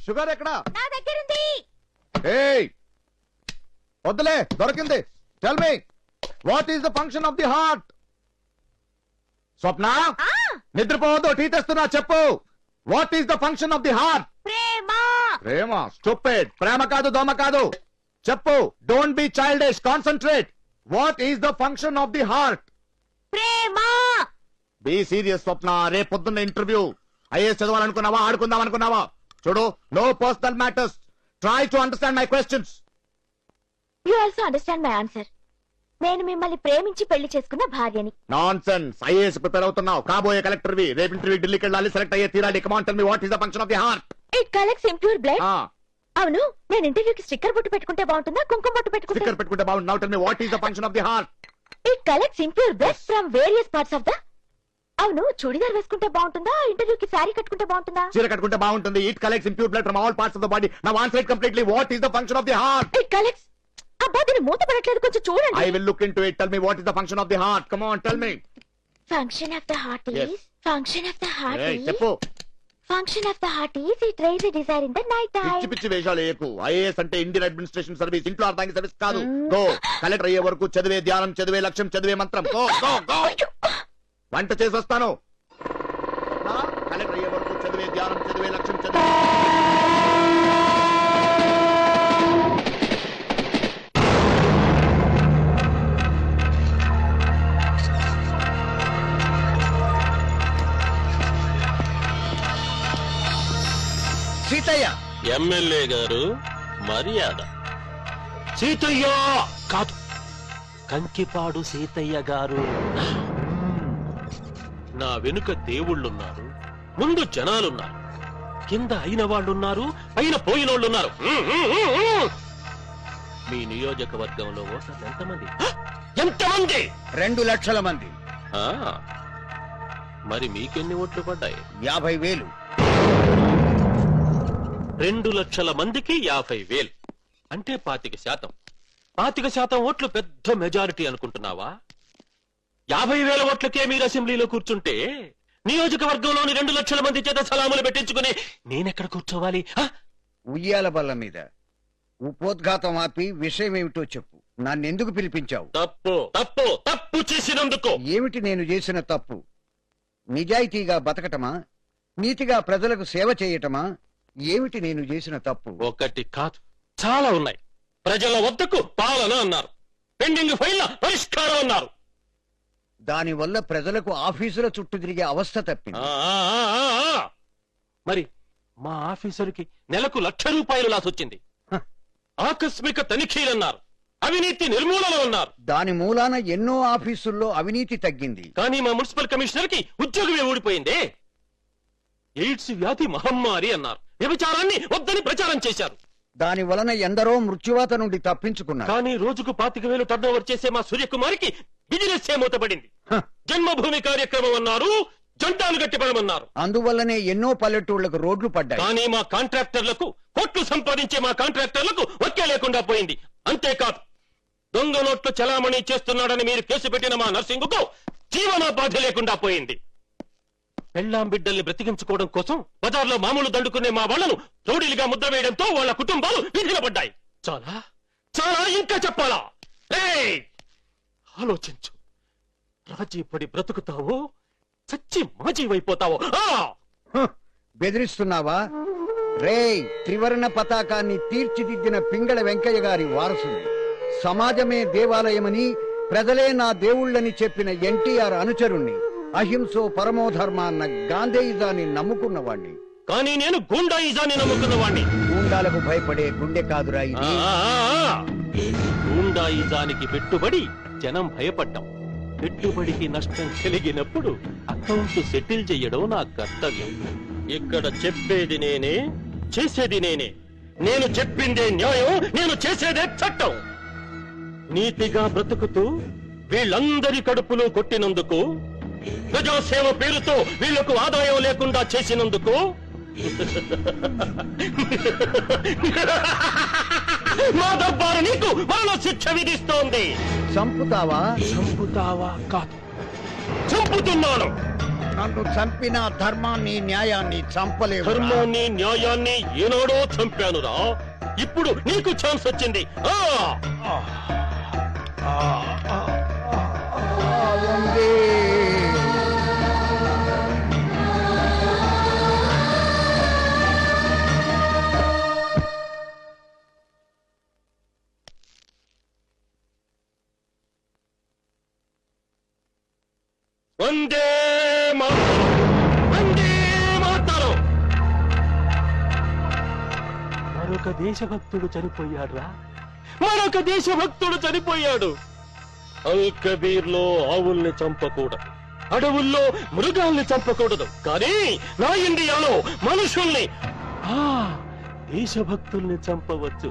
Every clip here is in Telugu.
షుగర్ ఎక్కడా? నా దగ్గర ఉంది. ఏయ్ వద్దులే, దొరికింది. Tell me what is the function of the heart? Swapna, నిద్రపోవద్దు, టీ తెస్తున్నా, చెప్పు. What is the function of the heart? ప్రేమ. ప్రేమ? స్టూపిడ్. ప్రేమ కాదు, దోమ కాదు. చెప్పు. Don't be childish, concentrate. What is the function of the heart? ప్రేమ. Be serious Swapna. రేపు పొద్దున్న ఇంటర్వ్యూ. ఐఏఎస్ చదవాలనుకున్నావా, ఆడుకుందాం అనుకున్నావా? చూడు, no personal matters. Try to understand my questions. You also understand my answer. నేను మిమ్మల్ని ప్రేమించి పెళ్లి చేసుకున్న భార్యని. నాన్సెన్స్. ఐఏఎస్ ప్రిపేర్ అవుతున్నావు, కాబోయే కలెక్టర్ వి. రేపు ఇంటర్వ్యూ ఢిల్లీకి వెళ్ళాలి, సెలెక్ట్ అయ్యే తీరాలి. Come on, tell me what is the function of the heart? It collects impure blood. అవును, నేను ఇంటర్వ్యూకి స్టిక్కర్ బొట్టు పెట్టుకుంటే బాగుంటుందా, కుంకుమ బొట్టు స్టిక్కర్ పెట్టుకుంటే బాగుంటుంది. Now tell me what is the function of the heart? It collects impure blood from various parts of the. అవును, చూడిదార్ వేసుకుంటే బాగుంటుందా, ఇంటర్వ్యూకి శారీ కట్టుకుంటే బాగుంటుందా? చీర కట్టుకుంటే బాగుంటుంది. It collects impure blood from all parts of the body. Now answer it completely. What is the function of the heart? It collects. అబ్బా, దీని మూత పడట్లేదు, కొంచెం చూడండి. I will look into it. Tell me what is the function of the heart. Come on, tell me. Function of the heart is. Yes. Function of the heart Hey, is. చెప్పు. Function of the heart is. It raises a desire in the night పిచ్చి time. పిచ్చి వేషాలు వేయకు. ఐఏఎస్ అంటే ఇండియన్ అడ్మినిస్ట్రేషన్ సర్వీస్, ఇంట్లో అర్థానికి సర్వీస్ కాదు. గో, కలెక్టర్ అయ్యే వరకు చదివే ధ్యానం, చదివే లక్ష్యం, చదివే మంత్రం. Go go go. వంట చేసి వస్తాను. కలెక్టర్ అయ్యే వరకు చదివే ధ్యానం, చదివే లక్ష్యం, చదివే. సీతయ్య. ఎమ్మెల్యే గారు మర్యాద. సీతయ్య కాదు, కంకిపాడు సీతయ్య గారు. నా వెనుక దేవుళ్ళున్నారు, ముందు జనాలున్నారు, కింద అయిన వాళ్ళున్నారు, పైన పోయినోళ్ళున్నారు. మీ నియోజకవర్గంలో ఓటర్లు ఎంతమంది? ఎంతమంది? 2 లక్షల మంది. ఆ, మరి మీకెన్ని ఓట్లు పడ్డాయి? 50,000. 2 లక్షల మందికి 50,000 అంటే 25%. 25% ఓట్లు పెద్ద మెజారిటీ అనుకుంటున్నావా? 50,000 ఓట్లకే మీరు అసెంబ్లీలో కూర్చుంటే నియోజకవర్గంలోని 2 లక్షల మంది చేత సలాములు పెట్టించుకుని నేనెక్కడ కూర్చోవాలి? ఉయ్యాల బల్ల మీద ఉపోద్ఘాతం ఆపి విషయం ఏమిటో చెప్పు. నన్నెందుకు పిలిపించావు? తప్పు తప్పు తప్పు చేసినందుకు. ఏమిటి నేను చేసిన తప్పు? నిజాయితీగా బతకటమా, నీతిగా ప్రజలకు సేవ చేయటమా? ఏమిటి నేను చేసిన తప్పు? ఒకటి కాదు, చాలా ఉన్నాయి. ప్రజల వద్దకు పాలన అన్నారు, పెండింగ్ ఫైళ్ల పరిష్కారం అన్నారు. దానివల్ల ప్రజలకు ఆఫీసుల చుట్టూ తిరిగే అవస్థ తప్పింది. మరి మా ఆఫీసర్కి నెలకు ₹1,00,000 లాస్ వచ్చింది. ఆకస్మిక తనిఖీలన్నారు, అవినీతి నిర్మూలన అన్నారు. దాని మూలాన ఎన్నో ఆఫీసుల్లో అవినీతి తగ్గింది. కానీ మా మున్సిపల్ కమిషనర్ కి ఉద్యోగమే ఊడిపోయింది. ఎయిడ్స్ వ్యాధి మహమ్మారి అన్నారు, వ్యభిచారాన్ని వద్దని ప్రచారం చేశారు. దాని వలన ఎందరో మృత్యువాత నుండి తప్పించుకున్నారు. కానీ రోజుకు 25,000 టర్నోవర్ చేసే మా సూర్యకుమారికి బిజినెస్ మూతపడింది. జన్మభూమి కార్యక్రమం అన్నారు, జంటాలు గట్టిపడమన్నారు. అందువల్లనే ఎన్నో పల్లెటూళ్లకు రోడ్లు పడ్డాయి. కానీ మా కాంట్రాక్టర్లకు, కోట్లు సంపాదించే మా కాంట్రాక్టర్లకు ఒకే లేకుండా పోయింది. అంతేకాదు, దొంగ నోట్లు చలామణి చేస్తున్నాడని మీరు కేసు పెట్టిన మా నర్సింగుకు జీవనోపాధి లేకుండా పోయింది. పెళ్లాం బిడ్డల్ని బ్రతికించుకోవడం కోసం బజార్లో మామూలు దండుకునే మా వాళ్లను రౌడీలుగా ముద్ర వేయడంతో వాళ్ళ కుటుంబాలు వీధిన పడ్డాయి. చాలా చాలా ఇంకా చెప్పాలా? ఆలోచించు. రాజీ పడి బ్రతుకుతావో, చచ్చి మాజీవైపోతావో. బెదిరిస్తున్నావా? రేయ్, త్రివర్ణ పతాకాన్ని తీర్చిదిద్దిన పింగళ వెంకయ్య గారి వారసుని, సమాజమే దేవాలయమని, ప్రజలే నా దేవుళ్ళని చెప్పిన ఎన్టీఆర్ అనుచరుణ్ణి, అహింసో పరమోధర్మ అన్న గాంధేయిజాన్ని నమ్ముకున్నవాణ్ణి. కానీ నేను గూండాయిజాన్ని నమ్ముకున్నవాణ్ణి. గూండాలకు భయపడే గుండె కాదురా ఇది. గూండాయిజానికి పెట్టుబడి జనం భయపడ్డాం. పెట్టుబడికి నష్టం కలిగినప్పుడు అకౌంట్ సెటిల్ చేయడం నా కర్తవ్యం. ఇక్కడ చెప్పేది నేనే, చేసేది నేనే. నేను చెప్పిందే న్యాయం, నేను చేసేదే చట్టం. నీతిగా బ్రతుకుతూ వీళ్ళందరి కడుపులో కొట్టినందుకు, ప్రజాసేవ పేరుతో వీళ్లకు ఆదాయం లేకుండా చేసినందుకు మా దర్బారు నీకు మరణ శిక్ష విధిస్తోంది. చంపుతావా? చంపుతావా కాదు, చంపుతున్నాను. నన్ను చంపిన ధర్మాన్ని న్యాయాన్ని చంపలేవు. ధర్మాన్ని న్యాయాన్ని ఏనాడో చంపానురా. ఇప్పుడు నీకు ఛాన్స్ వచ్చింది. వందే మాతరం, వందే మాతరం. మరొక దేశభక్తుడు చనిపోయాడురా, మరొక దేశభక్తుడు చనిపోయాడు. అల్ కబీర్ లో ఆవుల్ని చంపకూడదు, అడవుల్లో మృగాల్ని చంపకూడదు, కానీ నా ఇండియాలో మనుషుల్ని, దేశభక్తుల్ని చంపవచ్చు.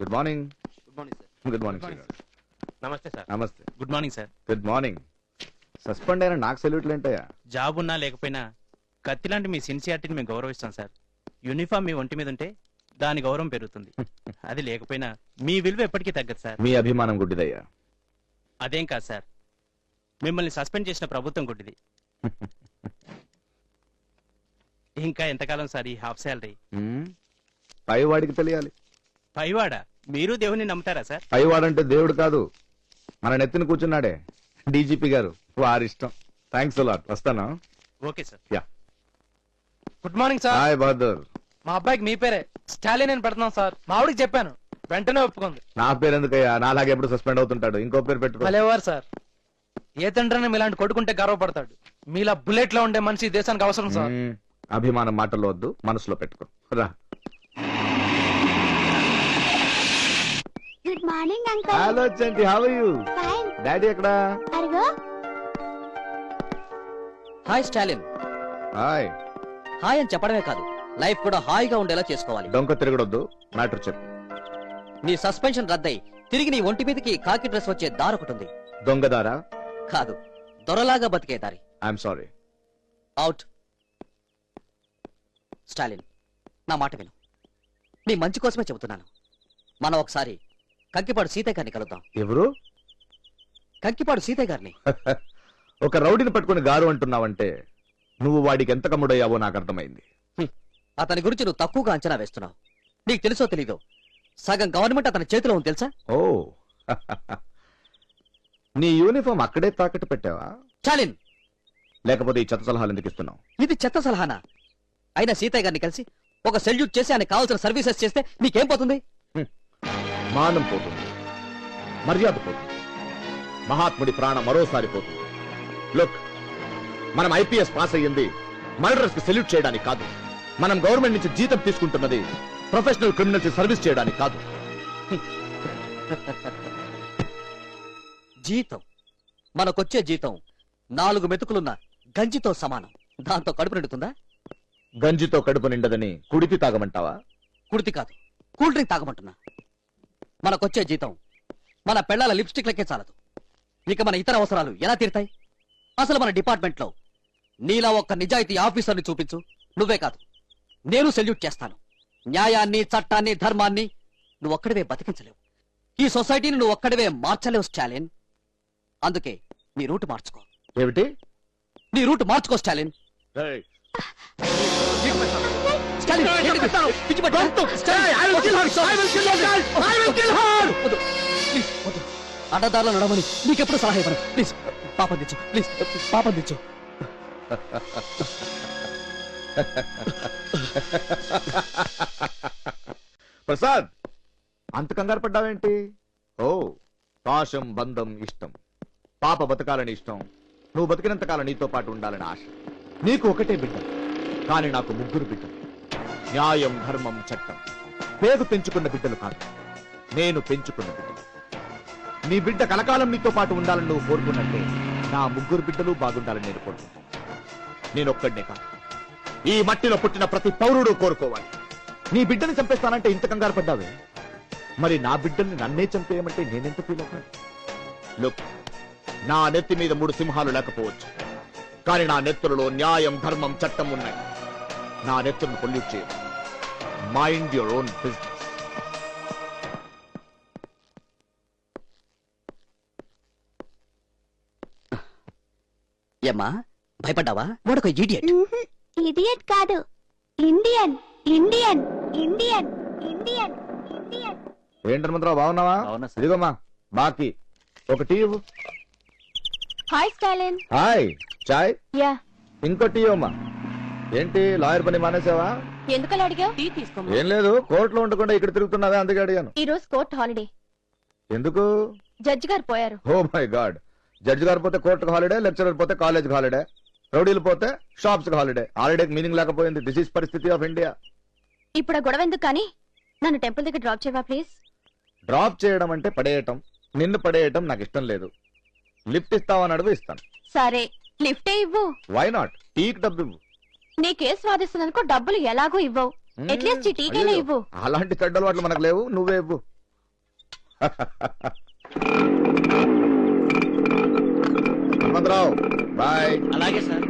Good morning. Good morning sir. Good morning. నమస్తే సార్. నమస్తే. Good morning sir. Good morning. Suspend అయిన నాకు సెల్యూట్లు ఏంటయ్యా? జాబ్ ఉన్నా లేకపోయినా కత్తి లాంటి మీ సిన్సియారిటీని మేము గౌరవిస్తాం సార్. యూనిఫామ్ మీ ఒంటి మీద ఉంటే దాని గౌరవం పెరుగుతుంది. అది లేకపోయినా మీ విలువ ఎప్పటికీ తగ్గదు సార్. మీ అభిమానం గుడ్డిదయ్యా. అదేం కాదు సార్, మిమ్మల్ని సస్పెండ్ చేసిన ప్రభుత్వం గుడ్డిది. ఇంకా ఎంతకాలం సార్ ఈ హాఫ్ శాలరీ? పైవాడికి తెలియాలి. పైవాడా? మీరు దేవుని నమ్ముతారా సార్? పైవాడంటే దేవుడు కాదు, మన నెత్తిన కూర్చున్నాడే డీజీపీ గారు, వారిష్టం. Thanks a lot. వస్తాను. Okay sir. Yeah. Good morning sir. Hi Bahadur. మా అబ్బాయికి మీ పేరే స్టాలిన్ అని పెడుతున్నాం సార్. మా ఆవిడకి చెప్పాను, వెంటనే ఒప్పుకుంది. నా పేరు ఎందుకయ్యా? నాలాగే ఎప్పుడు సస్పెండ్ అవుతుంటాడు. ఇంకో పేరు పెట్టుకో. భలేవారు సార్. ఏ తండ్రిని మీలాంటి కొడుకుంటే గర్వపడతాడు. మీలా బుల్లెట్ లో ఉండే మనిషి ఈ దేశానికి అవసరం సార్. అభిమానం మాటల్లో వద్దు, మనసులో పెట్టుకో. రా. Good morning uncle. Hello Chanti, how are you? Fine. Daddy ఎక్కడా? అరుగో. Hi Stalin. హాయ్. హాయ్ అని చెప్పడమే కాదు, లైఫ్ కూడా హాయిగా ఉండేలా చేసుకోవాలి. డొంక తిరగడొద్దు, మ్యాటర్ చెప్పు. నీ సస్పెన్షన్ రద్దయి తిరిగి నీ ఒంటి మీదకి కాకి డ్రెస్ వచ్చే దారి ఒకటి ఉంది. దొంగదారా? కాదు, దొరలాగా బతికే దారి. I'm sorry. అవుట్. స్టాలిన్, నా మాట విను. నీ మంచి కోసమే చెబుతున్నాను. మనం ఒకసారి కంకిపాడు సీతయ్య గారిని కలుద్దాం. ఎవరు? కంకిపాడు సీతయ్య గారిని. ఒక రౌడీని పట్టుకుని గారు అంటున్నావంటే నువ్వు వాడికి ఎంత కమ్ముడయ్యావో నాకు అర్థమైంది. అతని గురించి నువ్వు తక్కువగా అంచనా వేస్తున్నావు. నీకు తెలుసో తెలీదో, సగం గవర్నమెంట్ అతని చేతిలో ఉంది తెలుసా? ఓ. నీ యూనిఫామ్ అక్కడే తాకట్టు పెట్టావా? స్టాలిన్, లేకపోతే ఈ చెత్త సలహాలు ఎందుకు ఇస్తున్నావు? ఇది చెత్త సలహానా? అయినా సీతయ్య గారిని కలిసి ఒక సెల్యూట్ చేసి ఆయన కావాల్సిన సర్వీసెస్ చేస్తే నీకేం పోతుంది? మానం పోతుంది, మర్యాద పోతుంది, మహాత్ముడి ప్రాణం మరోసారి పోతుంది. లుక్, మనం ఐపీఎస్ పాస్ అయ్యింది మర్డరర్స్ కి సెల్యూట్ చేయడానికి కాదు. మనం గవర్నమెంట్ నుంచి జీతం తీసుకుంటున్నది ప్రొఫెషనల్ క్రిమినల్స్ సర్వీస్ చేయడానికి కాదు. జీతం, మనకొచ్చే జీతం 4 మెతుకులున్న గంజితో సమానం. దాంతో కడుపు నిండుతుందా? గంజితో కడుపు నిండదని కుడితి తాగమంటావా? కుడితి కాదు, కూల్ డ్రింక్ తాగమంటున్నా. మనకొచ్చే జీతం మన పెళ్లాల లిప్స్టిక్లకే చాలదు. ఇక మన ఇతర అవసరాలు ఎలా తీరుతాయి? అసలు మన డిపార్ట్మెంట్ లో నీలా ఒక్క నిజాయితీ ఆఫీసర్ని చూపించు, నువ్వే కాదు నేను సెల్యూట్ చేస్తాను. న్యాయాన్ని, చట్టాన్ని, ధర్మాన్ని నువ్వు ఒక్కడివే బతికించలేవు. ఈ సొసైటీని నువ్వు ఒక్కడివే మార్చలేవు స్టాలిన్. అందుకే నీ రూట్ మార్చుకో. ఏమిటి? నీ రూట్ మార్చుకో స్టాలిన్. స్టాలిన్, ఏంటిది? పిచ్చి పట్టిందా? వద్దు, ప్లీజ్ వద్దు. అడ్డదారులు నడవని నీకెప్పుడు సలహా ఇవ్వను. ప్లీజ్ పాపం తెచ్చు, ప్లీజ్ పాపం తెచ్చు. ప్రసాద్, అంత కంగారు పడ్డావేంటి? ఓ, పాశం, బంధం, ఇష్టం. పాప బతకాలని ఇష్టం, నువ్వు బతికినంత కాలం నీతో పాటు ఉండాలని ఆశ. నీకు ఒకటే బిడ్డ, కానీ నాకు 3 బిడ్డలు. న్యాయం, ధర్మం, చట్టం. పేరు పెంచుకున్న బిడ్డలు కాదు, నేను పెంచుకున్న బిడ్డలు. నీ బిడ్డ కలకాలం నీతో పాటు ఉండాలని నువ్వు కోరుకున్నట్టే నా 3 బిడ్డలు బాగుండాలని నేను కోరుకుంటాను. నేనొక్కడినే కాదు, ఈ మట్టిలో పుట్టిన ప్రతి పౌరుడు కోరుకోవాలి. నీ బిడ్డని చంపేస్తానంటే ఇంత కంగారు పడ్డావే, మరి నా బిడ్డల్ని నన్నే చంపేయమంటే నేనెంత ఫీల్ అవుతాను? లుక్, నా నెత్తి మీద 3 సింహాలు లేకపోవచ్చు, కానీ నా నెత్తులలో న్యాయం, ధర్మం, చట్టం ఉన్నాయి. నా నెత్తులను పొల్యూట్ చేయదు. Mind your own business. ఏమ్మా భయపడ్డావా? వాడొక ఇడియట్. ఇడియట్ కాదు, Indian Indian Indian Indian Indian. ఏంటి హనుమంతరావు బాగున్నావా? బాగున్నా సార్. ఇదిగోమ్మా బాకీ ఒక టీ ఇవ్వు. Hi Stalin. హాయ్ చాయ్. యా. ఇంకో టీ ఇవ్వమ్మా. ఏంటి లాయర్ పని మానేసావా? ఎందుకలా అడిగావు? ఏం లేదు, కోర్టులో ఉండకుండా ఇక్కడ తిరుగుతున్నావా అందుకే అడిగాను. ఈ రోజు కోర్ట్ హాలిడే. ఎందుకు? జడ్జి గారు పోయారు. ఓ మై గాడ్, జడ్జి గారు పోతే కోర్టుకు హాలిడే, లెక్చరర్ పోతే కాలేజ్కి హాలిడే, రౌడీలు పోతే షాప్స్ కి హాలిడే. హాలిడేకి మీనింగ్ లేకపోయింది. దిస్ ఈస్ పరిస్థితి ఆఫ్ ఇండియా. ఇప్పుడు ఆ గొడవ ఎందుకు కానీ నన్ను టెంపుల్ దగ్గర డ్రాప్ చేయవా ప్లీజ్? డ్రాప్ చేయడం అంటే పడేయటం. నిన్ను పడేయటం నాకు ఇష్టం లేదు. లిఫ్ట్ ఇస్తావని అడుగు, ఇస్తాను. సరే లిఫ్టే ఇవ్వు. Why not? టీకి డబ్బు ఇవ్వు. నీ కేసు వాదిస్తున్నందుకు డబ్బులు ఎలాగో ఇవ్వవు. అట్లీస్ట్ ఈ టీకైనా అయ్యో, ఇవ్వు. అలాంటి చెడ్డలు వాటిలో మనకు లేవు, నువ్వే ఇవ్వు. హనుమంతరావు బాయ్. అలాగే సార్.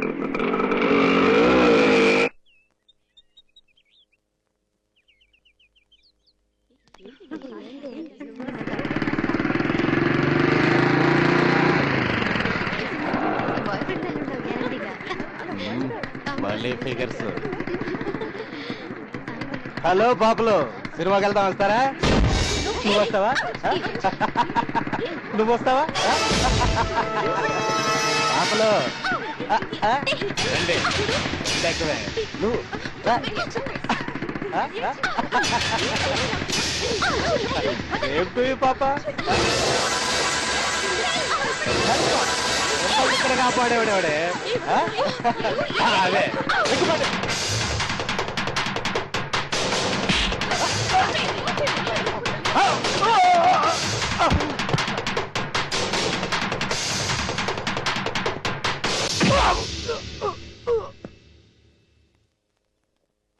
మళ్ళీ ఫిగర్స్. హలో పాపలు, సినిమాకి వెళ్దాం, వస్తారా? నువ్వు వస్తావా? నువ్వు వస్తావా పాపలు? రండి, దగ్గరే. నువ్వు రా. ఏం పోయి పాప ఇక్కడ కాపాడేవాడే. అదే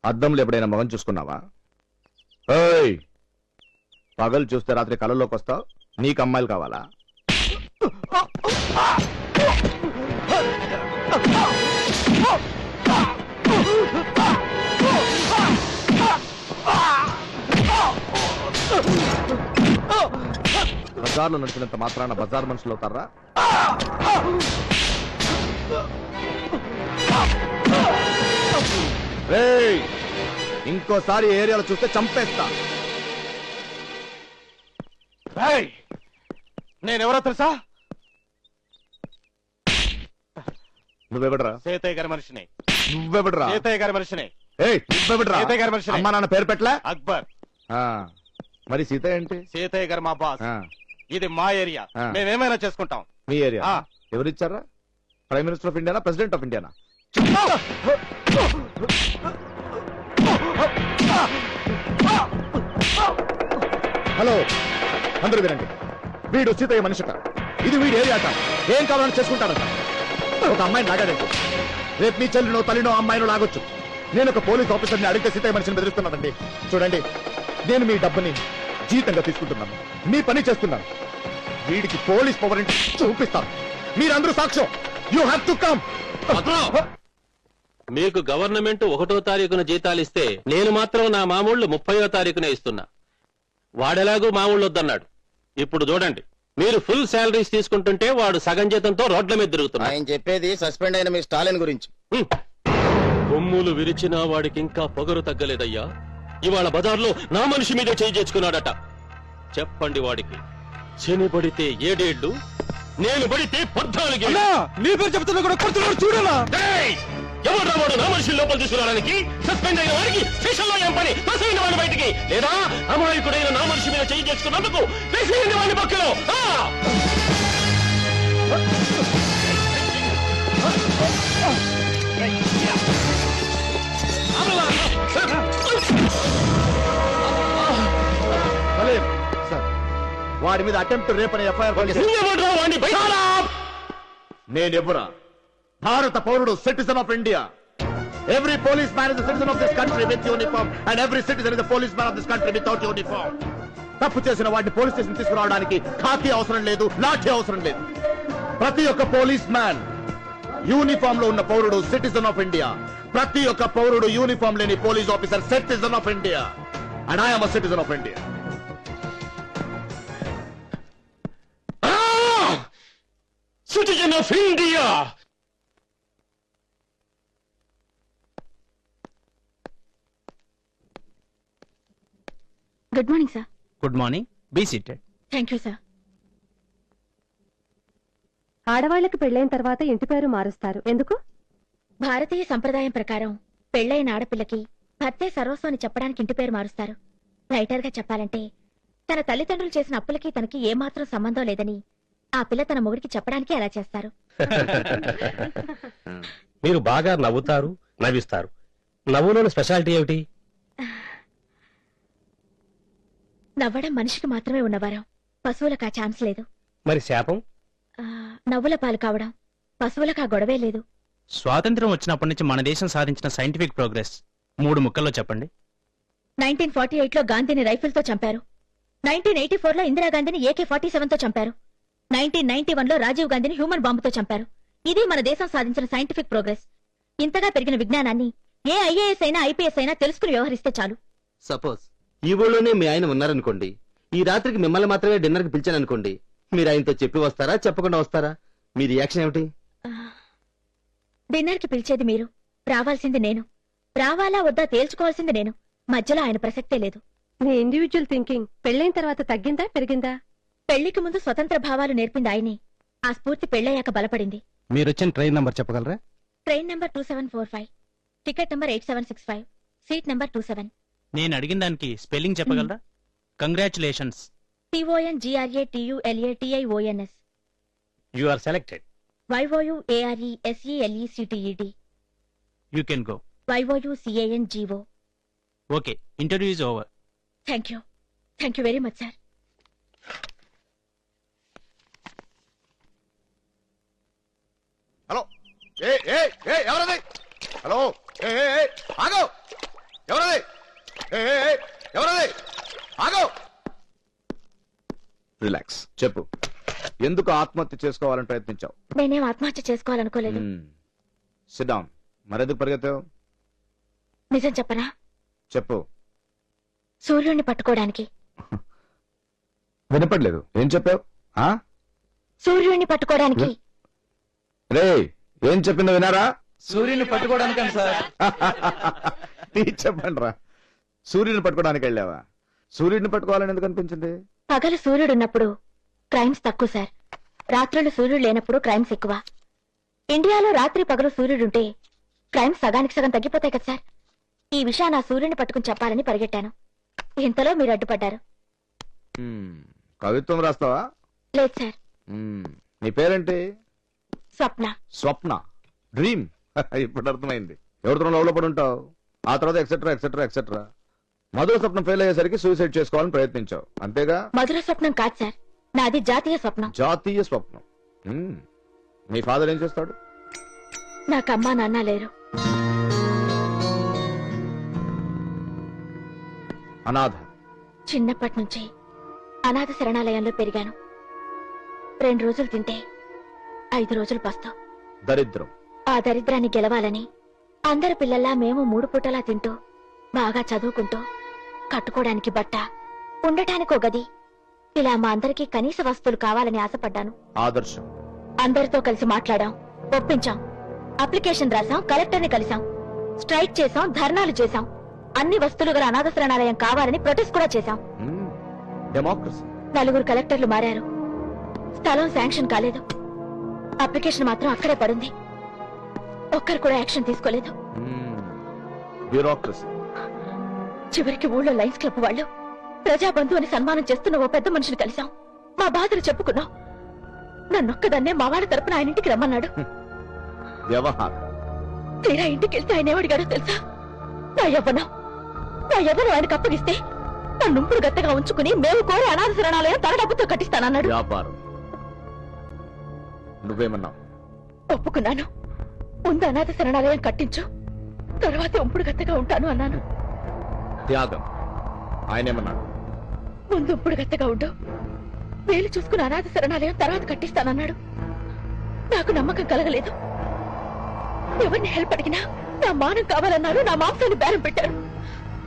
అద్దంలో ఎప్పుడైనా మొగం చూసుకున్నావా? ఏయ్, పగలు చూస్తే రాత్రి కళ్ళలోకి వస్తావు. నీకు అమ్మాయిలు కావాలా? బజార్లో నడిచినంత మాత్రాన బజార్ మనుషులు అవుతారా? ఏయ్, ఇంకోసారి ఏరియాలో చూస్తే చంపేస్తా. నేనెవరో తెలుసా? నువ్వెవడరా? సీతయ్య గారి మనిషిని. నువ్వెవడరా? సీతయ్య గారి మనిషిని. ఏయ్, నువ్వెవడరా? సీతయ్య గారి మనిషిని. అమ్మా నాన్న పేరు పెట్టలే? అక్బర్. మరి సీత ఏంటి? సీతయ్య గారు మా బాస్. ఇది మా ఏరియా, ఆ. మేమేమైనా చేసుకుంటాం. మీ ఏరియా ఆ. ఎవరిచ్చారా? ప్రైమ్ మినిస్టర్ ఆఫ్ ఇండియానా, ప్రెసిడెంట్ ఆఫ్ ఇండియానా? హలో, అందరూ వినండి. వీడు సీతయ్య మనిషి కాదు, ఇది వీడి ఏరియా కాదు. ఏం కావాలని చేసుకుంటాడంట. ఒక అమ్మాయిని లాగాడండి. రేపు మీ చెల్లినో తల్లినో అమ్మాయినో లాగొచ్చు. నేను ఒక పోలీస్ ఆఫీసర్ని అడిగితే సీతయ్య మనిషిని బెదిరిస్తున్నానండి. చూడండి, నేను మీ డబ్బుని జీతంగా తీసుకుంటున్నాను, మీ పని చేస్తున్నాను. వీడికి పోలీస్ పవర్ ఏంటి చూపిస్తాను. మీరందరూ సాక్ష్యం. You have to come. మీకు గవర్నమెంట్ 1వ తారీఖున జీతాలు ఇస్తే నేను మాత్రం నా మామూళ్ళు 30వ తారీఖునే ఇస్తున్నా. వాడెలాగూ మామూళ్ళు వద్దన్నాడు. ఇప్పుడు చూడండి, మీరు ఫుల్ శాలరీస్ తీసుకుంటుంటే వాడు సగం జీతంతో రోడ్ల మీద తిరుగుతున్నాడు. ఆయన చెప్పేది సస్పెండ్ అయిన మీ స్టాలిన్ గురించి. కొమ్ములు విరిచినా వాడికి ఇంకా పొగరు తగ్గలేదయ్యా. ఇవాళ బజార్లో నా మనిషి మీద చేయి చేసుకున్నాడట. చెప్పండి వాడికి, శని పడితే 7 ఏళ్లు, నేను పడితే 14 ఏళ్లు. నీ పేరు చెప్తున్నా కూడా కొడుతున్నాడు చూడనా? ఎవరు వాడు నా మనిషి లోపల తీసుకురావడానికి? సస్పెండ్ అయిన వాడికి స్టేషన్ లో ఏం పని? తోసేయండి వాడిని బయటికి. లేదా అమాయకుడైన నా మనిషి మీద చేయి చేసుకున్నందుకు వేసేయండి వాడిని పక్కలో. సార్, వాడి మీద అటెంప్ట్ రేప్ అనే ఎఫ్ఐఆర్ వాడిని బయట. నేనెవరా? భారత పౌరుడు, citizen of India. Every police man is citizen of this country with uniform and every citizen is police man of this country without uniform. తప్పు చేసిన వాడిని పోలీస్ స్టేషన్ తీసుకురావడానికి ఖాకీ అవసరం లేదు, లాఠీ అవసరం లేదు. ప్రతి ఒక్క పోలీస్ మ్యాన్ యూనిఫామ్ లో ఉన్న పౌరుడు సిటిజన్ ఆఫ్ ఇండియా. ప్రతి ఒక్క పౌరుడు యూనిఫామ్ లేని police officer citizen of India. And I am a citizen of India. Citizen of India. Good morning sir. Good morning, be seated. Thank you sir. ఆడవాళ్లకు పెళ్లైన తర్వాత ఇంటి పేరు మారుస్తారు, ఎందుకు? భారతీయ సంప్రదాయం ప్రకారం పెళ్లైన ఆడపిల్లకి భర్తే సర్వస్వం అని చెప్పడానికి ఇంటి పేరు మారుస్తారు. రైటర్ గా చెప్పాలంటే తన తల్లిదండ్రులు చేసిన అప్పులకి తనకి ఏమాత్రం సంబంధం లేదని ఆ పిల్ల తన మొగుడికి చెప్పడానికి అలా చేస్తారు. మీరు బాగా నవ్వుతారు, నవ్విస్తారు. నవ్వులోని స్పెషాలిటీ ఏమిటి? నవ్వడం మనిషికి మాత్రమే ఉన్నవారం, పశువులకు ఆ ఛాన్స్ లేదు. మరి శాపం? నవ్వుల పాలు కావడం, పశువులకు ఆ గొడవే లేదు. స్వాతంత్రం వచ్చినప్పటి నుంచి మన దేశం సాధించిన సైంటిఫిక్ ప్రోగ్రెస్ 3 ముక్కల్లో చెప్పండి. 1948లో గాంధీని రైఫిల్తో చంపారు. 1984లో ఇందిరాగాంధీని AK-47తో చంపారు. 1991లో రాజీవ్ గాంధీని హ్యూమన్ బాంబుతో చంపారు. ఇది మన దేశం సాధించిన సైంటిఫిక్ ప్రోగ్రెస్. ఇంతగా పెరిగిన విజ్ఞానాన్ని ఏ IAS అయినా IPS అయినా తెలుసుకుని వ్యవహరిస్తే చాలు. సపోజ్ ఈ ఊళ్ళోనే మీ ఆయన ఉన్నారనుకోండి, ఈ రాత్రికి మిమ్మల్ని మాత్రమే డిన్నర్ కి పిలిచాననుకోండి, మీరు ఆయనతో చెప్పి వస్తారా, చెప్పకుండా వస్తారా? మీ రియాక్షన్ ఏమిటి? డిన్నర్ కి పిలిచేది మీరు, రావాల్సింది నేను. రావాలా వద్దా తేల్చుకోవాల్సింది నేను. మధ్యలో ఆయన ప్రసక్తే లేదు. నీ ఇండివిజువల్ థింకింగ్ పెళ్లైన తర్వాత తగ్గిందా పెరిగిందా? పెళ్లికి ముందు స్వతంత్ర భావాలు నేర్పింది ఆయనే. ఆ స్ఫూర్తి పెళ్లయ్యాక బలపడింది. మీరు వచ్చిన ట్రైన్ నంబర్ చెప్పగలరా? Train number 2745, ticket number 8765, seat number 27. నేను అడిగిన దానికి స్పెల్లింగ్ చెప్పగలరా? Congratulations. TONGRATULATIONS, you are selected. YOUARESELECTED, you can go. YOUCANGO. Okay, interview is over. Thank you. Thank you very much sir. Hello, ఎవరది? హలో, ఆగో, ఎవరది? ఎవరది? ఆగో. రిలాక్స్, చెప్పు. ఎందుకు ఆత్మహత్య చేసుకోవాలని ప్రయత్నించావు? నేనేం ఆత్మహత్య చేసుకోవాలనుకోలేదు. SIT down. మరెందుకు పరిగెత్తావు? నిజం చెప్పనా? చెప్పు. సూర్యుడిని పట్టుకోవడానికి. వినపడలేదు, ఏం చెప్పావు? సూర్యుడిని పట్టుకోవడానికి. రే, ఏం చెప్పిందో వినారా? సూర్యుని పట్టుకోవడానికి సార్. చెప్పండి రా. సూర్యుని పట్టుకోవడానికి వెళ్ళావా? సూర్యుడిని పట్టుకోవాలని ఎందుకు అనిపించింది? పగలు సూర్యుడున్నప్పుడు క్రైమ్స్ తక్కువ సార్, రాత్రులు సూర్యుడు లేనప్పుడు క్రైమ్స్ ఎక్కువ. ఇండియాలో రాత్రి పగలు సూర్యుడుంటే క్రైమ్స్ సగానికి సగం తగ్గిపోతాయి కదా సార్. ఈ విషయాన్ని ఆ సూర్యుడిని పట్టుకుని చెప్పాలని పరిగెట్టాను. ఇంతలో మీరు అడ్డుపడ్డారు. కవిత్వం రాస్తావా? లేదు సార్. నీ పేరేంటి? స్వప్న. స్వప్న, డ్రీమ్. ఇప్పుడు అర్థమైంది. ఎవరితో లవ్ లో పడి ఉంటావు. ఆ తర్వాత ఎక్సెట్రా ఎక్సెట్రా ఎక్సెట్రా. మధుర స్వప్నం ఫెయిల్ అయ్యేసరికి సూసైడ్ చేసుకోవాలని ప్రయత్నించావు, అంతేగా? మధుర స్వప్నం కాదు సార్, నాది జాతీయ స్వప్నం. జాతీయ స్వప్నం. మీ ఫాదర్ ఏం చేస్తాడు? నాకు అమ్మా నాన్న లేరు. అనాథ. చిన్నప్పటి నుంచి అనాథ శరణాలయంలో పెరిగాను. 2 రోజులు తింటే 5 రోజులు పస్తాం. దరిద్రం. ఆ దరిద్రాన్ని గెలవాలని అందరి పిల్లల్లా మేము 3 పూటలా తింటూ బాగా చదువుకుంటూ కట్టుకోవడానికి బట్ట, ఉండటానికి ఒక గది, ఇలా మా అందరికీ కనీస వస్తువులు కావాలని ఆశపడ్డాను. ఆదర్శం. అందరితో కలిసి మాట్లాడాం, ఒప్పించాం, అప్లికేషన్ రాసాం, కలెక్టర్ని కలిసాం, స్ట్రైక్ చేసాం, ధర్నాలు చేశాం. అన్ని వస్తువులు గల అనాథ శరణాలయం కావాలని ప్రొటెస్ట్ కూడా చేశాం. డెమోక్రసీ. 4 కలెక్టర్లు మారారు. స్థలం శాంక్షన్ కాలేదు. అప్లికేషన్ మాత్రం అక్కడే పడుంది. ఒక్కరు కూడా యాక్షన్ తీసుకోలేదు. బ్యూరోక్రసీ. చివరికి ఊళ్ళో లయన్స్ క్లబ్ వాళ్ళు ప్రజాబంధు అని సన్మానం చేస్తున్న ఓ పెద్ద మనిషిని కలిసాం. మా బాధలు చెప్పుకున్నాం. నన్నొక్కదాన్నే మా వాళ్ళ తరపున ఆయన ఇంటికి రమ్మన్నాడు. వ్యవహారం. తీరా ఇంటికి వెళ్తే ఆయన ఏమడిగాడో తెలుసా? నా యవ్వనం ఆయనకు అప్పగిస్తే నన్నుంపుడు గత్తగా ఉంచుకుని మేము కోరే అనాథ శరణాలయం తన డబ్బుతో కట్టిస్తానన్నాడు. వ్యాపారం. నువ్వేమన్నావు? ఒప్పుకున్నాను. ముందు అనాథ శరణాలయం కట్టించు, తర్వాత ఉంపుడు గత్తగా ఉంటాను అన్నాను. త్యాగం. ఆయనేమన్నాడు? ముందు ఉంపుడు గత్తగా ఉండు, వేలు చూసుకుని అనాథ శరణాలయం తర్వాత కట్టిస్తానన్నాడు. నాకు నమ్మకం కలగలేదు. ఎవరిని హెల్ప్ అడిగినా నా మానం కావాలన్నారు. నా మాంసాన్ని బేరం పెట్టారు.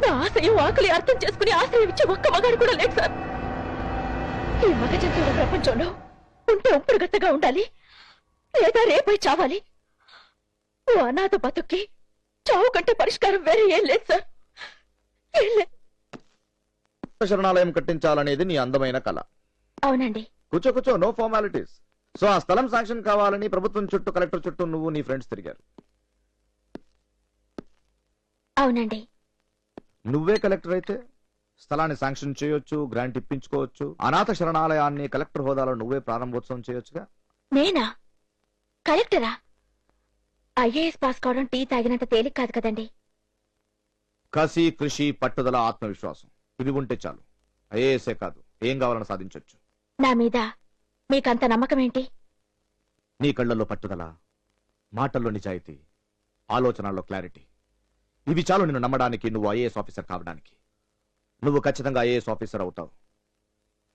నా ఆశయం ఆకలి అర్థం చేసుకుని ఆశ్రయం ఇచ్చే ఒక్క మగాడు కూడా లేదు సార్. ఈ మగ జంతువుల ప్రపంచంలో ఉంటే ఉంపుడు గత్తగా ఉండాలి, లేదా రేపై చావాలి. ఓ అనాథ బతుక్కి చావు కంటే పరిష్కారం వేరే ఏం లేదు సార్, ఏం లేదు. కొత్త శరణాలయం కట్టించాలనేది నీ అందమైన కళ. అవునండి. కూర్చో కూర్చో, నో ఫార్మాలిటీస్. సో ఆ స్థలం శాంక్షన్ కావాలని ప్రభుత్వం చుట్టూ, కలెక్టర్ చుట్టూ నువ్వు నీ ఫ్రెండ్స్ తిరిగారు. అవునండి. నువ్వే కలెక్టర్ అయితే స్థలాన్ని శాంక్షన్ చేయొచ్చు, గ్రాంట్ ఇప్పించుకోవచ్చు. అనాథ శరణాలయాన్ని కలెక్టర్ హోదాలో నువ్వే ప్రారంభోత్సవం చేయొచ్చుగా. నేనా కలెక్టరా? ఐఏఎస్ పాస్ కావడం టీ తాగినంత తేలిక కాదు కదండి. కసి, కృషి, పట్టుదల, ఆత్మవిశ్వాసం ఇవి ఉంటే చాలు. ఐఏఎస్ఏ కాదు, ఏం కావాలని సాధించొచ్చు. నా మీద మీకంత నమ్మకం ఏంటి? నీ కళ్ళల్లో పట్టుదల, మాటల్లో నిజాయితీ, ఆలోచనల్లో క్లారిటీ ఇవి చాలు నిన్ను నమ్మడానికి, నువ్వు ఐఏఎస్ ఆఫీసర్ కావడానికి. నువ్వు ఖచ్చితంగా ఐఏఎస్ ఆఫీసర్ అవుతావు.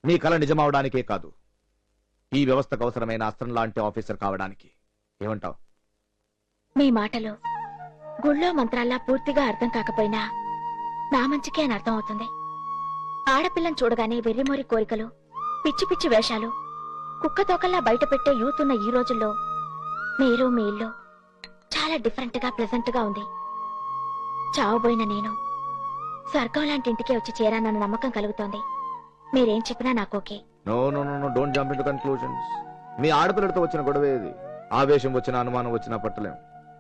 నీ కళ నిజమవడానికే కాదు, ఈ వ్యవస్థకు అవసరమైన అస్త్రం లాంటి ఆఫీసర్ కావడానికి. ఏమంటావు? మీ మాటలు గుళ్ళో మంత్రాల్లా పూర్తిగా అర్థం కాకపోయినా నా మంచికే అని అర్థం అవుతుంది. ఆడపిల్లని చూడగానే వెర్రిమోరి కోరికలు, పిచ్చి పిచ్చి వేషాలు, కుక్క తోకల్లా బయట పెట్టే యూత్ ఉన్న ఈ రోజుల్లో మీరు మీ ఇల్లు చాలా డిఫరెంట్ గా, ప్లెజెంట్ గా ఉంది. చావబోయిన నేను స్వర్గం లాంటి ఇంటికే వచ్చి చేరానన్న నమ్మకం కలుగుతోంది. మీరేం చెప్పినా నాకు okay. No no no, don't jump into conclusions. మీ ఆడపిల్లలతో వచ్చిన గొడవ ఇది. ఆవేశం వచ్చినా, అనుమానం వచ్చినా పట్టలేం.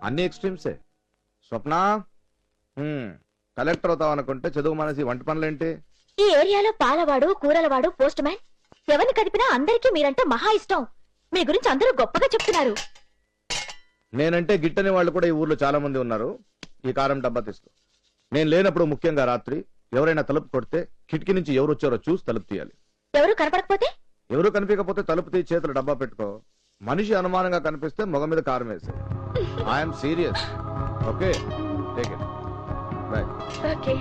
అన్ని ఎక్స్ట్రీమ్సే. స్వప్న, కలెక్టర్ అవుతావు అనుకుంటే చదువు మనసి వంట పనులేంటి? ఈ ఏరియాలో పాలవాడు, కూరలవాడు, పోస్ట్ మ్యాన్ ఎవరిని కదిపినా అందరికీ మీరంటే మహా ఇష్టం. మీ గురించి అందరూ గొప్పగా చెప్తున్నారు. నేనంటే గిట్టని వాళ్ళు కూడా ఈ ఊర్లో చాలా మంది ఉన్నారు. ఈ కారం డబ్బా తీసుకో. నేను లేనప్పుడు, ముఖ్యంగా రాత్రి ఎవరైనా తలుపు కొడితే కిటికీ నుంచి ఎవరు వచ్చారో చూసి తలుపు తీయాలి. ఎవరు కనపడకపోతే? ఎవరు కనిపించకపోతే తలుపు తీసి చేతులు డబ్బా పెట్టుకో. మనిషి అనుమానంగా కనిపిస్తే మొగ మీద కారం వేసే. I'm serious. Okay, take it. By. Okay.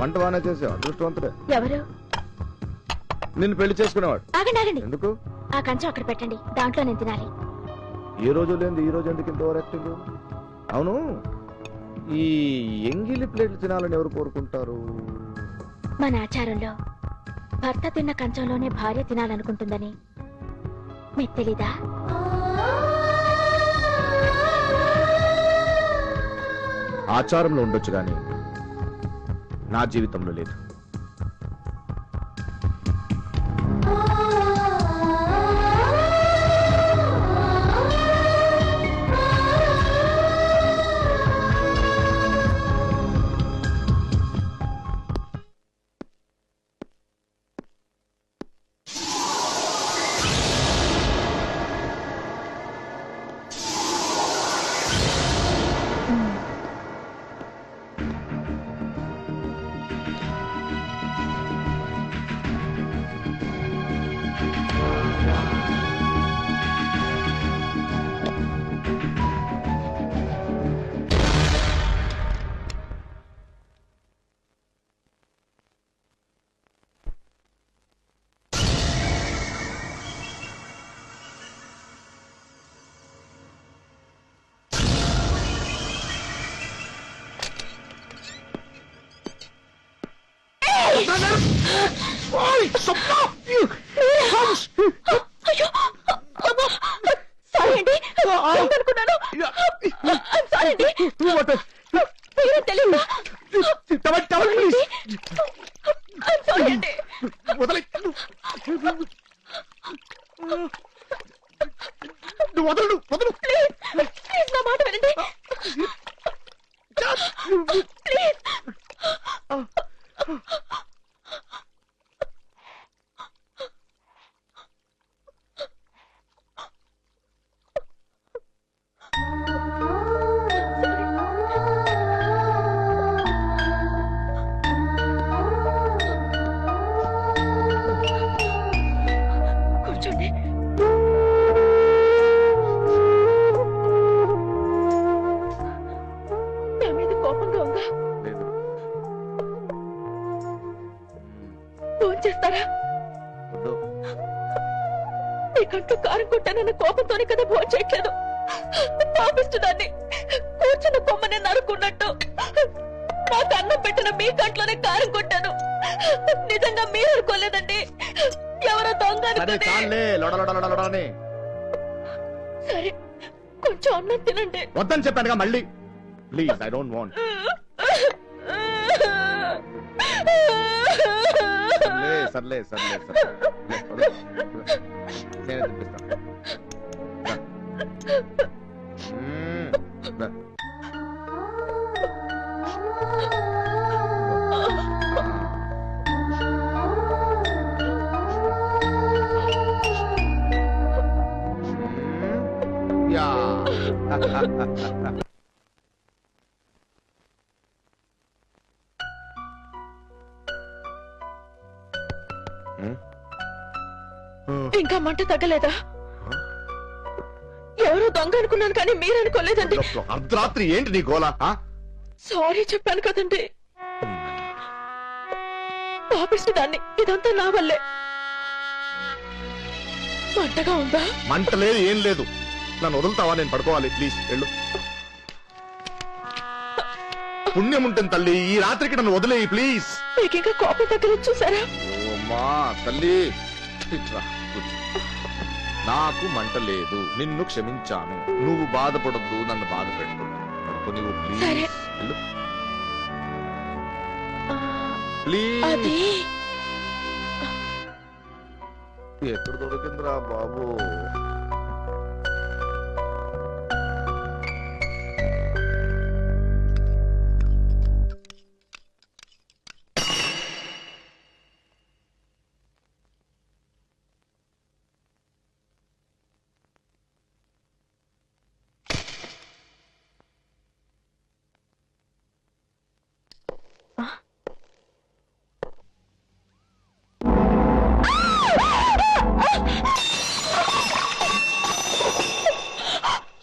వంట బాగానే చేసావు, అదృష్టవంతుడే. ఎవరు? నిన్ను పెళ్లి చేసుకునేవాడు. ఆగండి ఆగండి. ఎందుకు? ఆ కంచం అక్కడ పెట్టండి, దాంట్లో నేను తినాలి. ఏ రోజు లేని ఈ రోజు ఎందుకు ఇంత ఓవర్ యాక్టింగ్? అవును, ఈ ఎంగిలి ప్లేట్లు తినాలని ఎవరు కోరుకుంటారు? మన ఆచారంలో భర్త తిన్న కంచంలోనే భార్య తినాలనుకుంటుందని మీకు తెలీదా? ఆచారంలో ఉండొచ్చు గాని నా జీవితంలో లేదు. సారీ అండి, అనుకున్నాను. సారీ అండి, మీరే తెలియదా? సారీ అండి. ప్లీజ్ నా మాట వినండి. ప్లీజ్. కూర్చోండి. నా మీద కోపంగా ఉందా? లేదు. ఫోన్ చేస్తారా? వద్దు. మీ కంటూ కారం కొట్టానన్న కోపంతోనే కదా ఫోన్ చేయట్లేదు. పాపిస్తున్నాన్ని వచ్చిన కొమ్మని నరుకున్నట్టు నాకు అన్నం పెట్టిన మీ కంట్లోనే కారం కొట్టాను. నిజంగా మీరు అనుకోలేదండి, ఎవరో దొంగ సరే అనుకుని. చాలే లొడలొడలొడని. సరే కొంచెం అన్నం తినండి. వద్దని చెప్పానుగా మళ్ళీ. Please, I don't want. సర్లే సర్లే సర్లే నేనే తినిపిస్తాను. దా. యా. ఇంకా మంట తగ్గలేదా? ఎవరో దొంగ అనుకున్నాను కానీ మీరు అనుకోలేదండి. అర్ధరాత్రి ఏంటి నీ గోల? సారీ చెప్పాను కదండి, పాపిస్తే దాన్ని. ఇదంతా నా వల్లే. మంటగా ఉందా? మంట లేదు, ఏం లేదు. నన్ను వదులుతావా? నేను పడుకోవాలి. ప్లీజ్ వెళ్ళు. పుణ్యం ఉంటుంది తల్లి, ఈ రాత్రికి నన్ను వదిలేయి ప్లీజ్. మీకు ఇంకా కోపం తగ్గలేదు చూసారా? అమ్మా తల్లి, ఇట్రా, కూర్చో. నాకు మంట లేదు, నిన్ను క్షమించాను. నువ్వు బాధపడద్దు, నన్ను బాధ పెట్టు. పడుకో నువ్వు ప్లీజ్. సరే. వెళ్ళు ప్లీజ్. అది ఎక్కడ దొరికిందిరా బాబు?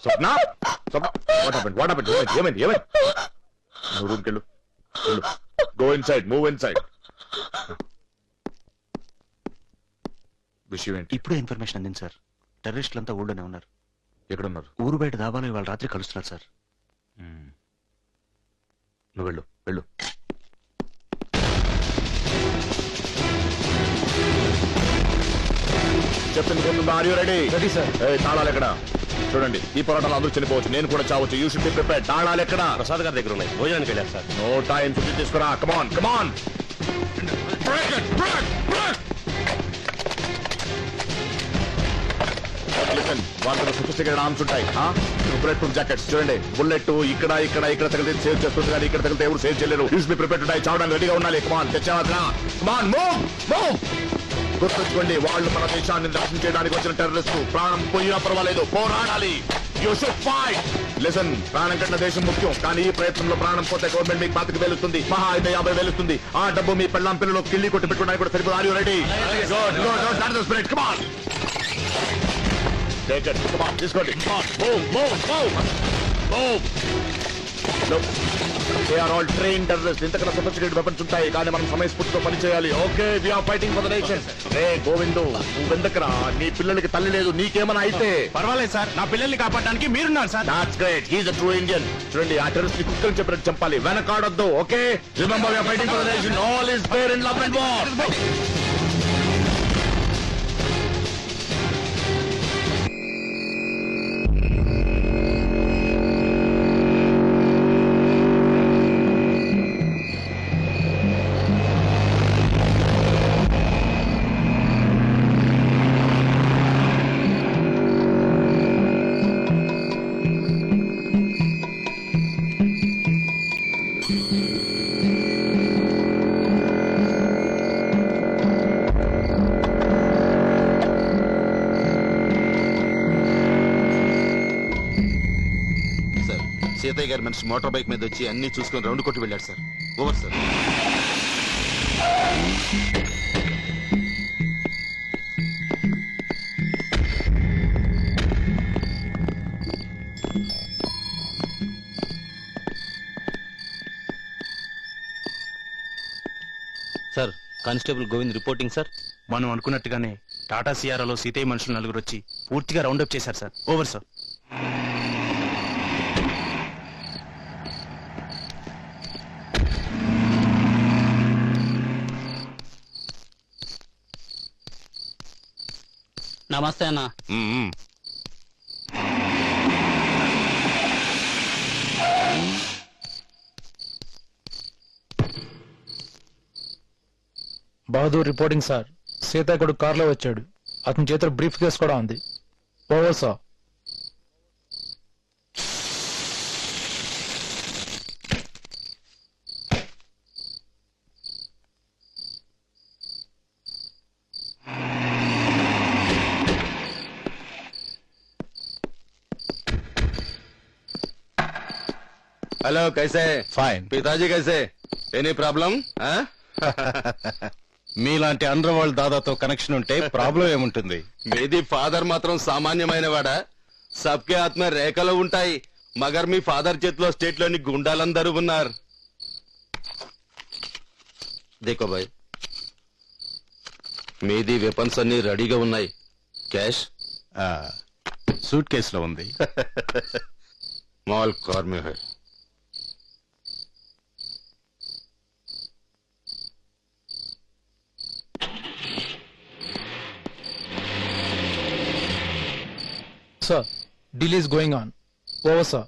స్వప్న, స్వప్న, what happened? What happened? ఏమైంది? నువ్వు రూమ్కి వెళ్ళు. Go inside, move inside. విషయం ఏంటి? ఇప్పుడే ఇన్ఫర్మేషన్ అందింది సార్. టెర్రరిస్టులంతా ఊళ్ళోనే ఉన్నారు. ఎక్కడున్నారు? ఊరు బయట దాబాలో ఇవాళ రాత్రి కలుస్తున్నారు సార్. నువ్వు వెళ్ళు, వెళ్ళు. చెప్పింది గుర్తుందా? Are you ready? Ready sir. తాళాలు ఎక్కడ? చూడండి, ఈ పోరాటాలు అందరూ చనిపోవచ్చు, నేను కూడా చావచ్చు. You should be prepared. తాళాలు ఎక్కడ? ప్రసాద్ గారి దగ్గర ఉన్నాయి, భోజనానికి వెళ్ళారు సార్. No time. ఫుడ్ తీసుకురా. కమాన్ కమాన్. వాళ్ళ సొఫిస్టికేటెడ్ ఆర్మ్స్ ఉంటాయి. బుల్లెట్ ప్రూఫ్ జాకెట్స్ చూడండి. బుల్లెట్ ఇక్కడ ఇక్కడ ఇక్కడ తగిలితే సేవ్ చేస్తుంది, కానీ ఇక్కడ తగిలితే ఎవరు సేవ్ చేయలేరు. యూస్ బి ప్రిపేర్డ్ ఉంటాయి. చావడానికి రెడీగా ఉండాలి. కమాన్, తెచ్చేవాళ్ళ. కమాన్, మూవ్ మూవ్. గుర్తుంచుకోండి, వాళ్ళు మన దేశాన్ని నాశనం చేయడానికి వచ్చిన టెర్రరిస్టు. ప్రాణం పోయినా పర్వాలేదు, పోరాడాలి. You should fight. లిసన్, ప్రాణం కన్నా దేశం ముఖ్యం, కానీ ఈ ప్రయత్నంలో ప్రాణం పోతే గవర్నమెంట్ మీకు 25,000 వెలుస్తుంది, మహా అయితే 50,000 వెలుస్తుంది. ఆ డబ్బు మీ పెళ్ళాం పిల్లలు కిళ్ళి కొట్టి పెట్టుకోవడానికి కూడా సరిపోదు. Are you ready? కమాన్, తీసుకోండి. They are all trained terrorists. ఇంతకన్నా సొఫిస్టికేటెడ్ వెపన్స్ ఉంటాయి, కానీ మనం సమయస్ఫూర్తితో పని చేయాలి. Okay, we are fighting for the nation. రే గోవిందు, నువ్వెందుకురా? నీ పిల్లలకి తల్లి లేదు, నీకేమైనా అయితే? పర్వాలేదు సార్, నా పిల్లల్ని కాపాడడానికి మీరున్నారు sir. That's great. He is a true Indian. చూడండి, ఆ టెర్రరిస్ట్ ని కుక్కలు చెప్పినట్టు చంపాలి, వెనకాడొద్దు. Okay, remember we are fighting for the nation. All is fair in love and war. Seetayya garu మనిషి మోటార్ బైక్ మీద వచ్చి అన్ని చూసుకుని రౌండ్ కొట్టి వెళ్ళాడు sir. Over sir. Sir, constable Govind reporting sir. మనం అనుకున్నట్టుగానే టాటా సియారాలో సీతయ్య మనుషులు 4 వచ్చి పూర్తిగా రౌండప్ చేశారు సార్. Over sir. నమస్తే అన్న. Bahadur reporting sir. సీతాకుడు కారులో వచ్చాడు. అతని చేతిలో బ్రీఫ్ కేస్ కూడా ఉంది. Over sir. हेलो कैसे? ఫైన్. पिताजी कैसे? Any problem? మీలాంటి అండర్ వరల్డ్ దాదాతో కనెక్షన్ ఉంటే ప్రాబ్లం ఏముంటుంది? మీది ఫాదర్ మాత్రం సామాన్యమైన వాడా? సబ్కే ఆత్మ రేఖలు ఉంటాయి. మగర్ మీ ఫాదర్ చేతిలో స్టేట్ లోని గుండాలందరూ ఉన్నారు. దేకో భాయ్, మీది వెపన్స్ అన్ని రెడీగా ఉన్నాయి. క్యాష్ సూట్ కేసులో ఉంది. Mall car May high. Sir, deal is going on. Over, sir.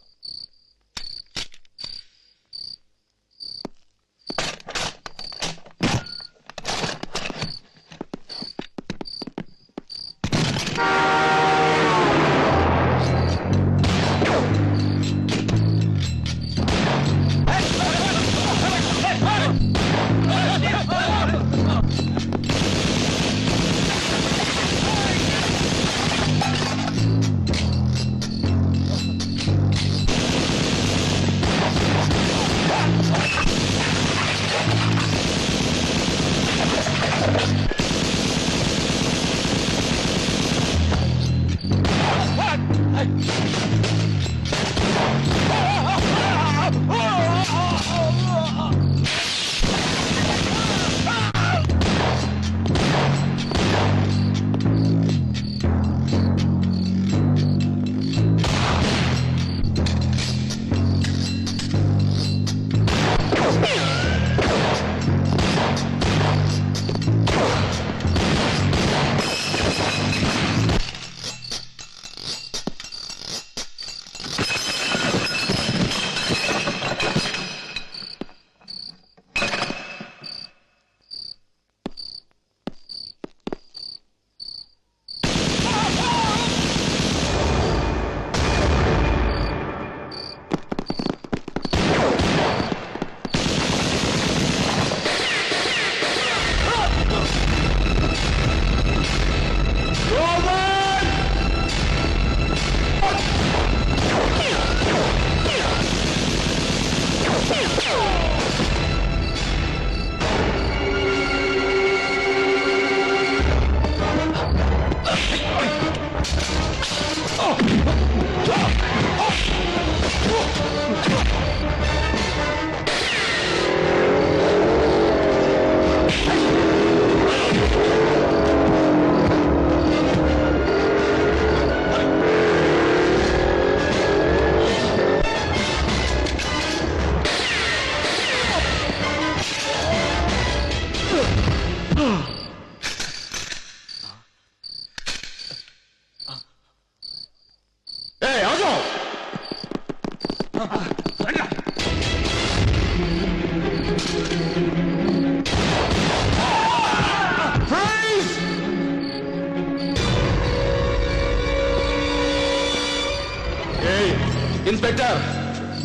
Inspector,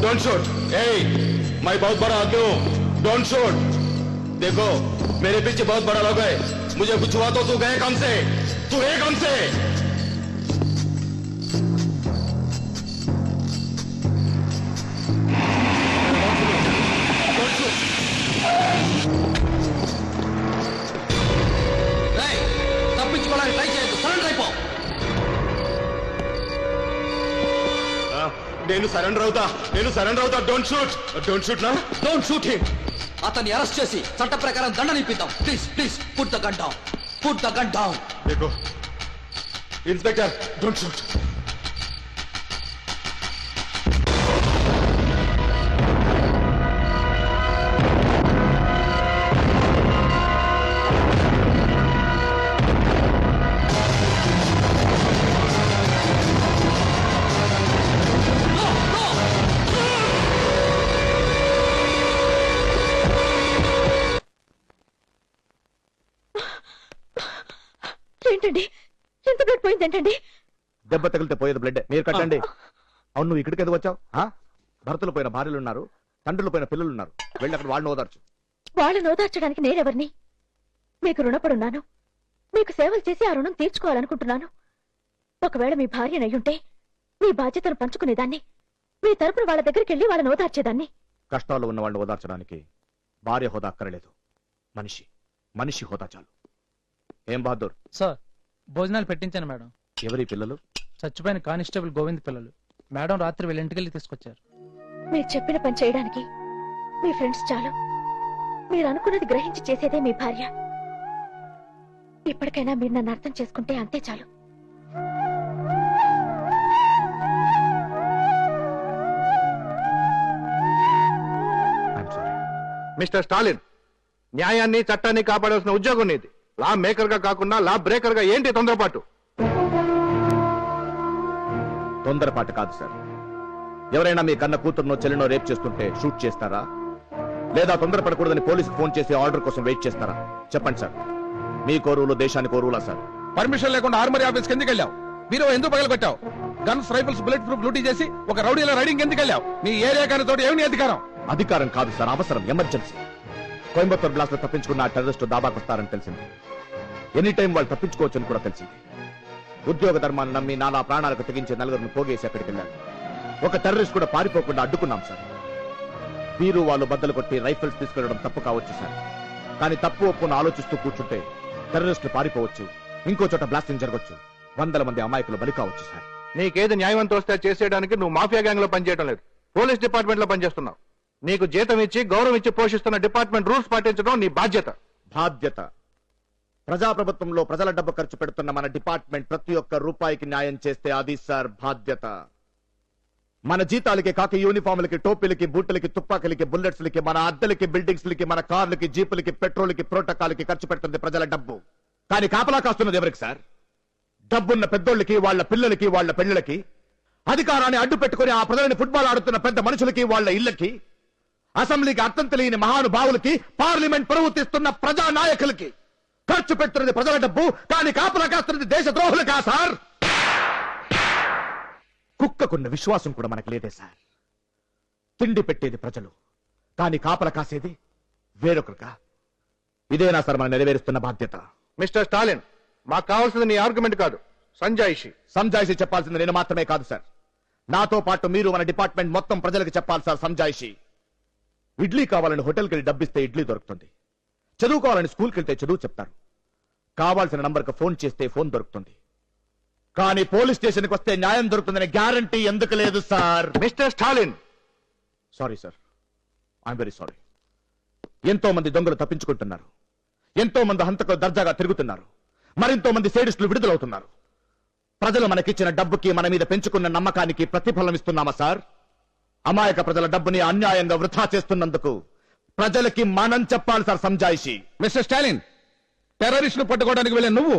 don't shoot. मैं बहुत बड़ा आदमी हूँ. Don't shoot. देखो, मेरे पीछे बहुत बड़ा लोग है. मुझे कुछ हुआ तो तू गए कम से. तू है कम से. తప్పించుకోవడానికి ట్రై చేయొద్దు. సరెండర్ అయిపో. నేను సరెండర్ అవుతా. డోంట్ షూట్ నా. Don't shoot him. అతన్ని అరెస్ట్ చేసి చట్ట ప్రకారం దండన ఇప్పిద్దాం. Please put the gun down. देखो इंस्पेक्टर, डोंट शूट. ఏంటండి ఎంత బ్లడ్ పోయిందేంటండి? దెబ్బ తగిలితే పోయేది బ్లడ్. మీరు కట్టండి. అవును, నువ్వు ఇక్కడికి ఎందుకు వచ్చావు? భర్తలు పోయిన భార్యలు ఉన్నారు, తండ్రులు పోయిన పిల్లలు ఉన్నారు. వెళ్ళి అక్కడ వాళ్ళని ఓదార్చు. వాళ్ళని ఓదార్చడానికి నేనెవరిని? మీకు రుణపడున్నాను. మీకు సేవలు చేసి ఆ రుణం తీర్చుకోవాలనుకుంటున్నాను. ఒకవేళ మీ భార్యనయ్యుంటే మీ బాధ్యతను పంచుకునేదాన్ని. మీ తరపున వాళ్ళ దగ్గరికి వెళ్ళి వాళ్ళని ఓదార్చేదాన్ని. కష్టాల్లో ఉన్న వాళ్ళని ఓదార్చడానికి భార్య హోదా అక్కర్లేదు. మనిషి హోదా చాలు. ఏం బహదూర్? సార్, భోజనాలు పెట్టించాను మేడం. ఎవరి పిల్లలు? చచ్చిపోయిన కానిస్టేబుల్ గోవింద్ పిల్లలు. మేడం రాత్రి వీళ్ళ ఇంటికెళ్ళి తీసుకొచ్చారు. మీరు చెప్పిన పని చేయడానికి మీ ఫ్రెండ్స్ చాలు. మీరు అనుకున్నది గ్రహించి చేసేదే మీ భార్య. ఇప్పటికైనా మీరు నన్ను అర్థం చేసుకుంటే అంతే చాలు. మిస్టర్ స్టాలిన్, న్యాయాన్ని చట్టాన్ని కాపాడాల్సిన ఉద్యోగం నీది. లా మేకర్ గా కాకుండా లా బ్రేకర్ గా ఏంటి తొందరపాటు? తొందరపాటు కాదు సార్. ఎవరైనా మీ కన్న కూతురునో చెల్లినో రేప్ చేస్తుంటే షూట్ చేస్తారా, లేదా తొందరపడకూడదని పోలీసుకు ఫోన్ చేసి ఆర్డర్ కోసం వెయిట్ చేస్తారా? చెప్పండి సార్. మీ కోరువులు దేశానికి కోరువులా సార్? పర్మిషన్ లేకుండా ఆర్మరీ ఆఫీస్ కిందకి వెళ్ళావు. మీరు ఎందుకు పగలగొట్టావు? గన్స్, రైఫిల్స్, బుల్లెట్ ప్రూఫ్ లూటీ చేసి ఒక రౌడీల రైడింగ్ ఎందుకు వెళ్ళావు? నీ ఏరియా కానీ తోటి ఏమి అధికారం? అధికారం కాదు సార్, అవసరం, ఎమర్జెన్సీ. కోయంబత్తూర్ బ్లాస్ట్ లో తప్పించుకున్న ఆ టెర్రరిస్టు దాబాకు వస్తారని తెలిసింది. ఎనీ టైం వాళ్ళు తప్పించుకోవచ్చని కూడా తెలిసింది. ఉద్యోగ ధర్మాన్ని నమ్మి నానా ప్రాణాలకు తెగించే నలుగురిని పోగేసి అక్కడికి వెళ్ళారు. ఒక టెర్రరిస్ట్ కూడా పారిపోకుండా అడ్డుకున్నాం సార్. వీరు వాళ్ళు బద్దలు కొట్టి రైఫిల్స్ తీసుకెళ్లడం తప్పు కావచ్చు సార్. కానీ తప్పు ఒప్పును ఆలోచిస్తూ కూర్చుంటే టెర్రరిస్టులు పారిపోవచ్చు, ఇంకో చోట బ్లాస్టింగ్ జరగవచ్చు, 100 మంది అమాయకులు బలి కావచ్చు సార్. నీకేది న్యాయవంతం వస్తే చేసేయడానికి నువ్వు మాఫియా గ్యాంగ్ లో పనిచేయడం లేదు, పోలీస్ డిపార్ట్మెంట్ లో పనిచేస్తున్నావు. నీకు జీతం ఇచ్చి గౌరవం ఇచ్చి పోషిస్తున్న డిపార్ట్మెంట్ రూల్స్ పాటించడం నీ బాధ్యత. ప్రజాప్రభుత్వంలో ప్రజల డబ్బు ఖర్చు పెడుతున్న మన డిపార్ట్మెంట్ ప్రతి ఒక్క రూపాయికి న్యాయం చేస్తే అది సార్ బాధ్యత. మన జీతాలకి, కాకి యూనిఫామ్లకి, టోపీలకి, బూట్లకి, తుపాకులకి, బుల్లెట్స్లకి, మన అద్దెలకి, బిల్డింగ్స్లకి, మన కార్లకి, జీపులకి, పెట్రోల్కి, ప్రోటోకాల్కి ఖర్చు పెడుతుంది ప్రజల డబ్బు. కానీ కాపలా కాస్తున్నది ఎవరికి సార్? డబ్బున్న పెద్దోళ్ళకి, వాళ్ళ పిల్లలకి, వాళ్ళ పెళ్లిళ్ళకి, అధికారాన్ని అడ్డు పెట్టుకుని ఆ ప్రజలని ఫుట్బాల్ ఆడుతున్న పెద్ద మనుషులకి, వాళ్ళ ఇళ్లకి, అసెంబ్లీకి అర్థం తెలియని మహానుభావులకి, పార్లమెంట్ పరువు తీస్తున్న ప్రజా నాయకులకి ఖర్చు పెడుతున్నది ప్రజల డబ్బు. కానీ కాపలా కాస్తున్నది దేశ ద్రోహులకా సార్? కుక్కకున్న విశ్వాసం కూడా మనకు లేదే సార్. తిండి పెట్టేది ప్రజలు, కానీ కాపలా కాసేది వేరొకరుగా. ఇదేనా సార్ మనం నెరవేరుస్తున్న బాధ్యత? మిస్టర్ స్టాలిన్, మాకు కావాల్సింది నీ ఆర్గ్యుమెంట్ కాదు, సంజాయిషి చెప్పాల్సింది నేను మాత్రమే కాదు సార్. నాతో పాటు మీరు మన డిపార్ట్మెంట్ మొత్తం ప్రజలకు చెప్పాలి సార్ సంజాయిషి. ఇడ్లీ కావాలని హోటల్కి వెళ్ళి డబ్బిస్తే ఇడ్లీ దొరుకుతుంది. చదువుకోవాలని స్కూల్కి వెళ్తే చదువు చెప్తారు. కావాల్సిన నంబర్కి ఫోన్ చేస్తే ఫోన్ దొరుకుతుంది. కానీ పోలీస్ స్టేషన్కి వస్తే న్యాయం దొరుకుతుందనే గ్యారంటీ ఎందుకు లేదు sir? Mister Stalin, sorry sir, I'm very sorry. ఎంతో మంది దొంగలు తప్పించుకుంటున్నారు, ఎంతో మంది హంతకులు దర్జాగా తిరుగుతున్నారు, మరింతో మంది సేడిస్టులు విడుదలవుతున్నారు. ప్రజలు మనకిచ్చిన డబ్బుకి, మన మీద పెంచుకున్న నమ్మకానికి ప్రతిఫలం ఇస్తున్నామా సార్? అమాయక ప్రజల డబ్బుని అన్యాయంగా వృధా చేస్తున్నందుకు ప్రజలకి మనం చెప్పాలి సార్ సంజాయిషి. మిస్టర్ స్టాలిన్, టెర్రరిస్టులు పట్టుకోవడానికి వెళ్ళిన నువ్వు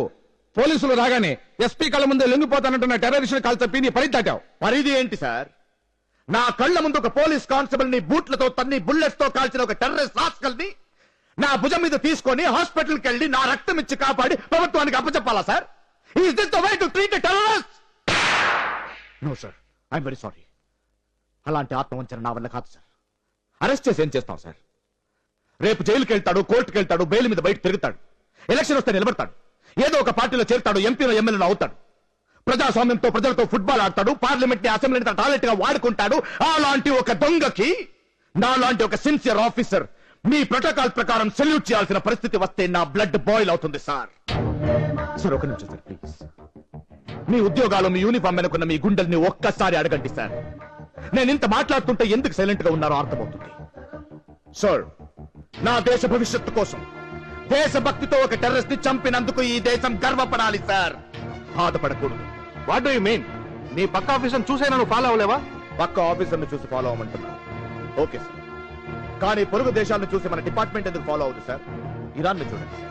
పోలీసులు రాగానే ఎస్పీ కళ్ళ ముందే లొంగిపోతానంటున్న టెర్రరిస్టులు కాల్ తప్పి నీ పరి దాటావు. పరిధి ఏంటి సార్? నా కళ్ళ ముందు ఒక పోలీస్ కానిస్టేబుల్ ని బూట్లతో తన్ని బుల్లెట్స్ తో కాల్చిన ఒక టెర్రరిస్ట్ రాస్కల్ ని నా భుజం మీద తీసుకొని హాస్పిటల్కి వెళ్లి నా రక్తం ఇచ్చి కాపాడి ప్రభుత్వానికి అప్పచెప్పాలా sir? Is this the way to treat a terrorist? No sir, I'm very sorry. అలాంటి ఆత్మవంచన నా వల్ల కాదు సార్. అరెస్ట్ చేసి ఏం చేస్తాం సార్? రేపు జైలుకి వెళ్తాడు, కోర్టుకు వెళ్తాడు, బెయిల్ మీద బయట తిరుగుతాడు, ఎలక్షన్ వస్తే నిలబడతాడు, ఏదో ఒక పార్టీలో చేరుతాడు, ఎంపీలో ఎమ్మెల్యేలో అవుతాడు, ప్రజాస్వామ్యంతో ప్రజలతో ఫుట్బాల్ ఆడతాడు, పార్లమెంట్ ని అసెంబ్లీని తన టాయిలెట్ గా వాడుకుంటాడు. అలాంటి ఒక దొంగకి నాలాంటి ఒక సిన్సియర్ ఆఫీసర్ మీ ప్రోటోకాల్ ప్రకారం సెల్యూట్ చేయాల్సిన పరిస్థితి వస్తే నా బ్లడ్ బాయిల్ అవుతుంది సార్. సార్ ఒక నిమిషం సార్ ప్లీజ్. మీ ఉద్యోగాలు, మీ యూనిఫామ్ వెనుకున్న మీ గుండెల్ని ఒక్కసారి అడగండి సార్. నేను ఇంత మాట్లాడుతుంటే ఎందుకు సైలెంట్ గా ఉన్నారో అర్థమవుతుంది. సార్, నా దేశ భవిష్యత్తు కోసం, దేశభక్తితో ఒక టెర్రరిస్ట్ ని చంపినందుకు ఈ దేశం గర్వపడాలి సార్, బాధపడకూడదు. What do you mean? నీ పక్క ఆఫీసర్ చూసైనా నువ్వు ఫాలో అవ్వలేవా? పక్క ఆఫీసర్ ని చూసి ఫాలో అవ్వమంటున్నా. ఓకే సార్, కానీ పొరుగు దేశాలను చూసి మన డిపార్ట్మెంట్ ఎందుకు ఫాలో అవుతుంది సార్? ఇరాన్ ని చూడండి,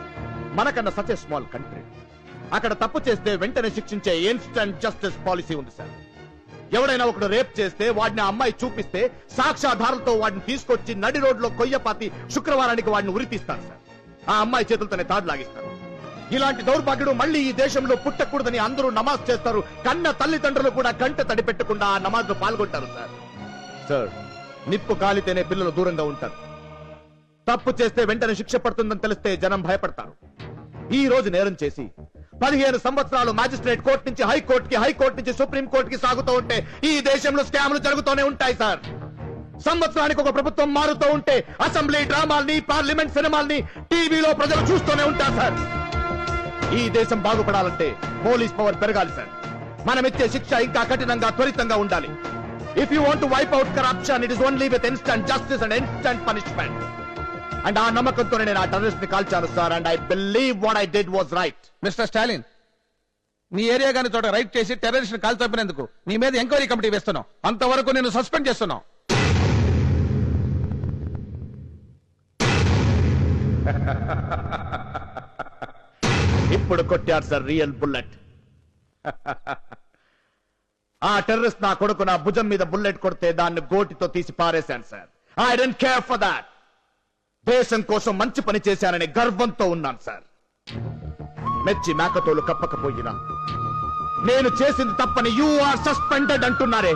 మనకన్నా సచ్ ఎ స్మాల్ కంట్రీ. అక్కడ తప్పు చేస్తే వెంటనే శిక్షించే ఇన్స్టంట్ జస్టిస్ పాలసీ ఉంది సార్. ఎవడైనా ఒకడు రేప్ చేస్తే వాడిని ఆ అమ్మాయి చూపిస్తే సాక్ష్యాధారాలతో వాడిని తీసుకొచ్చి నడి రోడ్లో కొయ్యపాతి శుక్రవారానికి వాడిని ఉరి తీస్తారు సార్. ఆ అమ్మాయి చేతులతోనే తాడు లాగిస్తారు. ఇలాంటి దౌర్భాగ్యుడు మళ్ళీ ఈ దేశంలో పుట్టకూడదని అందరూ నమాజ్ చేస్తారు. కన్న తల్లిదండ్రులు కూడా కంట తడి పెట్టకుండా ఆ నమాజ్ లో పాల్గొంటారు. సార్ నిప్పు కాలితేనే పిల్లలు దూరంగా ఉంటారు. తప్పు చేస్తే వెంటనే శిక్ష పడుతుందని తెలిస్తే జనం భయపడతారు. ఈ రోజు నేరం చేసి 15 సంవత్సరాలు మ్యాజిస్ట్రేట్ కోర్టు నుంచి హైకోర్టుకి, హైకోర్టు నుంచి సుప్రీం కోర్టుకి సాగుతూ ఉంటే ఈ దేశంలో స్కామ్లు జరుగుతూనే ఉంటాయి సార్. సంవత్సరానికి ఒక ప్రభుత్వం మారుతూ ఉంటే అసెంబ్లీ డ్రామాల్ని, పార్లమెంట్ సినిమాల్ని టీవీలో ప్రజలు చూస్తూనే ఉంటారు సార్. ఈ దేశం బాగుపడాలంటే పోలీస్ పవర్ పెరగాలి సార్. మనం ఇచ్చే శిక్ష ఇంకా కఠినంగా, త్వరితంగా ఉండాలి. If you want to wipe out corruption, it is only with instant justice and instant punishment. And ఆ నమ్మకంతోనే నేను ఆ టెర్రరిస్ట్ ని కాల్చాను sir. And I believe what I did was right. Mister Stalin, నీ ఏరియా గాని చోట రైట్ చేసి టెర్రరిస్ట్ కాల్ చంపినందుకు నీ మీద ఎంక్వైరీ కమిటీ వేస్తున్నావు. అంతవరకు నేను సస్పెండ్ చేస్తున్నావు. ఇప్పుడు కొట్టారు సార్ రియల్ బుల్లెట్. ఆ టెర్రరిస్ట్ నా కొడుకు నా భుజం మీద బుల్లెట్ కొడితే దాన్ని గోటితో తీసి పారేశాను sir. I don't care for that. దేశం కోసం మంచి పని చేశానని గర్వంతో ఉన్నాను సార్. మెచ్చి మేకతోలు కప్పకపోయినా నేను చేసింది తప్పని యు ఆర్ సస్పెండెడ్ అంటున్నారే.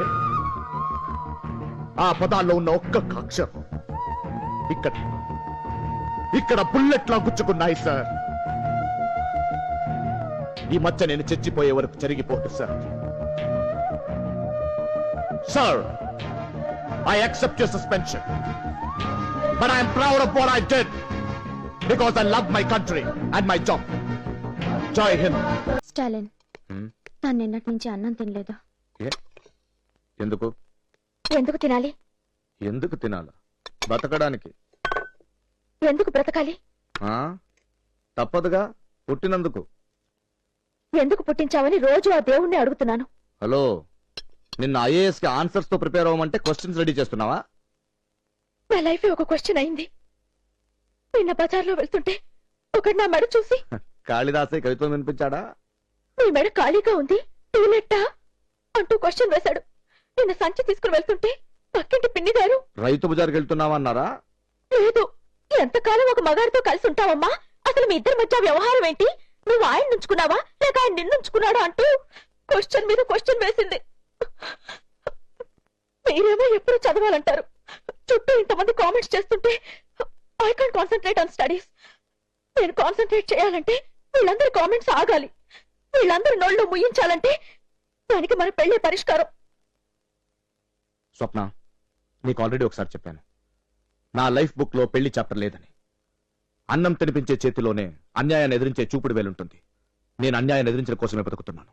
ఆ పదాల్లో ఉన్న ఒక్క అక్షరం ఇక్కడ బుల్లెట్ లా గుచ్చుకున్నాయి సార్. ఈ మధ్య నేను చచ్చిపోయే వరకు జరిగిపోదు sir. Sir, I accept your suspension. But I am proud of what I did. Because I love my country and my job. Jai Hind. Stalin, నేను నిన్నటి నుంచి అన్నం తినలేదు. ఎందుకు ఎందుకు తినాలి? ఎందుకు తినాలా? బతకడానికి. ఎందుకు బ్రతకాలి? తప్పదుగా, పుట్టినందుకు. ఎందుకు పుట్టించావని రోజు ఆ దేవుణ్ణి అడుగుతున్నాను. హలో, నిన్న ఐఏఎస్ కి ఆన్సర్స్ తో ప్రిపేర్ అవ్వమంటే క్వశ్చన్స్ రెడీ చేస్తున్నావా? నా లైఫ్ ఒక క్వశ్చన్ అయింది. నిన్న బజార్లో వెళ్తుంటే ఒకడు నా మెడ చూసి కాళిదాసే కవిత్వం వినిపించాడా? నీ మెడ ఖాళీగా ఉంది, టూలెట్టా అంటూ క్వశ్చన్ వేశాడు. నిన్న సంచి తీసుకుని వెళ్తుంటే పక్కింటి పిన్ని గారు రైతు బజార్కి వెళ్తున్నావా అన్నారా? లేదు, ఎంతకాలం ఒక మగారితో కలిసి ఉంటావమ్మా, అసలు మీ ఇద్దరి మధ్య వ్యవహారం ఏంటి, నువ్వు ఆయన ఉంచుకున్నావా లేక ఆయన నిన్నుంచుకున్నాడా అంటూ క్వశ్చన్ మీద క్వశ్చన్ వేసింది. మీరేమో ఎప్పుడు చదవాలంటారు, చుట్టూ ఇంతమంది కామెంట్స్ చేస్తుంటే I can't concentrate on studies. నేను కాన్సన్ట్రేట్ చేయాలంటే వీళ్ళందరి కామెంట్స్ ఆగాలి, వీళ్ళందరి నోళ్ళు ముయించాలంటే దానికి మన పెళ్లే పరిష్కారం. స్వప్న, నీకు ఆల్రెడీ ఒకసారి చెప్పాను, నా లైఫ్ బుక్ లో పెళ్లి చాప్టర్ లేదని. అన్నం తినిపించే చేతిలోనే అన్యాయాన్ని ఎదిరించే చూపుడు వేలుంటుంది. నేను అన్యాయాన్ని ఎదిరించడం కోసమే బతుకుతున్నాను.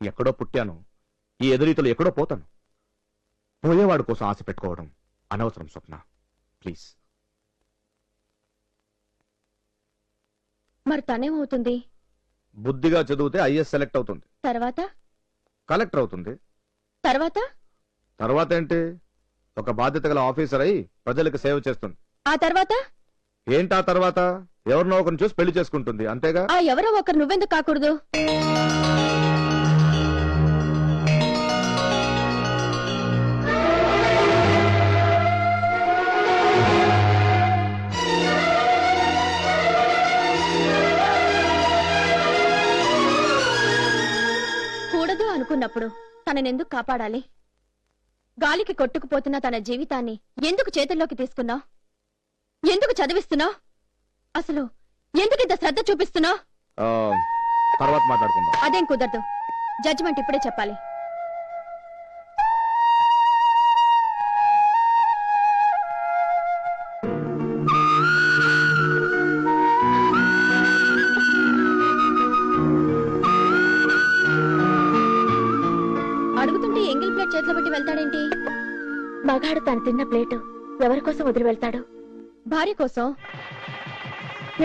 ఎక్కడో పుట్టాను, ఈ ఎదురీతలు ఎక్కడో పోతాను. పోయేవాడు కోసం ఆశ పెట్టుకోవడం అనవసరం స్వప్న, ప్లీజ్. మరి తనేమవుతుంది? బుద్ధిగా చదివితే ఐఎస్ సెలెక్ట్ అవుతుంది, తర్వాత కలెక్టర్ అవుతుంది. తర్వాత తర్వాత ఏంటి? ఒక బాధ్యత గల ఆఫీసర్ అయి ప్రజలకు సేవ చేస్తుంది. ఆ తర్వాత ఏంటా తర్వాత? ఎవరినో ఒకరిని చూసి పెళ్లి చేసుకుంటుంది, అంతేగా? ఆ ఎవరో ఒకరు నువ్వెందుకు కాకూడదు? కూడదు అనుకున్నప్పుడు తననెందుకు కాపాడాలి? గాలికి కొట్టుకుపోతున్న తన జీవితాన్ని ఎందుకు చేతుల్లోకి తీసుకున్నావు? ఎందుకు చదివిస్తున్నావు? అసలు ఎందుకు ఇంత శ్రద్ధ చూపిస్తున్నావు? తర్వాత మాట్లాడుకుందాం. అదేం కుదరదు, జడ్జిమెంట్ ఇప్పుడే చెప్పాలి. అడుగుతుంటే ఎంగిల్ ప్లేట్ చేతిలో పెట్టి వెళ్తాడేంటి? మగాడు తను తిన్న ప్లేటు ఎవరి కోసం వదిలి వెళ్తాడు? భార్య కోసం.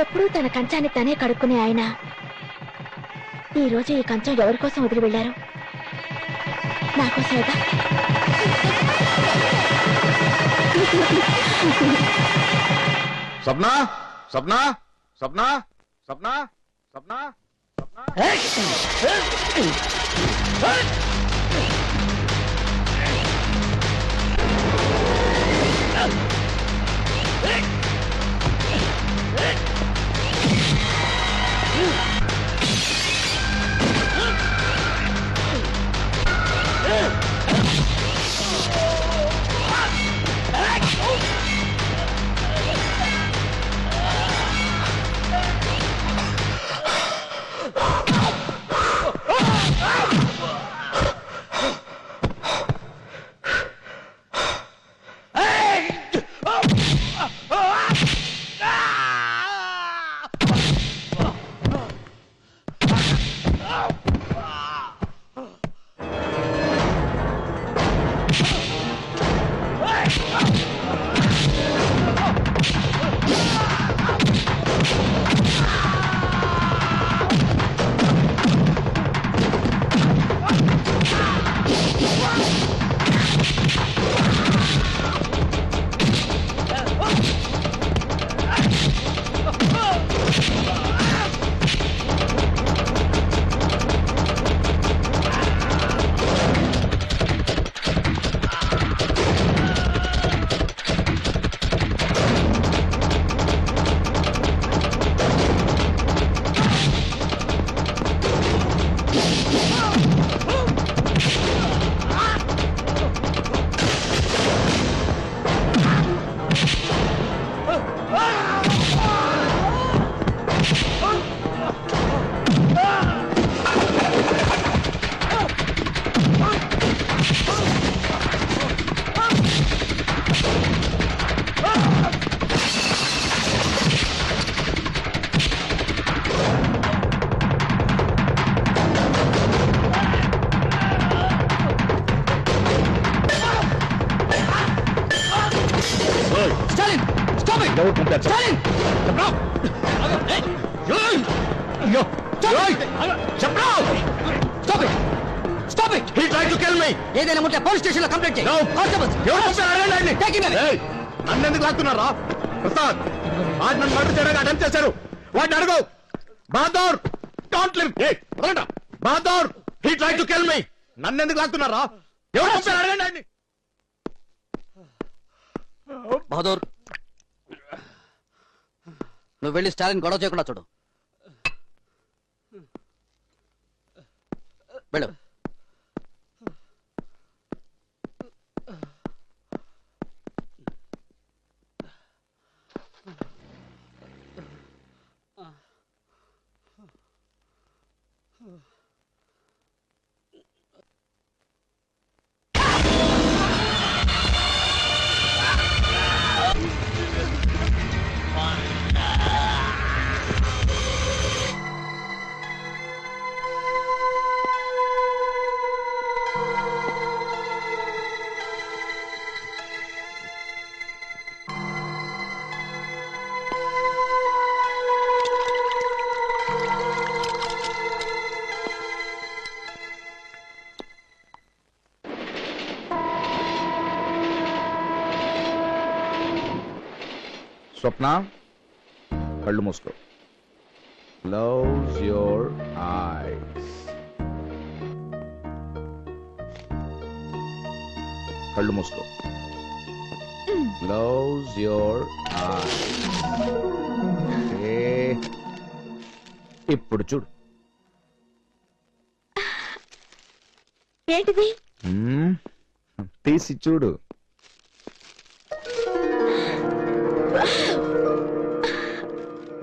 ఎప్పుడూ తన కంచాన్ని తనే కడుక్కునే ఆయన ఈ రోజు ఈ కంచం ఎవరి కోసం వదిలి వెళ్లారు? నా కోసమేగా. స్వప్న, స్వప్న, స్వప్న, స్వప్న, స్వప్న, స్వప్న. Stop it! ఎవరు పంపారు? Stalin! అయ్యో! చెప్పరా! Stop it! Stop it! He tried to kill me! ఏదైనా ఉంటే పోలీస్ స్టేషన్ లో కంప్లైంట్ చేయి. No. కానిస్టేబుల్స్, ఎవరు పంపారు? అడగండి ఆయన్ని. Take him away. ఏయ్, నన్ను ఎందుకు లాక్కున్నారా? ప్రసాద్, వాడు నన్ను మర్డర్ చేయడానికి అటెంప్ట్ చేశారు. వాడిని అడుగు. Bahadur, don't live. Bahadur, he tried to kill me. నన్ను ఎందుకు లాక్కున్నారా? ఎవరు పంపారు? అడగండి ఆయన్ని. బహదూర్, నువ్వు వెళ్ళి స్టాలిన్ గొడవ చేయకుండా చూడు. వెళ్ళు. స్వప్న, కళ్ళు మూసుకో. Close your eyes. కళ్ళు మూసుకో. Close your eyes. ఇప్పుడు చూడు. ఏంటిది? తీసి చూడు.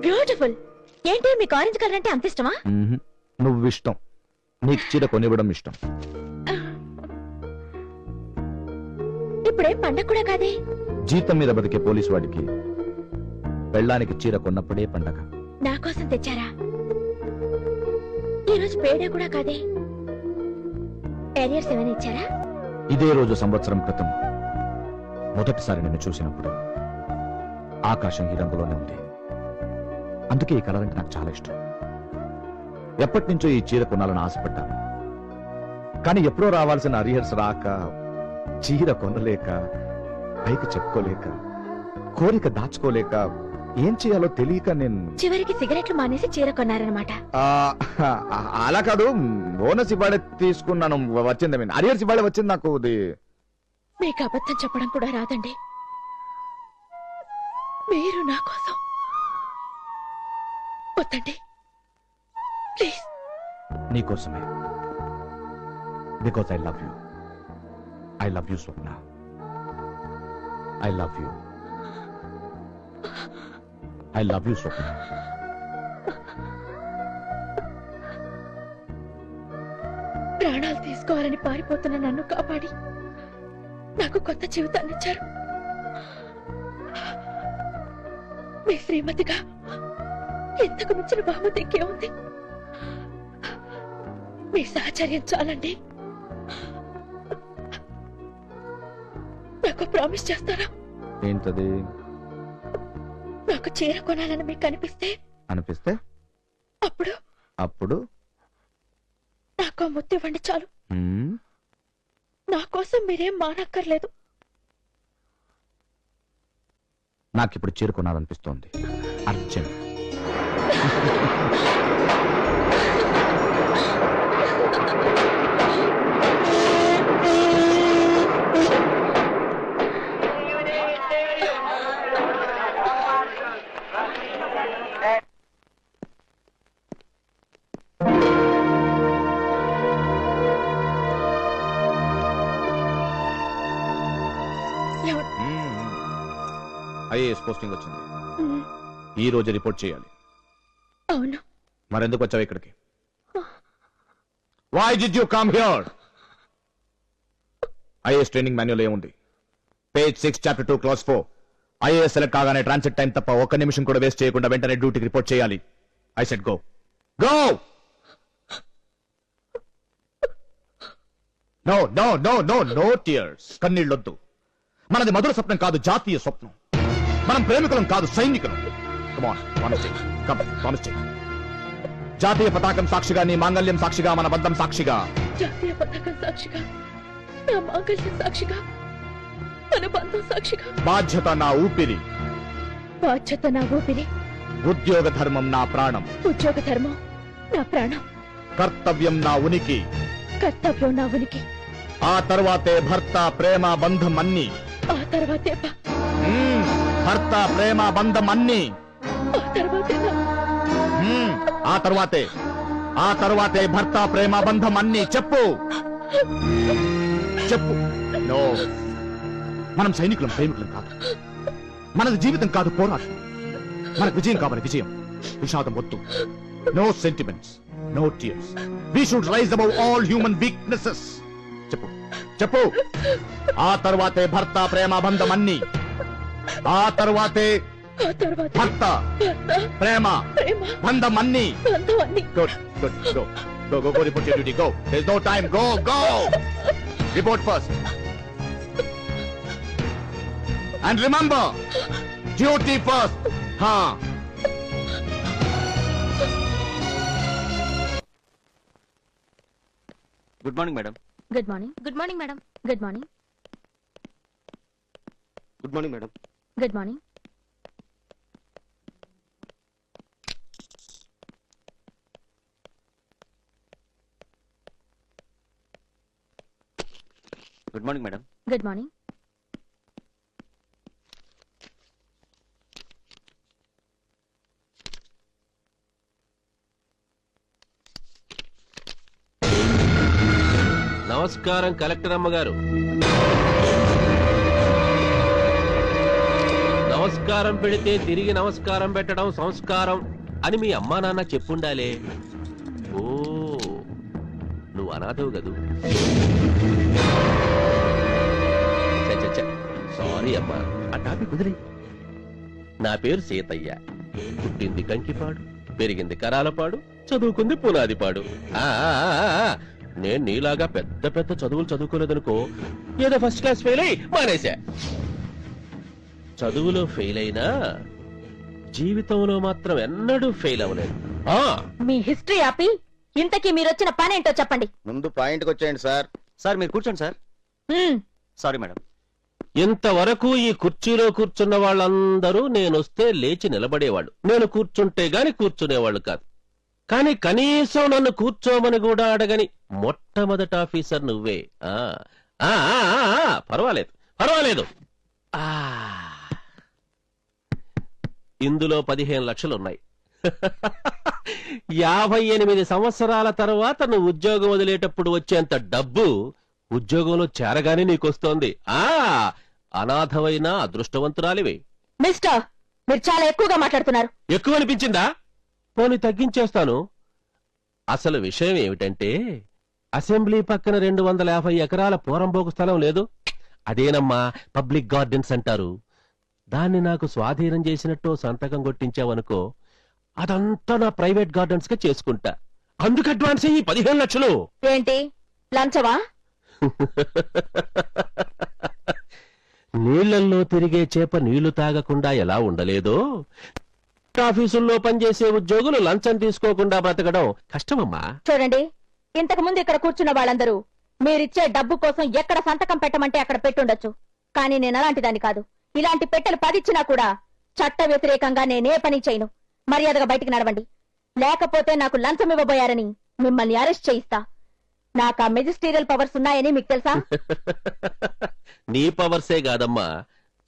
బ్యూటిఫుల్. ఏంటి మీకు ఆరెంజ్ కలర్ అంటే అంత ఇష్టమా? నువ్వు ఇష్టం. నీకు చీర కొనివ్వడం ఇష్టం. ఇప్పుడే పండగ కూడా కాదే. జీతం మీద బతికే పోలీసు వాడికి పెళ్ళానికి చీర కొన్నప్పుడే పండగ. నా కోసం తెచ్చారా? ఈరోజు పేడే కూడా కాదే. ఏరియర్స్ ఏమైనా ఇచ్చారా? ఇదే రోజు సంవత్సరం క్రితం మొదటిసారి నిన్ను చూసినప్పుడు ఆకాశం ఈ రంగులోనే ఉంది. అందుకే ఈ కలర్ అంటే నాకు చాలా ఇష్టం. ఎప్పటి నుంచో ఈ చీర కొనాలని ఆశపడ్డాను. కానీ ఎప్పుడో రావాల్సిన అరియర్స్ రాక, చీర కొనలేక, పైకి చెప్పుకోలేక, కోరిక దాచుకోలేక, ఏం చేయాలో తెలియక నేను చివరికి సిగరెట్లు మానేసి చీర కొన్నారనమాట. అలా కాదు, బోనస్ ఇవాడే తీసుకున్నాను. వచ్చింది అరియర్స్ ఇవాడే వచ్చింది నాకు. మీకు అబద్ధం చెప్పడం కూడా రాదండి. మీరు నా కోసం వద్దండి ప్లీజ్. నీకోసమే. Because I love you. I love you Swapna. I love you. I love you Swapna. ప్రాణాలు తీసుకోవాలని పారిపోతున్న నన్ను కాపాడి నాకు కొత్త జీవితాన్ని ఇచ్చారు. మీ శ్రీమతిగా ఎంతకు మించిన బహుమతి ఇంకేముంది? మీ సహచర్యం చాలండి. నాకు ప్రామిస్ చేస్తారా? ఏంటది? నాకు చీర కొనాలని మీకు అనిపిస్తే అప్పుడు నాకు ముద్దు ఇవ్వండి చాలు. నా కోసం మీరేం మానక్కర్లేదు. నాకిప్పుడు చీర కొనాలనిపిస్తోంది. అర్జెంట్. ఐఏఎస్ పోస్టింగ్ వచ్చింది. ఈ రోజు రిపోర్ట్ చేయాలి. అవును. మరెందుకు వచ్చావు ఇక్కడికి? Why did you come here? IAS training manual ఏముంది? Page 6 chapter 2 class 4. IAS select కాగానే ట్రాన్సిట్ టైం తప్ప ఒక్క నిమిషం కూడా వేస్ట్ చేయకుండా వెంటనే డ్యూటీకి రిపోర్ట్ చేయాలి. I said go. Go. No no no no no tears. కన్నీళ్ళొద్దు. మనది మధుర స్వప్నం కాదు, జాతీయ స్వప్నం. మనం ప్రేమికులం కాదు, సైనికులం. Come on, promise చేయి. Come, promise చేయి. జాతీయ పతాకం సాక్షిగా, నీ మాంగళ్యం సాక్షిగా, మన బంధం సాక్షిగా. జాతీయ పతాకం సాక్షిగా, నా మాంగళ్యం సాక్షిగా, మన బంధం సాక్షిగా. బాధ్యత నా ఊపిరి, బాధ్యత నా ఊపిరి, ఉద్యోగ ధర్మం నా ప్రాణం, ఉద్యోగ ధర్మం నా ప్రాణం, కర్తవ్యం నా ఉనికి, కర్తవ్యం నా ఉనికి. ఆ తర్వాతే భర్త ప్రేమ బంధం అన్ని. ఆ తర్వాతే భర్త ప్రేమ బంధం అన్ని. ఆ తర్వాతే ఆ తర్వాతే భర్త ప్రేమ బంధం అన్ని. చెప్పు చెప్పు. నో, మనం సైనికులం, ప్రేమికులం కాదు. మనది జీవితం కాదు, పోరాటం. మనకు విజయం కావాలి, విజయం. విషాదం వద్దు. No sentiments, no tears. We should rise above all human weaknesses. చెప్పు చెప్పు. ఆ తర్వాతే భర్త ప్రేమ బంధం అన్ని. ఆ తర్వాతే భర్త ప్రేమ బంధం అన్ని. Good good. Go go go go report your duty. Go, there is no time. Go go report first. And remember, duty first. హా. Good morning madam. Good morning. Good morning madam. Good morning. Good morning madam. Good morning. Good morning madam. Good morning. నమస్కారం కలెక్టర్ అమ్మగారు. నమస్కారం పెడితే తిరిగి నమస్కారం పెట్టడం సంస్కారం అని మీ అమ్మా నాన్న చెప్పుండాలే. ఓ, నువ్వు అనాథవు కదూ. సారీ అమ్మా, ఆ టాపిక్ కుదిరి. నా పేరు సీతయ్య. పుట్టింది కంకిపాడు, పెరిగింది కరాలపాడు, చదువుకుంది పునాదిపాడు. నేను నీలాగా పెద్ద పెద్ద చదువులు చదువుకోలేదనుకో, ఏదో ఫస్ట్ క్లాస్ ఫెయిల్ అయి మానేశా. చదువులో ఫెయిల్ అయినా జీవితంలో మాత్రం ఎన్నడూ ఫెయిల్ అవ్వలేదు. మీ హిస్టరీ ఆపి ఇంతకీ మీరొచ్చిన పనేంటో చెప్పండి. ముందు పాయింట్కి వచ్చేయండి సార్. సార్ మీరు కూర్చోండి సార్. Sorry madam. ఇంతవరకు ఈ కుర్చీలో కూర్చున్న వాళ్ళందరూ నేనొస్తే లేచి నిలబడేవాళ్ళు, నేను కూర్చుంటే గాని కూర్చునేవాళ్ళు కాదు. కానీ కనీసం నన్ను కూర్చోమని కూడా అడగని మొట్టమొదటి ఆఫీసర్ నువ్వే. పర్వాలేదు పర్వాలేదు. ఇందులో 15 లక్షలున్నాయి. 58 సంవత్సరాల తర్వాత నువ్వు ఉద్యోగం వదిలేటప్పుడు వచ్చేంత డబ్బు ఉద్యోగంలో చేరగానే నీకొస్తోంది. అనాథమైన అదృష్టవంతురాలివి. మిస్టర్, మీరు చాలా ఎక్కువగా మాట్లాడుతున్నారు. ఎక్కువ అనిపించిందా? పోనీ తగ్గించేస్తాను. అసలు విషయం ఏమిటంటే, అసెంబ్లీ పక్కన 250 ఎకరాల పోరంబోకు స్థలం లేదు, అదేనమ్మా పబ్లిక్ గార్డెన్స్ అంటారు. దాన్ని నాకు స్వాధీనం చేసినట్టు సంతకం కొట్టించావనుకో, అదంతా నా ప్రైవేట్ గార్డెన్స్ గా చేసుకుంటా. అందుకు అడ్వాన్స్ ఈ 15 లక్షలు. ఏంటి, లంచవా? నీళ్లల్లో తిరిగే చేప నీళ్లు తాగకుండా ఎలా ఉండలేదో, ఆఫీసుల్లో పనిచేసే ఉద్యోగులు లంచం తీసుకోకుండా బ్రతకడం కష్టమమ్మా. చూడండి, ఇంతకు ముందు ఇక్కడ కూర్చున్న వాళ్ళందరూ మీరిచ్చే డబ్బు కోసం ఎక్కడ సంతకం పెట్టమంటే అక్కడ పెట్టుండొచ్చు. కానీ నేను అలాంటి దాన్ని కాదు. ఇలాంటి పెట్టెలు 10 ఇచ్చినా కూడా చట్ట వ్యతిరేకంగా నేనే పని చేయను. మర్యాదగా బయటికి నడవండి, లేకపోతే నాకు లంచం ఇవ్వబోయారని మిమ్మల్ని అరెస్ట్ చేయిస్తా. నాకు ఆ మెజిస్టీరియల్ పవర్స్ ఉన్నాయని మీకు తెలుసా? నీ పవర్సే కాదమ్మా,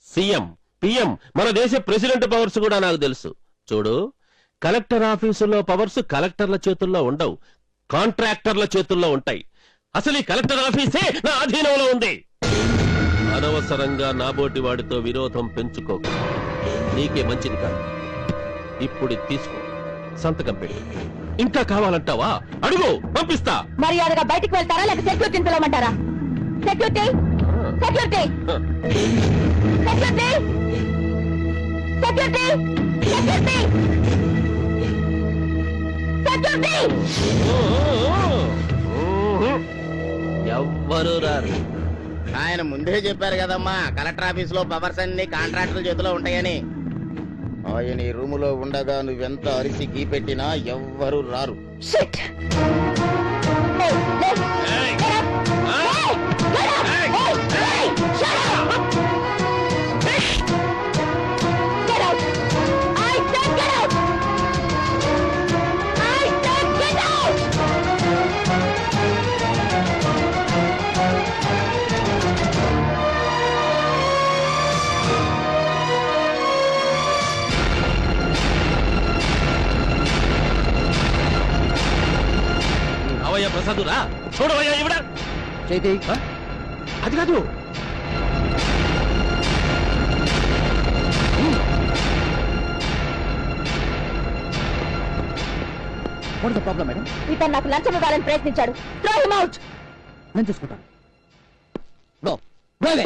సీఎం, పిఎం, మన దేశ ప్రెసిడెంట్ పవర్స్ కూడా నాకు తెలుసు. చూడు, కలెక్టర్ ఆఫీసులో పవర్స్ కలెక్టర్ల చేతుల్లో ఉండవు, కాంట్రాక్టర్ల చేతుల్లో ఉంటాయి. అసలు ఈ కలెక్టర్ ఆఫీసే నా అధీనంలో ఉంది. అనవసరంగా నాబోటి వాడితో విరోధం పెంచుకోకు, నీకే మంచిది కాదు. ఇప్పుడు తీసుకో, సంతకం పెట్టు. ఇంకా కావాలంటావా? అడుగు, పంపిస్తా. మర్యాదగా బయటికి వెళ్తారా లేక సెక్యూరిటీని పిలవమంటారా? Security, security, security, security, security, security. ఎవ్వరు రారు. ఆయన ముందే చెప్పారు కదమ్మా కలెక్టర్ ఆఫీస్ లో పవర్స్ అన్ని కాంట్రాక్టర్ చేతిలో ఉంటాయని. ఆయన ఈ రూములో ఉండగా నువ్వెంత అరిసి గీ పెట్టినా ఎవ్వరు రారు. Shit! Hey, hey, get up! Hey, get up! Hey, hey, shut up! Get out! I said get out! I said get out! అవయ్యా Prasad రా చూడవయ్యా ఇవిడ చైతి అది కాదు వాట్ ద ప్రాబ్లం మేడం? ఇతను నాకు లంచం ఇవ్వాలని ప్రయత్నించాడు. Throw him out! నేను చూసుకుంటాను. Go go away.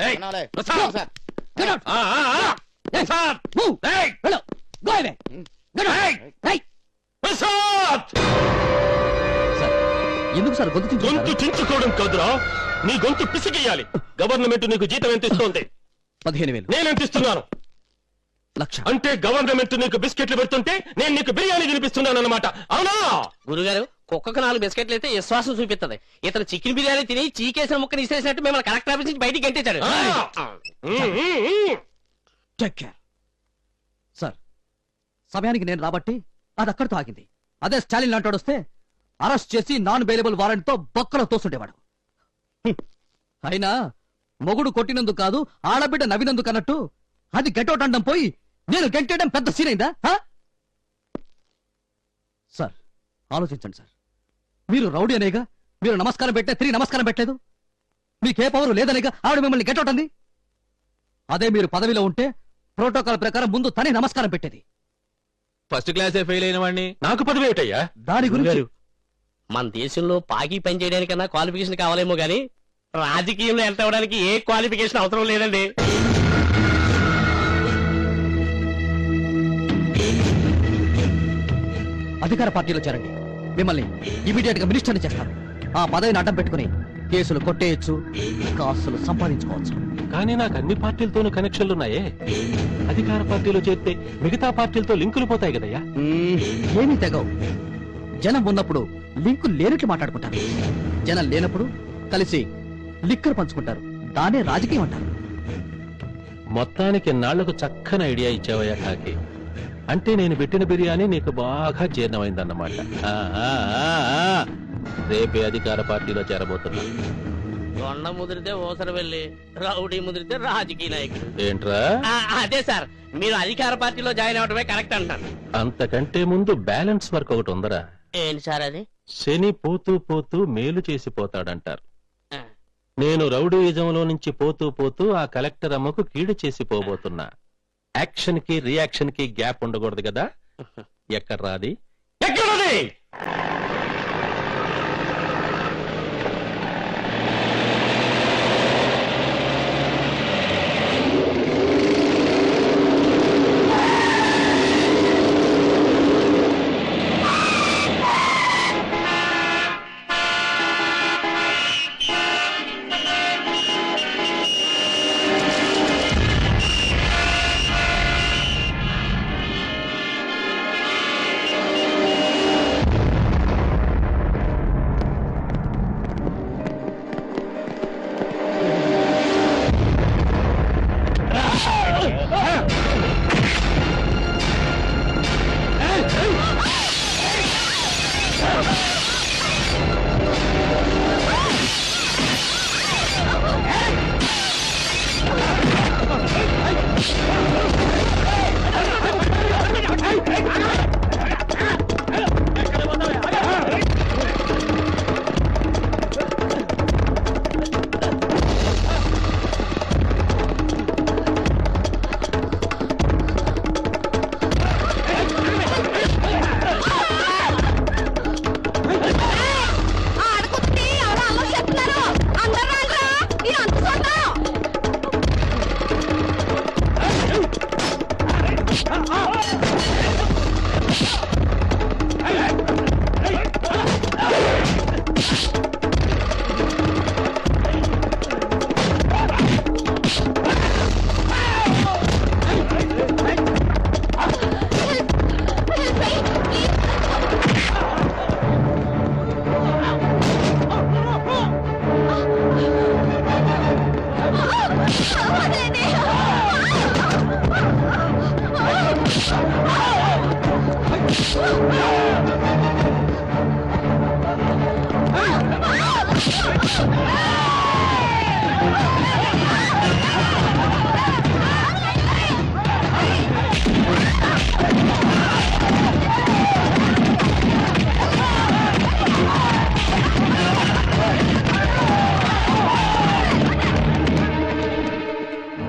ఏయ్, అనాలే. Prasad. Sir. Get out. Prasad move. ఏయ్, వెళ్ళు. Go away. Get out. Hey Prasad sir, ఎందుకు సార్ గొంతు గొంతు చించుకుంటారు? చించుకోవడం కాదురా నీ గొంతు పిసికేయాలి. గవర్నమెంట్ నీకు జీతం ఎంత ఇస్తోంది? 15,000. నేనెంత ఇస్తున్నాను? 1,00,000. అంటే గవర్నమెంట్ నీకు బిస్కెట్లు పెడుతుంటే నేను నీకు బిర్యానీ తినిపిస్తున్నాను అన్నమాట, అవునా? గురుగారు కుక్కకు 4 బిస్కెట్లు అయితే విశ్వాసం చూపిస్తుంది. ఇతను చికెన్ బిర్యానీ తిని చీకేసిన ముక్కని ఇసేసినట్టు మిమ్మల్ని కలెక్టర్ ఆఫీస్ నుంచి బయటికి గంటేశాడు. Take care. సార్, సమయానికి నేను రాబట్టి అది అక్కడితో ఆగింది. అదే స్టాలిన్ లాంటి వస్తే అరెస్ట్ చేసి నాన్ బెయిలబుల్ వారెంట్ తో బొక్కలో తోస్తుండేవాడు. అయినా మొగుడు కొట్టినందుకు కాదు ఆడబిడ్డ నవ్వినందుకు అన్నట్టు అది గెట్అవుట్ అనడం పోయి నేను గెంటేయడం పెద్ద సీన్ అయిందా? సార్, ఆలోచించండి సార్. మీరు రౌడీ అనేగా మీరు నమస్కారం పెట్టే తిరిగి నమస్కారం పెట్టలేదు. మీకే పవరు లేదనేగా ఆవిడ మిమ్మల్ని గెట్అవుట్ అంది. అదే మీరు పదవిలో ఉంటే ప్రోటోకాల్ ప్రకారం ముందు తనే నమస్కారం పెట్టేది. ఫస్ట్ క్లాసే ఫెయిల్ అయిన వాడిని నాకు పదవి ఏమిటయ్యా? దాని గురించి మన దేశంలో పాకి పని చేయడానికన్నా క్వాలిఫికేషన్ కావాలేమో గానీ రాజకీయంలో ఎంత అవ్వడానికి ఏ క్వాలిఫికేషన్ అవసరం లేదండి. అధికార పార్టీలో చేరండి. మిమ్మల్ని ఇమీడియట్ గా మినిస్టర్ని చేస్తారు. ఆ పదవిని అడ్డం పెట్టుకుని కేసులు కొట్టేయచ్చు, కాసులు సంపాదించుకోవచ్చు. కానీ నాకు అన్ని పార్టీలతోనూ కనెక్షన్లు ఉన్నాయే. అధికార పార్టీలో చేరితే మిగతా పార్టీలతో లింకులు పోతాయి కదయ్యా. ఏమీ తెగవు. జనం ఉన్నప్పుడు లింకులు లేనట్లు మాట్లాడుకుంటారు. జనం లేనప్పుడు కలిసి లిక్కర్ పంచుకుంటారు. దానే రాజకీయం అంటారు. మొత్తానికి నాళ్లకు చక్కని ఐడియా ఇచ్చావయ్యా కాకి. అంటే నేను పెట్టిన బిర్యానీ నీకు బాగా జీర్ణమైందన్నమాట. రేపే అధికార పార్టీలో చేరబోతున్నా. దొండ ముదిరితే ఓసర వెళ్ళి రౌడీ ముదిరితే రాజకీయ నాయకుడు. ఏంట్రా? అదే సార్, మీరు అధికార పార్టీలో జాయిన్ అవడమే కరెక్ట్ అంటారు. అంతకంటే ముందు బ్యాలెన్స్ వర్క్ ఒకటి ఉందరా. ఏంటి సార్ అది? శని పోతూ పోతూ మేలు చేసిపోతాడంటారు. నేను రౌడీయిజంలో నుంచి పోతూ పోతూ ఆ కలెక్టర్ అమ్మకు కీడు చేసి పోబోతున్నా. యాక్షన్ కి రియాక్షన్ కి గ్యాప్ ఉండకూడదు కదా. ఎక్కడ్రాది? ఎక్కడది?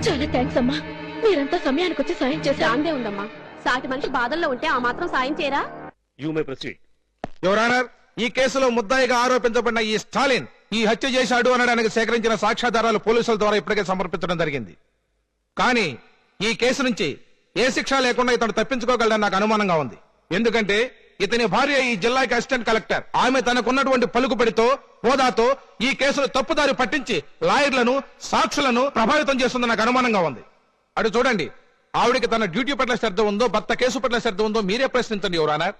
చాలా థ్యాంక్స్ అమ్మా, మీరంతా సమయానికి వచ్చి సాయం చేశారు. అందే ఉందమ్మా, సాటి మనిషి బాధల్లో ఉంటే ఆ మాత్రం సాయం చేయరా? You may proceed. Your honour, ఈ కేసులో ముద్దాయిగా ఆరోపించబడిన ఈ స్టాలిన్ ఈ హత్య చేశాడు అనడానికి సేకరించిన సాక్ష్యాధారాలు పోలీసుల ద్వారా ఇప్పటికే సమర్పించడం జరిగింది. కానీ ఈ కేసు నుంచి ఏ శిక్ష లేకుండా ఇతను తప్పించుకోగలడని నాకు అనుమానంగా ఉంది. ఎందుకంటే ఇతని భార్య ఈ జిల్లాకి అసిస్టెంట్ కలెక్టర్. ఆమె తనకున్నటువంటి పలుకుబడితో, హోదాతో ఈ కేసును తప్పుదారి పట్టించి లాయర్లను, సాక్షులను ప్రభావితం చేస్తుందని నాకు అనుమానంగా ఉంది. అటు చూడండి, ఆవిడికి తన డ్యూటీ పట్ల శ్రద్ధ ఉందో, భర్త కేసు పట్ల శ్రద్ధ ఉందో మీరే ప్రశ్నించండి your honour.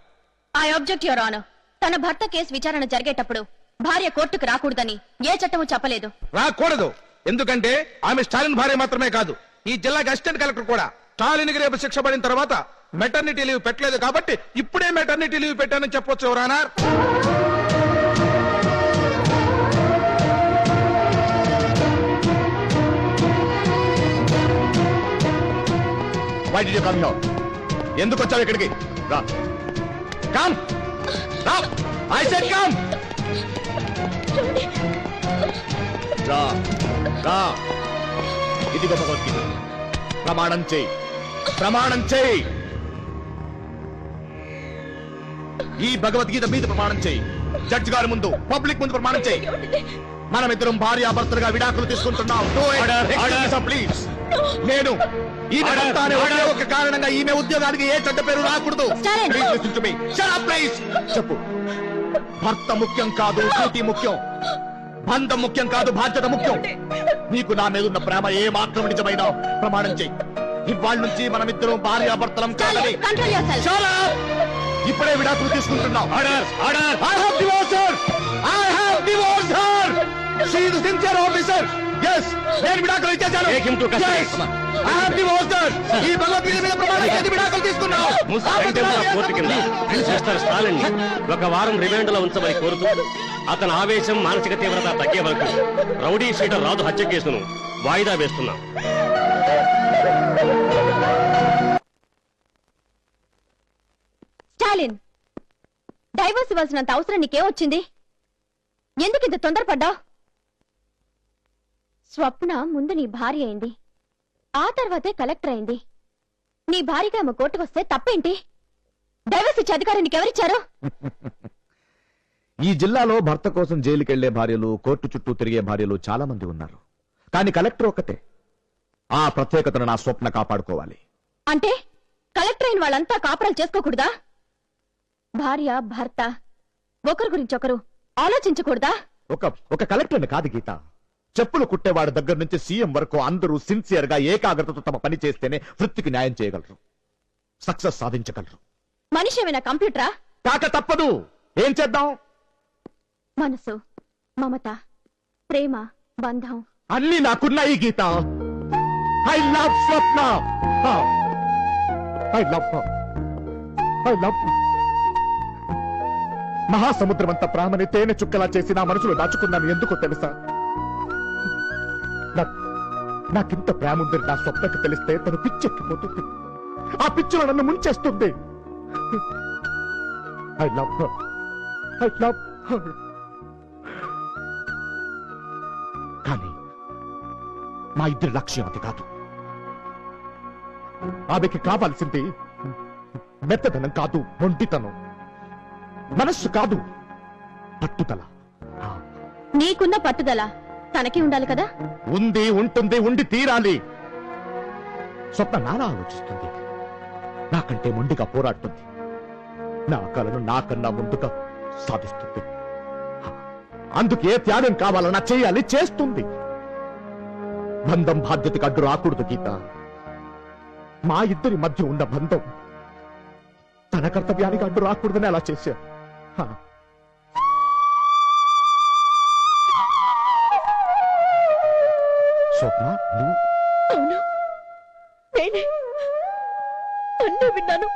I object your honour. తన భర్త కేసు విచారణ జరిగేటప్పుడు భార్య కోర్టుకు రాకూడదని ఏ చట్టము చెప్పలేదు. రాకూడదు, ఎందుకంటే ఆమె స్టాలిన్ భార్య మాత్రమే కాదు, ఈ జిల్లాకి అసిస్టెంట్ కలెక్టర్ కూడా. స్టాలిన్ కి రేపు శిక్ష పడిన తర్వాత మెటర్నిటీ లీవ్ పెట్టలేదు కాబట్టి ఇప్పుడే మెటర్నిటీ లీవ్ పెట్టానని చెప్పొచ్చు your honour. Why did you come here? ఎందుకు వచ్చావు ఇక్కడికి? రా. Come. రా. I said come. రా. రా. ఇదిగో భగవద్గీత. ప్రమాణం చేయి. ప్రమాణం చేయి. ఈ భగవద్గీత మీద ప్రమాణం చేయి. జడ్జి గారి ముందు, పబ్లిక్ ముందు ప్రమాణం చేయి. మనమిద్దరం భార్యాభర్తలుగా విడాకులు తీసుకుంటున్నాం. ప్లీజ్. నేను ఈమె భర్తనే ఒకే ఒక కారణంగా ఈమె ఉద్యోగానికి ఏ చెడ్డ పేరు రాకూడదు. ప్లీజ్ చెప్పు. భర్త ముఖ్యం కాదు, డ్యూటీ ముఖ్యం. బంధం ముఖ్యం కాదు, బాధ్యత ముఖ్యం. నీకు నా మీద ఉన్న ప్రేమ ఏ మాత్రం నిజమైన ప్రమాణం చేయి. ఇవాళ నుంచి మనమిద్దరం భార్యాభర్తలం కాదని. ఇప్పుడే విడాకులు తీసుకుంటున్నాం. Sincere officer. ఎస్, నేను విడాకులు ఇచ్చేశాను. ఈ భగవద్గీత మీద ప్రమాణం చేసి విడాకులు తీసుకున్నాం. ఒక వారం రిమాండ్ లో ఉంచమని కోరుతూ అతని ఆవేశం, మానసిక తీవ్రత తగ్గే వరకు రౌడీ షీటర్ రాజు హత్య కేసును వాయిదా వేస్తున్నాం. స్టాలిన్, డైవర్స్ ఇవ్వాల్సినంత అవసరం నీకేమొచ్చింది? ఎందుకు ఇంత తొందరపడ్డావు? స్వప్న ముందు నీ భార్య అయింది, ఆ తర్వాతే కలెక్టర్ అయింది. నీ భార్యగా ఆమె కోర్టుకొస్తే తప్పేంటి? డైవర్స్ ఇచ్చే అధికారం నీకెవరిచ్చారు? ఈ జిల్లాలో భర్త కోసం జైలుకెళ్లే భార్యలు, కోర్టు చుట్టూ తిరిగే భార్యలు చాలా మంది ఉన్నారు. కానీ కలెక్టర్ ఒక్కటే. ఆ ప్రత్యేకతను నా స్వప్న కాపాడుకోవాలి. అంటే కలెక్టర్ అయిన వాళ్ళంతా కాపురాలు చేసుకోకూడదా? భార్య, భర్త ఒకరి గురించి ఒకరు ఆలోచించకూడదా? ఒక కలెక్టర్ని కాదు గీత, చెప్పులు కుట్టేవాడి దగ్గర నుంచి సీఎం వరకు అందరూ సిన్సియర్ గా ఏకాగ్రతతో తమ పని చేస్తేనే వృత్తికి న్యాయం చేయగలరు, సక్సెస్ సాధించగలరు. మనిషి ఏమైనా కంప్యూటరా? కాక తప్పదు. ఏం చేద్దాం? మనసు, మమత, ప్రేమ, బంధం అన్ని నాకున్నాయి Geeta. I love Swapna. I love I love మహాసముద్రం అంత ప్రాణని తేనె చుక్కలా చేసి నా మనసులో దాచుకున్నాను. ఎందుకో తెలుసా? నాకింత ప్రేమ ఉందని నా స్వప్నకి తెలిస్తే తను పిచ్చెక్కిపోతుంది. ఆ పిచ్చులో నన్ను ముంచేస్తుంది. I love I love. కానీ మా ఇద్దరి లక్ష్యం అది కాదు. ఆమెకి కావాల్సింది మెత్తదనం కాదు, ఒంటితనం. మనస్సు కాదు, పట్టుదల. నీకున్న పట్టుదల తనకి ఉండాలి కదా? ఉంది, ఉంటుంది, ఉండి తీరాలి. స్వప్న నాలా ఆలోచిస్తుంది, నాకంటే మొండిగా పోరాడుతుంది, నా కలను నాకన్నా ముందుగా సాధిస్తుంది. అందుకే త్యాగం కావాలన్నా చేయాలి, చేస్తుంది. బంధం బాధ్యతకు అడ్డు రాకూడదు గీత. మా ఇద్దరి మధ్య ఉన్న బంధం తన కర్తవ్యానికి అడ్డు రాకూడదని అలా చేశా. స్వప్న, నువ్వు? అవును, నేనే. అన్నీ విన్నాను.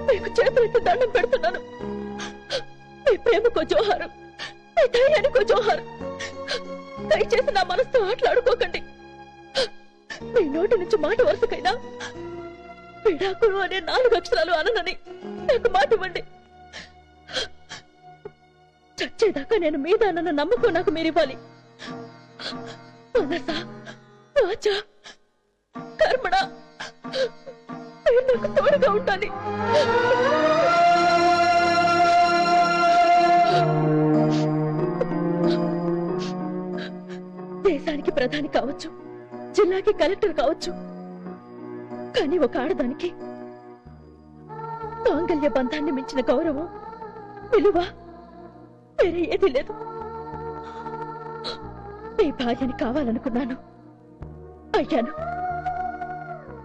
మీకు చేతులెత్తి దండం పెడుతున్నాను. మీ ప్రేమకో జోహారం, మీ ధైర్యానికో జోహారం. దయచేసి నా మనసుతో ఆటలాడుకోకండి. మీ నోటి నుంచి మాట వరుసకైనా విడాకులు అనే 4 అక్షరాలు అననని నాకు మాట ఇవ్వండి. చచ్చేదాకా నేను మీద అన్న నమ్మకం నాకు మీరివ్వాలి. మనస, వాచ కర్మణ మీరు నాకు తోడుగా ఉండాలి. దేశానికి ప్రధాని కావచ్చు, జిల్లాకి కలెక్టర్ కావచ్చు, కానీ ఒక ఆడదానికి మాంగల్య బంధాన్ని మించిన గౌరవం, విలువ వేరే ఏదీ లేదు. నీ భార్యని కావాలనుకున్నాను, అయ్యాను.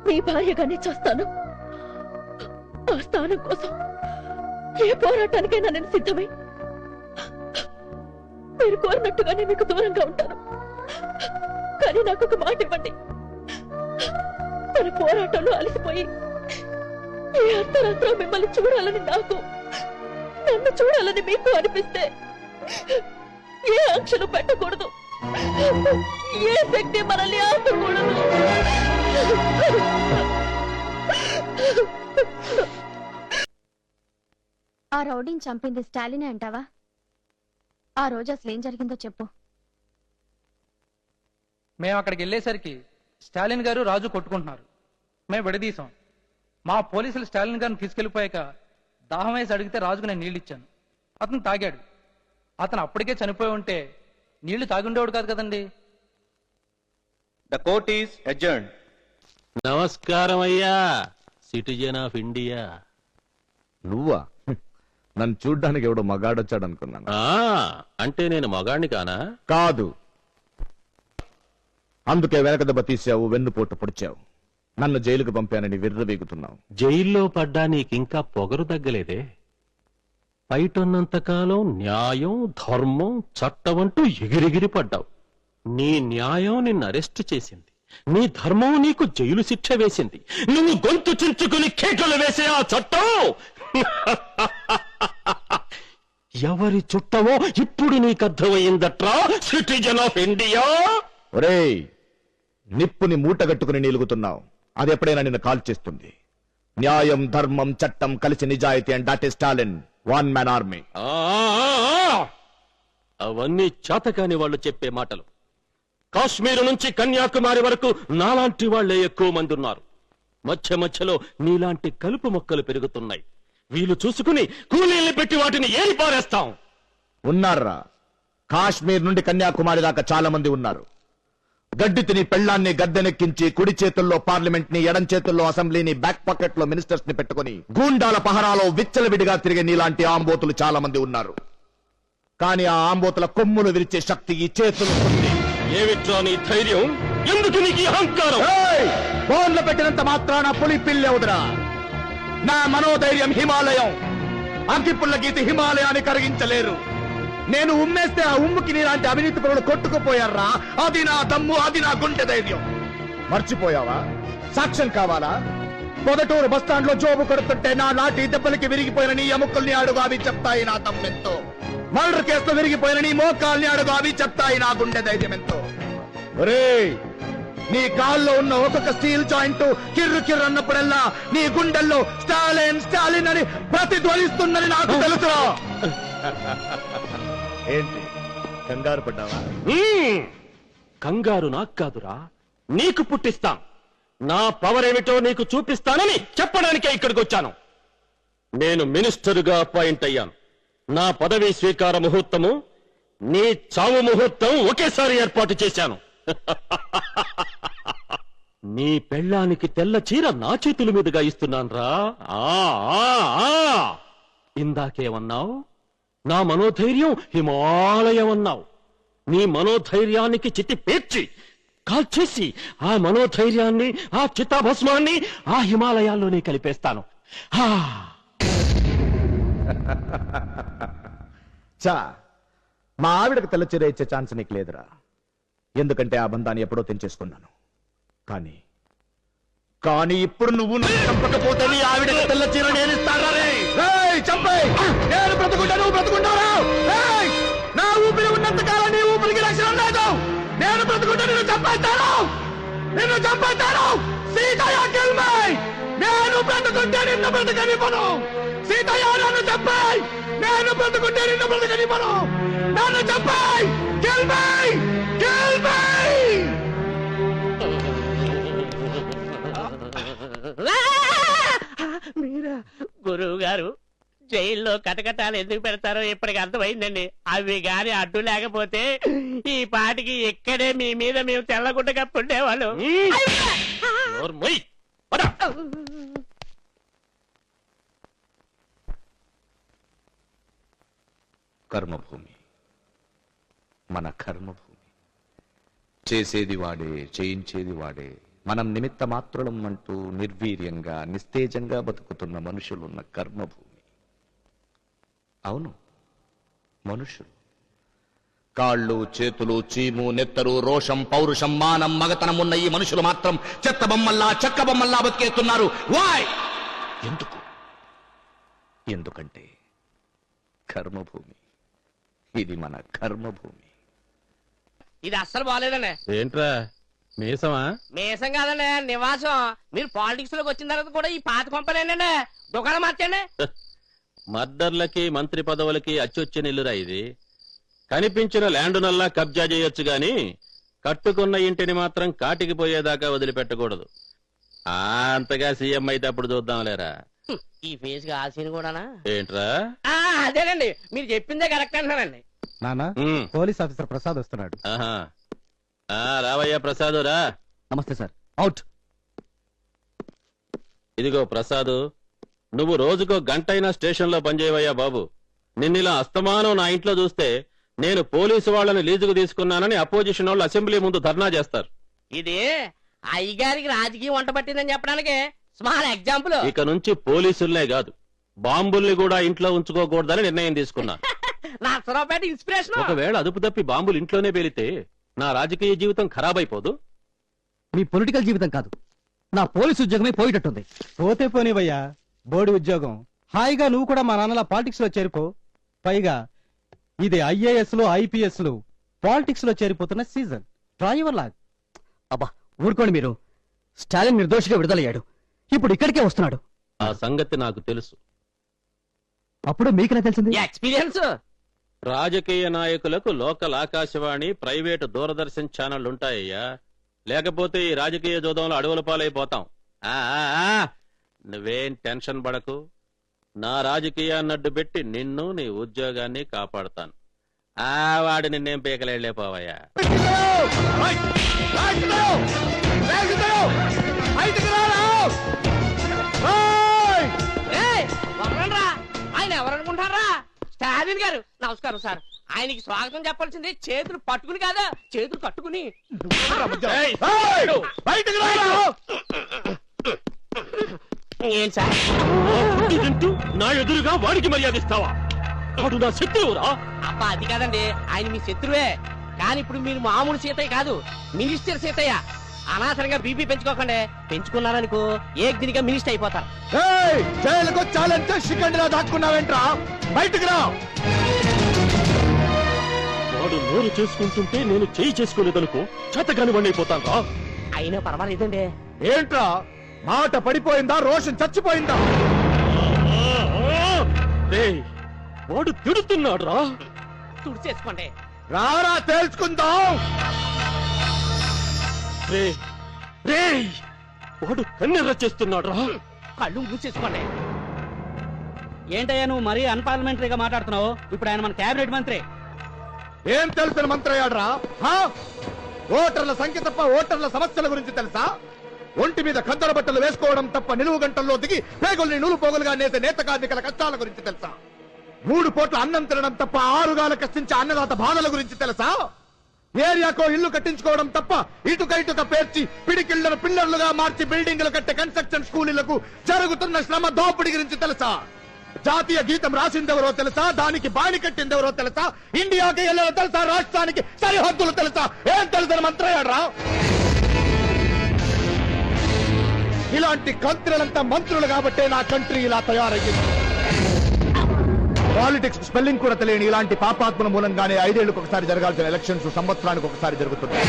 నీ భార్యగానే చూస్తాను. ఆ స్థానం కోసం ఏ పోరాటానికైనా నేను సిద్ధమై మీరు కోరినట్టుగానే మీకు దూరంగా ఉంటాను. కానీ నాకు ఒక మాట ఇవ్వండి. మన పోరాటంలో అలసిపోయి ఏ అర్ధరాత్రం మిమ్మల్ని చూడాలని నాకు, నన్ను చూడాలని మీకు అనిపిస్తే ఏ ఆంక్షలు పెట్టకూడదు, ఏ శక్తి మనల్ని ఆపకూడదు. ఆ రౌడీని చంపింది స్టాలినే అంటావా? ఆ రోజు అసలు ఏం జరిగిందో చెప్పు. మేము అక్కడికి వెళ్ళేసరికి స్టాలిన్ గారు రాజు కొట్టుకుంటున్నారు. మేము విడదీశాం. మా పోలీసులు స్టాలిన్ గారిని తీసుకెళ్లిపోయాక దాహం వేసి అడిగితే రాజుకు నేను నీళ్ళు ఇచ్చాను. అతను తాగాడు. అతను అప్పటికే చనిపోయి ఉంటే నీళ్లు తాగుండేవాడు కాదు కదండి. The court is adjourned. నమస్కారం అయ్యా, సిటిజన్ ఆఫ్ ఇండియా. నువ్వా? నన్ను చూడ్డానికి ఎవడో మగాడొచ్చాడు అనుకున్నాను. అంటే నేను మగాడిని కానా? కాదు. అందుకే వెనక దెబ్బ తీసావు, వెన్నుపోటు పొడిచావు. నన్ను జైలుకు పంపానని విర్రవీగుతున్నావు. జైల్లో పడ్డా నీకింకా పొగరు తగ్గలేదే. బయటన్నంతకాలం న్యాయం, ధర్మం, చట్టం అంటూ ఎగిరెగిరి పడ్డావు. నీ న్యాయం నిన్ను అరెస్టు చేసింది, నీ ధర్మం నీకు జైలు శిక్ష వేసింది. నువ్వు గొంతు చించుకుని కేకలు వేసే ఆ చట్టం ఎవరి చుట్టమో ఇప్పుడు నీకు అర్థమైందట్రా, సిటిజన్ ఆఫ్ ఇండియా. ఒరేయ్, నిప్పుని మూటగట్టుకుని నీలుగుతున్నావు. అది ఎప్పుడైనా నిన్ను కాల్ చేస్తుంది. న్యాయం, ధర్మం, చట్టం కలిసి నిజాయితీ and that is Stalin, one man army. అవన్నీ చేతకాని వాళ్ళు చెప్పే మాటలు. కాశ్మీర్ నుంచి కన్యాకుమారి వరకు నాలాంటి వాళ్లే ఎక్కువ మంది ఉన్నారు. మధ్య మధ్యలో నీలాంటి కలుపు మొక్కలు పెరుగుతున్నాయి. వీలు చూసుకుని కూలీల్ని పెట్టి వాటిని ఏరి పారేస్తాం. ఉన్నారా? కాశ్మీర్ నుండి కన్యాకుమారి దాకా చాలా మంది ఉన్నారు. గడ్డి తిని పెళ్లాన్ని గద్దెనెక్కించి కుడి చేతుల్లో పార్లమెంట్ ని, ఎడం చేతుల్లో అసెంబ్లీని, బ్యాక్ పాకెట్ లో మినిస్టర్స్ ని పెట్టుకుని గూండాల పహరాలో విచ్చలవిడిగా తిరిగే నీలాంటి ఆంబోతులు చాలా మంది ఉన్నారు. కానీ ఆ ఆంబోతుల కొమ్ములు విరిచే శక్తి ఈ చేతులు ఉంది. ఏమిట్రా నీ ధైర్యం? ఎందుకు నీకు ఈ అహంకారం? ఫోన్లో పెట్టినంత మాత్రాన పులి పిల్లెవుదురా. నా మనోధైర్యం హిమాలయం. అంకిపుల్ల గీత హిమాలయాన్ని కరిగించలేరు. నేను ఉమ్మేస్తే ఆ ఉమ్ముకి నీలాంటి అవినీతి పరులు కొట్టుకుపోయారా. అది నా దమ్ము, అది నా గుండె ధైర్యం. మర్చిపోయావా? సాక్ష్యం కావాలా? పొదటూరు బస్టాండ్ లో జోబు కొడుతుంటే నా లాఠీ దెబ్బలకి విరిగిపోయిన నీ ఎముకల్ని అడుగు, అవి చెప్తాయి నా దమ్మెంతో. మర్డర్ కేసులో విరిగిపోయిన నీ మోకాల్ని అడుగు, అవి చెప్తాయి నా గుండె ధైర్యం ఎంతో. ఒరేయ్, నీ కాల్లో ఉన్న ఒక్కొక్క స్టీల్ జాయింట్ కిర్రు కిర్రు అన్నప్పుడల్లా నీ గుండెల్లో స్టాలిన్ స్టాలిన్ అని ప్రతిధ్వనిస్తుందని నాకు తెలుసురా. ఏంటి కంగారు పడ్డావా? కంగారు నాకు కాదురా, నీకు పుట్టిస్తాం. నా పవర్ ఏమిటో నీకు చూపిస్తానని చెప్పడానికే ఇక్కడికి వచ్చాను. నేను మినిస్టరుగా అపాయింట్ అయ్యాను. నా పదవీ స్వీకార ముహూర్తము, నీ చావు ముహూర్తం ఒకేసారి ఏర్పాటు చేశాను. నీ పెళ్ళానికి తెల్ల చీర నా చేతుల మీదుగా ఇస్తున్నాను రా. ఇందాకేమన్నావు? నా మనోధైర్యం హిమాలయం అన్నావు. నీ మనోధైర్యానికి చితి పేర్చి కాల్చేసి ఆ మనోధైర్యాన్ని, ఆ చితాభస్మాన్ని ఆ హిమాలయాల్లోనే కలిపేస్తాను. చా, మా ఆవిడకు తెల్ల చీర ఇచ్చే ఛాన్స్ నీకు లేదురా. ఎందుకంటే ఆ బంధాన్ని ఎప్పుడో తెంచేసుకున్నాను. కానీ ఇప్పుడు నువ్వు నన్ను చంపకపోతే నీ ఆవిడకు తెల్ల చీర నేను ఇస్తాను. నేను బ్రతుకుంటా, నువ్వు బ్రతుకుంటావు. నా ఊపిరి ఉన్నంత కాలం నీ ఊపిరికి రక్షణ లేదు. నేను బ్రతుకుంటా, నిన్ను చంపేస్తాను, నిన్ను చంపేస్తాను. Seethayya kill me. నేను బ్రతుకుంటే నిన్ను బ్రతకనివ్వను. సీతయ్య నన్ను చంపేయ్. నేను బ్రతుకుంటే నిన్ను బ్రతకనివ్వను. నన్ను చంపేయ్. kill me. kill me. గారు జైల్లో కటకటాలు ఎందుకు పెడతారో ఇప్పటికి అర్థమైందండి. అవి గాని అడ్డు లేకపోతే ఈ పాటికి ఇక్కడే మీ మీద మేము తెల్లగుడ్డ కప్పుండేవాళ్ళు. కర్మభూమి, మన కర్మభూమి. చేసేది వాడే, చేయించేది వాడే. మనం నిమిత్త మాత్రులం అంటూ నిర్వీర్యంగా నిస్తేజంగా బతుకుతున్న మనుషులున్న కర్మభూమి. అవును, మనుషులు. కాళ్ళు, చేతులు, చీము, నెత్తరు, రోషం, పౌరుషం, మానం, మగతనం ఉన్న ఈ మనుషులు మాత్రం చెత్త బొమ్మల్లా, చెక్క బొమ్మల్లా బతికేస్తున్నారు. వాయ్? ఎందుకు? ఎందుకంటే కర్మభూమి. ఇది మన కర్మభూమి. ఇది అస్సలు బాగాలేదండి. ఏంట్రా మీసమా? మేసం కాదండి, నివాసం. మీరు పాలిటిక్స్ లోకి వచ్చిన తర్వాత కూడా ఈ పాత కొంపలేనండి. దుకాణం మార్చండి. మర్డర్లకి, మంత్రి పదవులకి అచ్చొచ్చిన ఇల్లురా ఇది. కనిపించిన ల్యాండ్ నల్లా కబ్జా చేయొచ్చు గాని కట్టుకున్న ఇంటిని మాత్రం కాటికి పోయేదాకా వదిలిపెట్టకూడదు. అంతగా సీఎం అయితే అప్పుడు చూద్దాంలేరా. ఈ ఫేస్ గా ఆశీని కూడానా? ఏంట్రా? అదేనండి, మీరు చెప్పిందే కరెక్ట్ అంటున్నానండి. నానా, పోలీస్ ఆఫీసర్ ప్రసాద్ వస్తున్నాడు. ఆహా, రావయ్యా ప్రసాదు రా. నమస్తే సార్. అవుట్. ఇదిగో ప్రసాదు, నువ్వు రోజుకో గంటైనా స్టేషన్ లో పనిచేయవయ్యా బాబు. నిన్నిలా అస్తమానం నా ఇంట్లో చూస్తే నేను పోలీసు వాళ్ళని లీజుకు తీసుకున్నానని అపోజిషన్ వాళ్ళు అసెంబ్లీ ముందు ధర్నా చేస్తారు. ఇది అయ్యగారికి రాజకీయం వంట పట్టిందని చెప్పడానికి స్మాల్ ఎగ్జాంపుల్. ఇక నుంచి పోలీసులనే కాదు, బాంబుల్ని కూడా ఇంట్లో ఉంచుకోకూడదని నిర్ణయం తీసుకున్నా. నర్సరావుపేట ఇన్స్పిరేషన్. ఒకవేళ అదుపు తప్పి బాంబులు ఇంట్లోనే పేలితే నా రాజకీయ జీవితం ఖరాబ్ అయిపోదు. మీ పొలిటికల్ జీవితం కాదు, నా పోలీసు ఉద్యోగమే పోయేటట్టుంది. పోతే పోనివయ్యా, బోర్డు ఉద్యోగం. హాయిగా నువ్వు కూడా మా నాన్నలా పాలిటిక్స్ లో చేరిపో. పైగా ఇది ఐఏఎస్ లో, ఐపీఎస్ లో పాలిటిక్స్ లో చేరిపోతున్న సీజన్. Try your luck. అబ్బా ఊరుకోండి మీరు. స్టాలిన్ నిర్దోషిగా విడుదలయ్యాడు, ఇప్పుడు ఇక్కడికే వస్తున్నాడు. ఆ సంగతి నాకు తెలుసు. అప్పుడు మీకెలా తెలిసింది? ఎక్స్పీరియన్స్. రాజకీయ నాయకులకు లోకల్ ఆకాశవాణి, ప్రైవేటు దూరదర్శన్ ఛానళ్లు ఉంటాయ్యా. లేకపోతే ఈ రాజకీయ జోదంలో అడవుల పాలైపోతాం. నువ్వేం టెన్షన్ పడకు. నా రాజకీయాన్ని అడ్డు పెట్టి నిన్ను, నీ ఉద్యోగాన్ని కాపాడుతాను. వాడు నిన్నేం పీకలేపోవయ్యా. ఆయన ఎవరనుకుంటారా? స్టాలిన్ గారు. నమస్కారం సార్. ఆయనకి స్వాగతం చెప్పాల్సింది చేతులు పట్టుకుని కాదా, చేతులు కట్టుకుని. ఏం సార్ ఇదంటూ నా ఎదురుగా వాడికి మర్యాద ఇస్తావా? వాడు నా శత్రువురా. అబ్బా అది కాదండి, ఆయన మీ శత్రువే. కానీ ఇప్పుడు మీరు మామూలు సీతయ్య కాదు, మినిస్టర్ సీతయ్య. అనవసరంగా బీపీ పెంచుకోకండి. పెంచుకున్నారనుకో ఏకదినిగా మినిస్టర్ అయిపోతారు. జైలుకు చాలంటే శిఖండిలా దాక్కున్నావేంట్రా? బయటకు రా. వాడు నోరు చేసుకుంటుంటే నేను చేయి చేసుకోలేదనుకో చేతగాని వాడిని అయిపోతాను రా. అయినా పర్వాలేదండి. ఏంట్రా మాట పడిపోయిందా? రోషన్ చచ్చిపోయిందా? వాడు తిడుతున్నాడు రా. తుడిచేసుకోండి. రారా తేల్చుకుందాం. వాడు కన్నెర్ర చేస్తున్నాడు రా. కళ్ళు మూసేసుకోండి. ఏంటయ్యా నువ్వు మరీ అన్పార్లమెంటరీగా మాట్లాడుతున్నావు? ఇప్పుడు ఆయన మన కేబినెట్ మంత్రి. ఏం తెలిసిన మంత్రి అయ్యాడ్రా? ఓటర్ల సంఖ్య తప్ప ఓటర్ల సమస్యల గురించి తెలుసా? ఒంటి మీద ఖద్దరు బట్టలు వేసుకోవడం తప్ప నిలువు గంటల్లో దిగి పేగుల్ని నూలు పోగులుగా నేసే నేత కార్మికుల కష్టాల గురించి తెలుసా? 3 పూట్ల అన్నం తినడం తప్ప 6 గాల కష్టించే అన్నదాత బాధల గురించి తెలుసా? ఏరియాకో ఇల్లు కట్టించుకోవడం తప్ప ఇటుక పేర్చి పిడికిళ్లను పిల్లర్లుగా మార్చి బిల్డింగ్లు కట్టే కన్స్ట్రక్షన్ స్కూలీలకు జరుగుతున్న శ్రమ దోపిడీ గురించి తెలుసా? జాతీయ గీతం రాసిందెవరో తెలుసా? దానికి బాణి కట్టిందెవరో తెలుసా? ఇండియాకి ఎల్లరో తెలుసా? రాష్ట్రానికి సరిహద్దులు తెలుసా? ఏం తెలుసని మంత్రయ్యాడ్రా? ఇలాంటి కంత్రులంతా మంత్రులు కాబట్టే నా కంట్రీ ఇలా తయారయ్యింది. పాలిటిక్స్ స్పెల్లింగ్ కూడా తెలియని ఇలాంటి పాపాత్మల మూలంగానే 5 ఏళ్లకు ఒకసారి జరగాల్సిన ఎలక్షన్స్ సంవత్సరానికి ఒకసారి జరుగుతున్నాయి.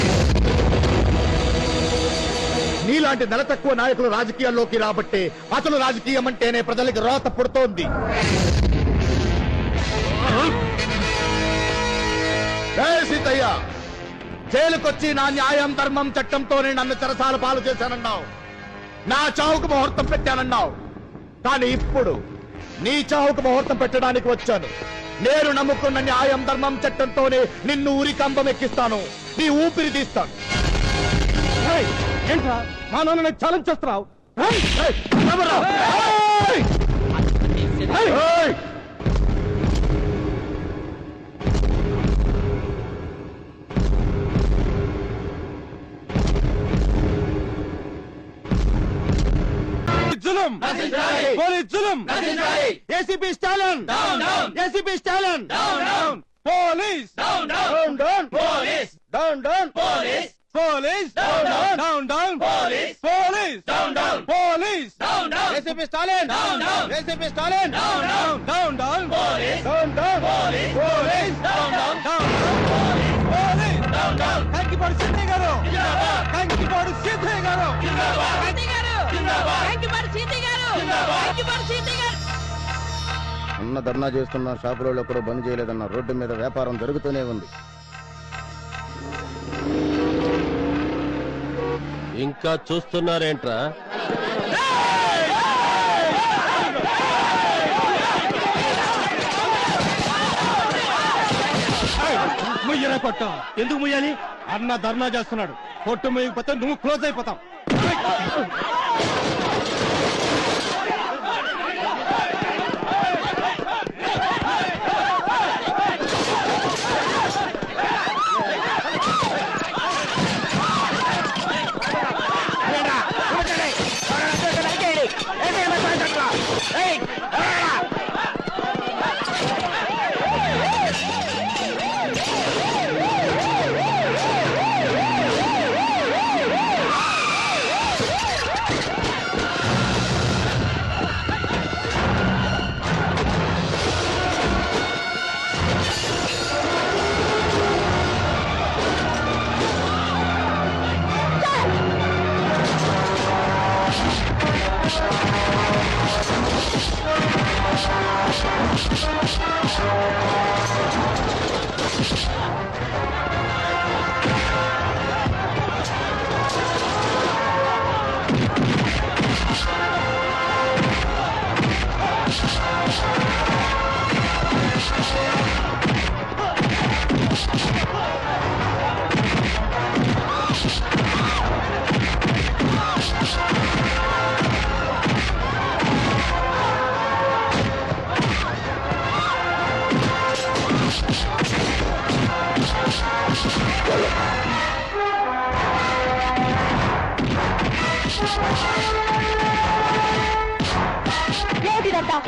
నీలాంటి నెల తక్కువ నాయకులు రాజకీయాల్లోకి రాబట్టే అసలు రాజకీయం అంటేనే ప్రజలకు రోత పుడుతోంది. సీతయ్య, జైలుకొచ్చి నా న్యాయం ధర్మం చట్టంతోనే నన్ను చెరసాల పాలు చేశానన్నావు, నా చావుకు ముహూర్తం పెట్టానన్నావు. కానీ ఇప్పుడు నీ చావుకు ముహూర్తం పెట్టడానికి వచ్చాను. నేను నమ్ముకున్న న్యాయం ధర్మం చట్టంతోనే నిన్ను ఉరికంబం ఎక్కిస్తాను, నీ ఊపిరి తీస్తాను. ఏంట్రా మా నాన్న ఛాలెంజ్ చేస్తున్నావు? జులుం పోలీస్ జులుం ACP Stalin ACP Stalin police down down police down down police police down down police police police ACP Stalin ACP Stalin down down police police Kankipadu Siddaiah గారు కంకిపాడు సిద్ధయ్య గారు అన్న ధర్నా చేస్తున్న షాపులో కూడా బంద్ చేయలేదన్న. రోడ్డు మీద వ్యాపారం జరుగుతూనే ఉంది. ఇంకా చూస్తున్నారేంట్రా? ముయ్యరా కొట్ట. ఎందుకు ముయ్యాలి? అన్న ధర్నా చేస్తున్నాడు. కొట్టు ముయ్యకపోతే నువ్వు క్లోజ్ అయిపోతావు.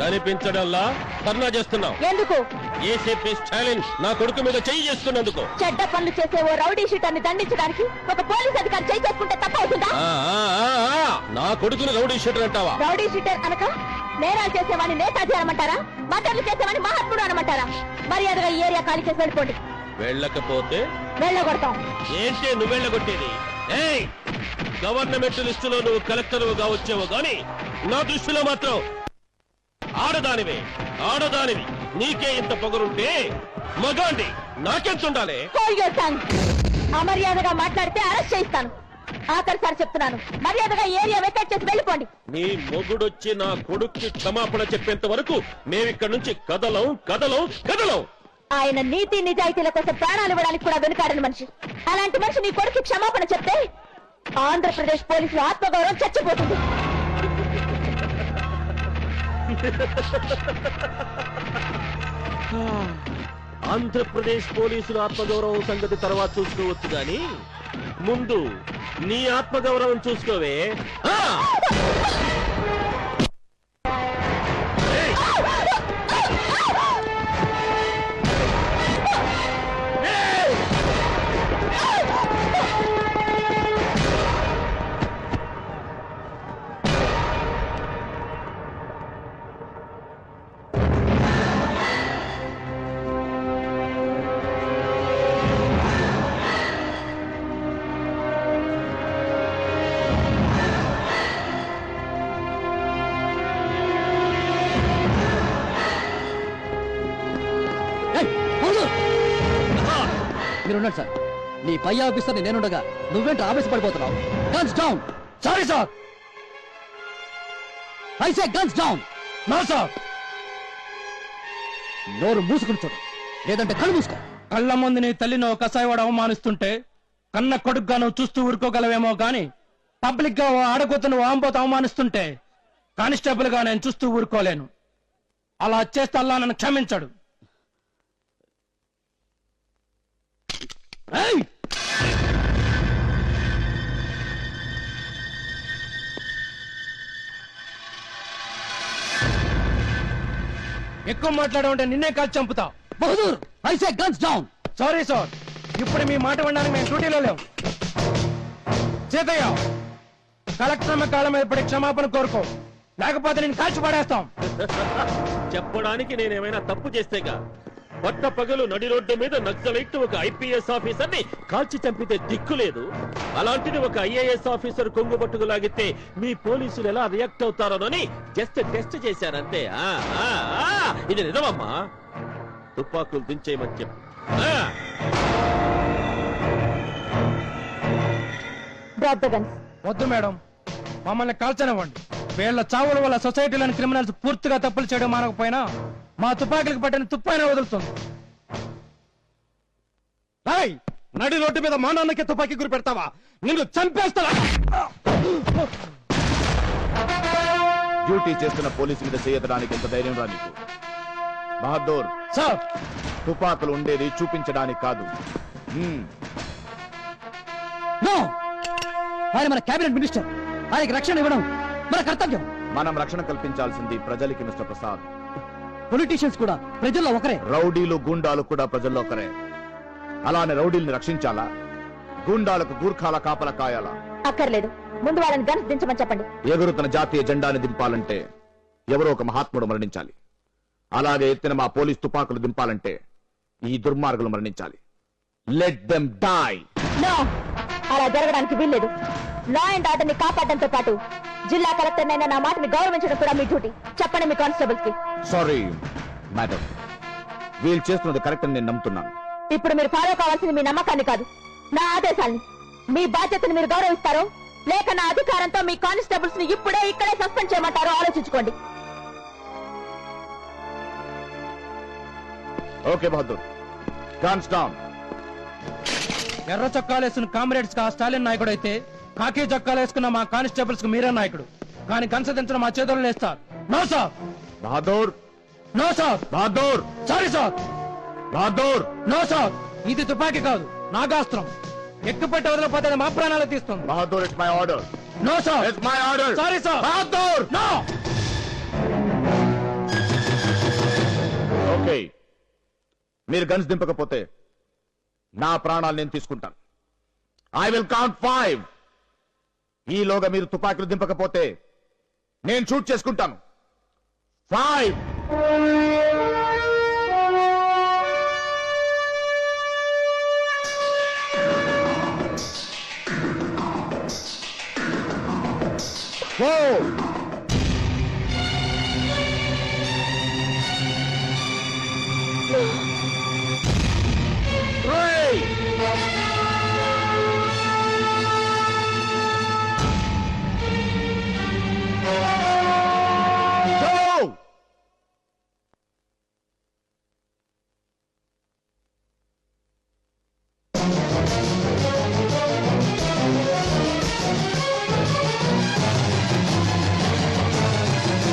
కనిపించడంలా ధర్నా చేస్తున్నావు ఎందుకు? ఏసీపీ స్టాలిన్ నా కొడుకు మీద చెయ్యి చేసుకున్నందుకు. చెడ్డ పనులు చేసే ఓ రౌడీ షీటర్ని దండించడానికి ఒక పోలీస్ అధికారి చేయి చేసుకుంటే తప్ప అవుతుందా? నా కొడుకుని రౌడీ షీటర్ అంటావా? రౌడీ షీటర్ అనక నేరాలు చేసేవాడిని నేతాజీ అనమంటారా? మటర్లు చేసేవాడిని మహాత్ముడు అనమంటారా? మర్యాదగా ఈ ఏరియా ఖాళీ చేసి వెళ్ళిపోండి. వెళ్ళకపోతే వెళ్ళగొడతాం. ఏంటే నువ్వు వెళ్ళగొట్టేది? ఏయ్, గవర్నమెంట్ లిస్టులో నువ్వు కలెక్టర్గా వచ్చావు గాని నా దృష్టిలో మాత్రం ఆడదానివే. ఆడదానివి నీకే ఇంత పొగరుంటే మగాండి నాకెంతుండాలి? అమర్యాదగా మాట్లాడితే అరెస్ట్ చేయిస్తాను. ఆఖరిసారి చెప్తున్నాను, మర్యాదగా ఏరియా వెకెట్ చేసి వెళ్ళిపోండి. నీ మొగుడొచ్చి నా కొడుక్కి క్షమాపణ చెప్పేంత వరకు మేమిక్కడి నుంచి కదలం కదలం కదలం. ఆయన నీతి నిజాయితీల కోసం ప్రాణాలు ఇవ్వడానికి కూడా వెనుకాడని మనిషి. అలాంటి మనిషి నీ కొడుకు క్షమాపణ చెప్తే ఆంధ్రప్రదేశ్ పోలీసులు ఆత్మగౌరవం చచ్చిపోతుంది. ఆంధ్రప్రదేశ్ పోలీసుల ఆత్మగౌరవం సంగతి తర్వాత చూసుకోవచ్చు గాని ముందు నీ ఆత్మగౌరవం చూసుకోవే. మీరున్నాడు సార్. నీ పై ఆఫీసర్ని నేనుండగా నువ్వేంటి ఆవేశపడిపోతున్నావు? Guns down. Sorry sir. I say guns down. No sir, నోరు మూసుకుని చూడు, లేదంటే కళ్ళు మూసుకో. కళ్ళ ముందు నీ తల్లిని ఒక కసాయివాడు అవమానిస్తుంటే కన్న కొడుకుగా నువ్వు చూస్తూ ఊరుకోగలవేమో గాని పబ్లిక్ గా ఓ ఆడగొత్తను వాంపోతూ అవమానిస్తుంటే కానిస్టేబుల్ గా నేను చూస్తూ ఊరుకోలేను. అలా చేస్తే అల్లా నన్ను క్షమించడు. ఏయ్! ఎక్కువ మాట్లాడమంటే నిన్నే కాల్చి చంపుతా. Bahadur, I say guns down. Sorry sir, ఇప్పుడు మీ మాట వినడానికి మేము డ్యూటీలో లేవు. సీతయ్య, కలెక్టర్ అమ్మ కాళ్ళ మీద పడి క్షమాపణ కోరుకో, లేకపోతే నేను కాల్చి పడేస్తాం. చెప్పడానికి నేనేమైనా తప్పు చేస్తేగా పట్ట పగలు నడి రోడ్డు మీద నక్సలైట్ ఒక ఐపీఎస్ ఆఫీసర్ ని కాల్చి చంపితే దిక్కు లేదు. అలాంటిది ఒక ఐఏఎస్ ఆఫీసర్ కొంగు పట్టుకు లాగితే మీ పోలీసులు ఎలా రియాక్ట్ అవుతారోనని జస్ట్ టెస్ట్ చేశారంతే. ఇది నిజమమ్మా, తుపాకులు దించేయమని చెప్పు. వద్దు మేడం, మమ్మల్ని కాల్చనివ్వండి. వీళ్ళ చావుల వల్ల సొసైటీలోని క్రిమినల్స్ పూర్తిగా తప్పులు చేయడం మానకపోయినా మా తుపాకులకు పట్టిన తుప్పైనా వదులుతుంది. నడి రోడ్డు మీద మా నాన్నకి తుపాకీ గురి పెడతావా? నిన్ను చంపేస్తా. డ్యూటీ చేస్తున్న పోలీసు మీద చేయడానికి ఎంత ధైర్యం రా నీకు? బహదూర్ సార్, తుపాకులు ఉండేది చూపించడానికి కాదు. నో, ఆయన మన కేబినెట్ మినిస్టర్, ఆయనకి రక్షణ ఇవ్వడం మన కర్తవ్యం. మనం రక్షణ కల్పించాల్సింది ప్రజలకి మిస్టర్ ప్రసాద్. పొలిటీషియన్స్ కూడా ప్రజల్లో ఒకరే. రౌడీలు గూండాలు కూడా ప్రజల్లో ఒకరే. అలానే రౌడీల్ని రక్షించాలా, గూండాలకు గూర్ఖాల కాపలా కాయాలా? అక్కర్లేదు, ముందు వాళ్ళని గన్స్ దించమని చెప్పండి. ఎగురుతున్న జాతీయ జెండాని దింపాలంటే ఎవరో ఒక మహాత్ముడు మరణించాలి. అలాగే ఎత్తిన మా పోలీస్ తుపాకులు దింపాలంటే ఈ దుర్మార్గులు మరణించాలి. Let them die. నో, అలా జరగడానికి వీల్లేదు. లా అండ్ ఆర్డర్ ని కాపాడడంతో పాటు జిల్లా కలెక్టర్ నైనా నా మాటని గౌరవించడం కూడా మీ డ్యూటీ. చెప్పండి మీ కానిస్టేబుల్స్ కి. సారీ మేడం, వీళ్ళు చేస్తున్నది కరెక్ట్ అని నేను నమ్ముతున్నాను. ఇప్పుడు మీరు ఫాలో కావాల్సింది మీ నమ్మకాన్ని కాదు, నా ఆదేశాల్ని. మీ బాధ్యతను మీరు గౌరవిస్తారో లేక నా అధికారంతో మీ కానిస్టేబుల్స్ ని ఇప్పుడే ఇక్కడే సస్పెండ్ చేయమంటారో ఆలోచించుకోండి. Okay Bahadur, guns down. ఎర్ర చొక్కాలు వేసుకున్న కామ్రేడ్స్ కా స్టాలిన్ నాయకుడు అయితే, కాకి చొక్కాలు వేసుకున్న మా కానిస్టేబుల్స్ కు మీరే నాయకుడు. కానీ కన్సదించడం మా చేతుల్లో వేస్తారు. No sir. Bahadur, no sir. Bahadur, sorry sir. Bahadur, no sir, ఇది తుపాకీ కాదు, నాగాస్త్రం. ఎక్కుపెట్టి వదిలిపోతే మా ప్రాణాలు తీస్తుంది. Bahadur, it's my order. No sir. It's my order. Sorry sir. Bahadur, no. Okay, మీరు గన్స్ దింపకపోతే నా ప్రాణాలు నేను తీసుకుంటాను. I will count 5. ఈలోగా మీరు తుపాకులు దింపకపోతే నేను షూట్ చేసుకుంటాను. 5.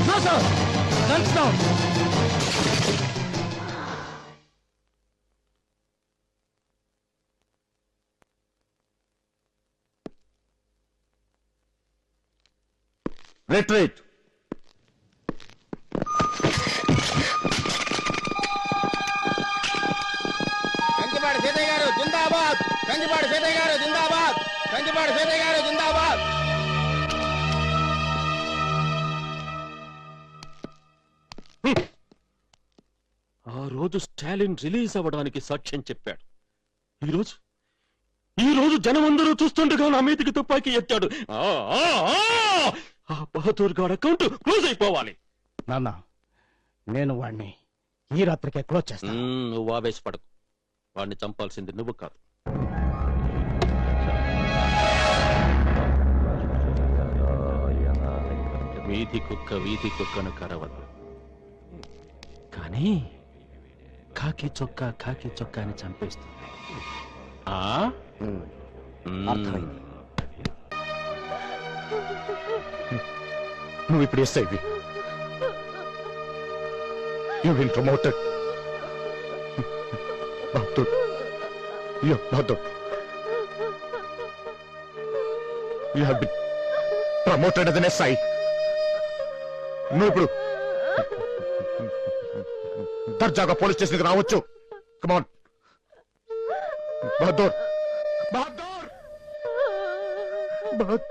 No sir. Guns down. Retreat. Kankipadu Seethayya garu జిందాబాద్. కంకిపాడు సీతయ్య గారు జిందాబాద్. కంకిపాడు సీతయ్య గారు జిందాబాద్. ఆ రోజు స్టాలిన్ రిలీజ్ అవ్వడానికి సాక్ష్యం చెప్పాడు. ఈ రోజు జనమందరూ చూస్తుండగా నా మీదికి తుపాకీ ఎత్తాడు. ఆ బహదూర్ గారి అకౌంట్ క్లోజ్ అయిపోవాలి. నాన్న, నేను వాణ్ణి ఈ రాత్రికే క్లోజ్ చేస్తాను. నువ్వు ఆవేశపడకు, వాడిని చంపాల్సింది నువ్వు కాదు. వీధి కుక్కను కరవదు, కానీ కాకి చొక్కా అని చంపేస్తుంది. ఆ? అర్థమైంది. నువ్వు ఇప్పుడు ఎస్ఐవి. You been promoted. Bahadur, you Bahadur, you have been promoted as an SI. నువ్వు ఇప్పుడు దర్జాగా పోలీస్ స్టేషన్కి రావచ్చు. Come on Bahadur, Bahadur,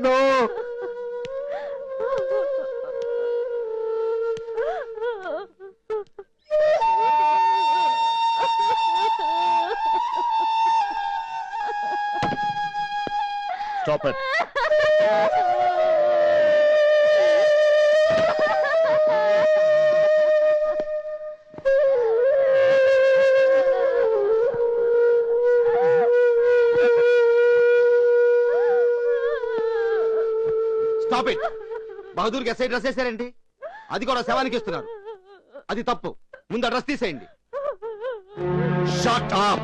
no. Stop it. Stop it. బహదూర్కి ఎస్ఐ డ్రెస్ వేసారేంటి? అది కూడా శవానికి ఇస్తున్నారు. అది తప్పు. ముందు ఆ డ్రెస్ తీసేయండి. Shut up.